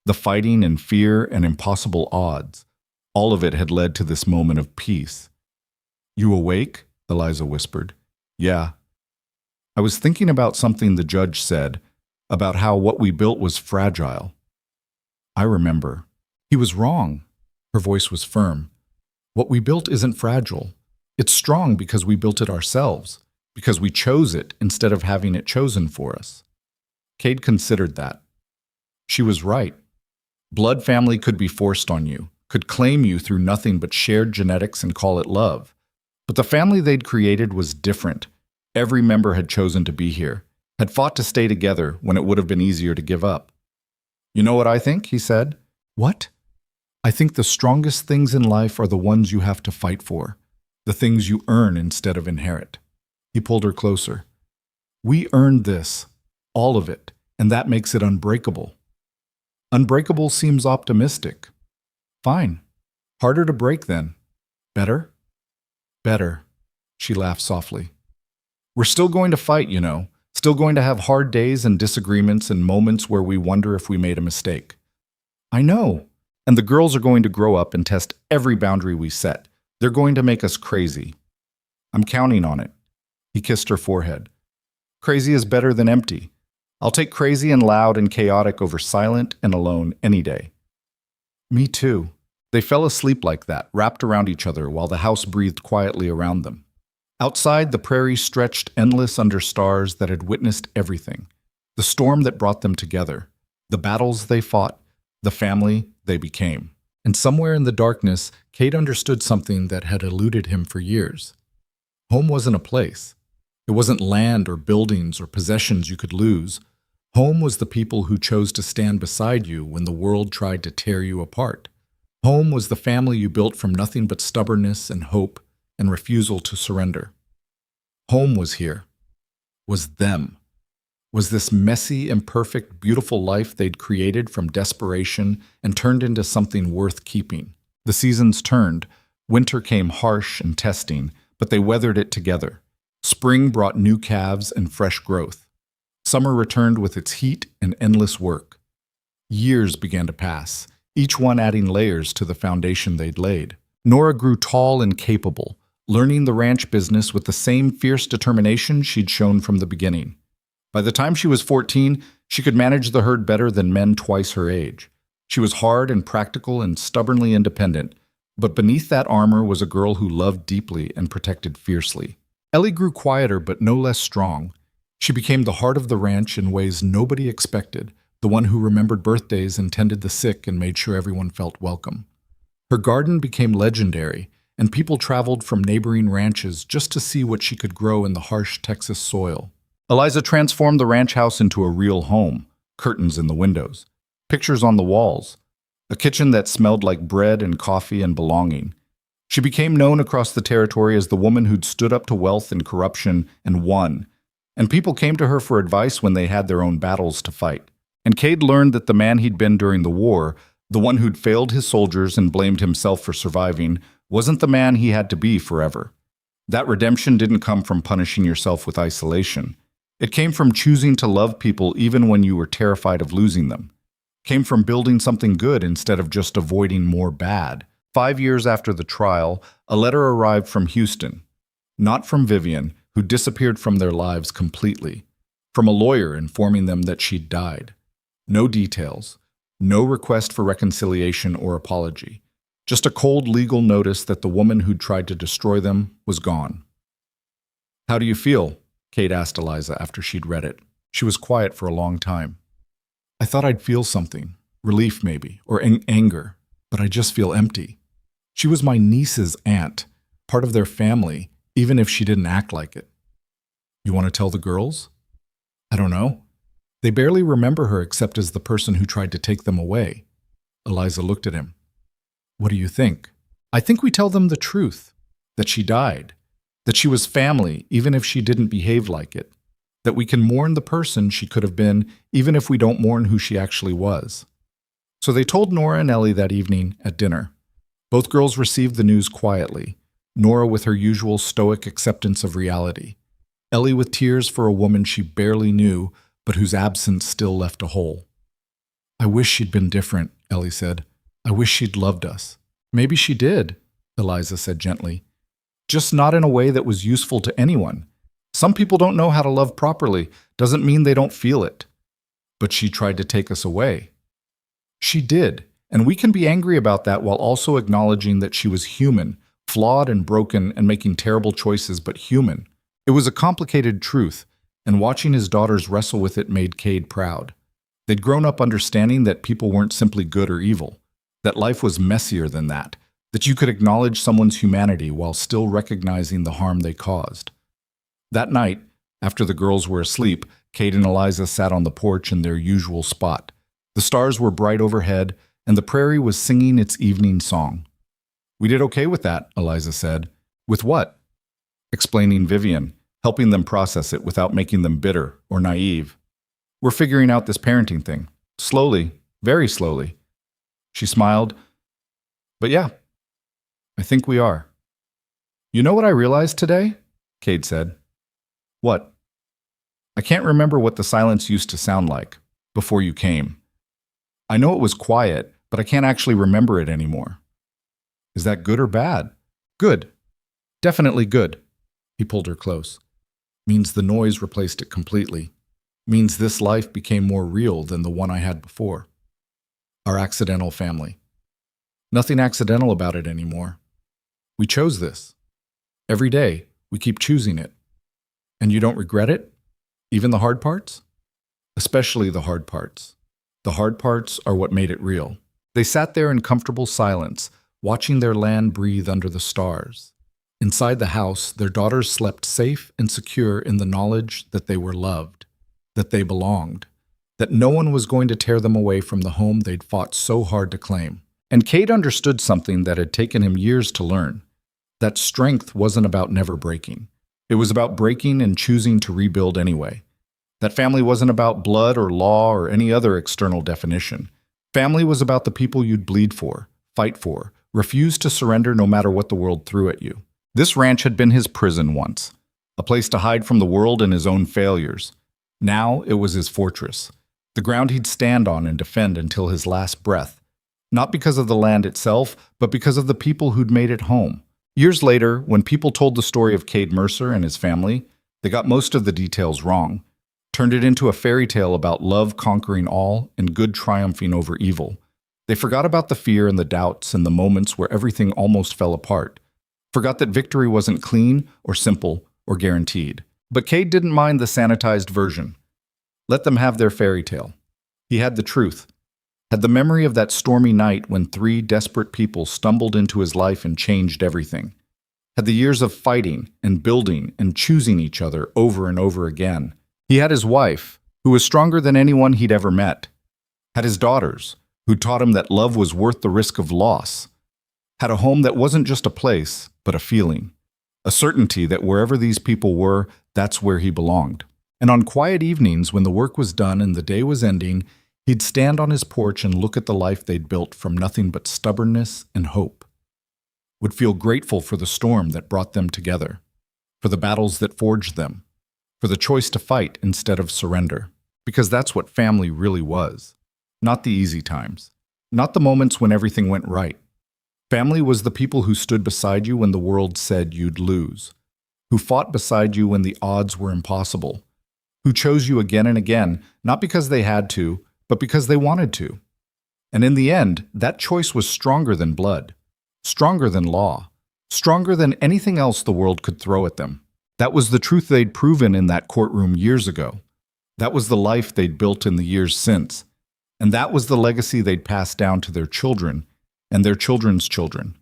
the fighting and fear and impossible odds. All of it had led to this moment of peace. "You awake?" Eliza whispered. "Yeah." "I was thinking about something the judge said, about how what we built was fragile." "I remember." "He was wrong." Her voice was firm. "What we built isn't fragile. It's strong because we built it ourselves, because we chose it instead of having it chosen for us." Cade considered that. She was right. Blood family could be forced on you, could claim you through nothing but shared genetics and call it love. But the family they'd created was different. Every member had chosen to be here, had fought to stay together when it would have been easier to give up. "You know what I think?" he said. "What?" "I think the strongest things in life are the ones you have to fight for, the things you earn instead of inherit." He pulled her closer. "We earned this, all of it, and that makes it unbreakable." "Unbreakable seems optimistic." "Fine. Harder to break then. Better?" "Better." She laughed softly. "We're still going to fight, you know. Still going to have hard days and disagreements and moments where we wonder if we made a mistake." "I know. And the girls are going to grow up and test every boundary we set. They're going to make us crazy." "I'm counting on it." He kissed her forehead. Crazy is better than empty. I'll take crazy and loud and chaotic over silent and alone any day. Me too. They fell asleep like that, wrapped around each other while the house breathed quietly around them. Outside, the prairie stretched endless under stars that had witnessed everything. The storm that brought them together, the battles they fought, the family they became. And somewhere in the darkness, Kate understood something that had eluded him for years. Home wasn't a place. It wasn't land or buildings or possessions you could lose. Home was the people who chose to stand beside you when the world tried to tear you apart. Home was the family you built from nothing but stubbornness and hope and refusal to surrender. Home was here. Was them. Was this messy, imperfect, beautiful life they'd created from desperation and turned into something worth keeping. The seasons turned. Winter came harsh and testing, but they weathered it together. Spring brought new calves and fresh growth. Summer returned with its heat and endless work. Years began to pass, each one adding layers to the foundation they'd laid. Nora grew tall and capable, learning the ranch business with the same fierce determination she'd shown from the beginning. By the time she was 14, she could manage the herd better than men twice her age. She was hard and practical and stubbornly independent, but beneath that armor was a girl who loved deeply and protected fiercely. Ellie grew quieter but no less strong. She became the heart of the ranch in ways nobody expected, the one who remembered birthdays and tended the sick and made sure everyone felt welcome. Her garden became legendary, and people traveled from neighboring ranches just to see what she could grow in the harsh Texas soil. Eliza transformed the ranch house into a real home, curtains in the windows, pictures on the walls, a kitchen that smelled like bread and coffee and belonging. She became known across the territory as the woman who'd stood up to wealth and corruption and won, and people came to her for advice when they had their own battles to fight. And Cade learned that the man he'd been during the war, the one who'd failed his soldiers and blamed himself for surviving, wasn't the man he had to be forever. That redemption didn't come from punishing yourself with isolation. It came from choosing to love people even when you were terrified of losing them. It came from building something good instead of just avoiding more bad. 5 years after the trial, a letter arrived from Houston. Not from Vivian, who disappeared from their lives completely. From a lawyer informing them that she'd died. No details. No request for reconciliation or apology. Just a cold legal notice that the woman who'd tried to destroy them was gone. "How do you feel?" Kate asked Eliza after she'd read it. She was quiet for a long time. "I thought I'd feel something. Relief maybe, or anger. But I just feel empty. She was my niece's aunt, part of their family, even if she didn't act like it." "You want to tell the girls?" "I don't know. They barely remember her except as the person who tried to take them away." Eliza looked at him. "What do you think?" "I think we tell them the truth. That she died. That she was family, even if she didn't behave like it. That we can mourn the person she could have been, even if we don't mourn who she actually was." So they told Nora and Ellie that evening at dinner. Both girls received the news quietly, Nora with her usual stoic acceptance of reality. Ellie with tears for a woman she barely knew, but whose absence still left a hole. "I wish she'd been different," Ellie said. "I wish she'd loved us." "Maybe she did," Eliza said gently. "Just not in a way that was useful to anyone. Some people don't know how to love properly. Doesn't mean they don't feel it." "But she tried to take us away." "She did, and we can be angry about that while also acknowledging that she was human, flawed and broken and making terrible choices, but human." It was a complicated truth, and watching his daughters wrestle with it made Cade proud. They'd grown up understanding that people weren't simply good or evil, that life was messier than that you could acknowledge someone's humanity while still recognizing the harm they caused. That night, after the girls were asleep, Cade and Eliza sat on the porch in their usual spot. The stars were bright overhead, and the prairie was singing its evening song. "We did okay with that," Eliza said. "With what?" Explaining Vivian, helping them process it without making them bitter or naive. "We're figuring out this parenting thing. Slowly, very slowly." She smiled. "But yeah, I think we are." "You know what I realized today?" Cade said. "What?" "I can't remember what the silence used to sound like before you came. I know it was quiet, but I can't actually remember it anymore." "Is that good or bad?" "Good. Definitely good." He pulled her close. means the noise replaced it completely, means this life became more real than the one I had before. Our accidental family. Nothing accidental about it anymore. We chose this. Every day, we keep choosing it. And you don't regret it? Even the hard parts? Especially the hard parts. The hard parts are what made it real. They sat there in comfortable silence, watching their land breathe under the stars. Inside the house, their daughters slept safe and secure in the knowledge that they were loved, that they belonged, that no one was going to tear them away from the home they'd fought so hard to claim. And Cade understood something that had taken him years to learn. That strength wasn't about never breaking. It was about breaking and choosing to rebuild anyway. That family wasn't about blood or law or any other external definition. Family was about the people you'd bleed for, fight for, refuse to surrender no matter what the world threw at you. This ranch had been his prison once, a place to hide from the world and his own failures. Now it was his fortress, the ground he'd stand on and defend until his last breath. Not because of the land itself, but because of the people who'd made it home. Years later, when people told the story of Cade Mercer and his family, they got most of the details wrong, turned it into a fairy tale about love conquering all and good triumphing over evil. They forgot about the fear and the doubts and the moments where everything almost fell apart, forgot that victory wasn't clean or simple or guaranteed. But Cade didn't mind the sanitized version. Let them have their fairy tale. He had the truth. Had the memory of that stormy night when 3 desperate people stumbled into his life and changed everything. Had the years of fighting and building and choosing each other over and over again. He had his wife, who was stronger than anyone he'd ever met. Had his daughters, who taught him that love was worth the risk of loss. Had a home that wasn't just a place, but a feeling. A certainty that wherever these people were, that's where he belonged. And on quiet evenings when the work was done and the day was ending, he'd stand on his porch and look at the life they'd built from nothing but stubbornness and hope. Would feel grateful for the storm that brought them together, for the battles that forged them, for the choice to fight instead of surrender. Because that's what family really was. Not the easy times. Not the moments when everything went right. Family was the people who stood beside you when the world said you'd lose, who fought beside you when the odds were impossible, who chose you again and again, not because they had to, but because they wanted to. And in the end, that choice was stronger than blood, stronger than law, stronger than anything else the world could throw at them. That was the truth they'd proven in that courtroom years ago. That was the life they'd built in the years since. And that was the legacy they'd pass down to their children and their children's children.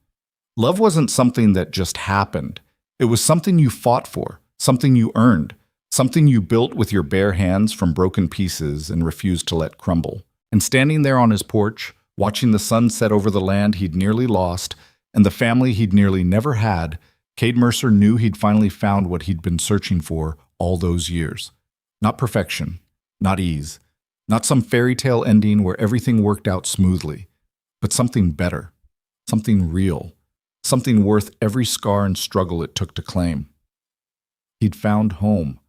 Love wasn't something that just happened. It was something you fought for, something you earned, something you built with your bare hands from broken pieces and refused to let crumble. And standing there on his porch, watching the sun set over the land he'd nearly lost and the family he'd nearly never had, Cade Mercer knew he'd finally found what he'd been searching for all those years. Not perfection, not ease, not some fairy tale ending where everything worked out smoothly, but something better, something real, something worth every scar and struggle it took to claim. He'd found home.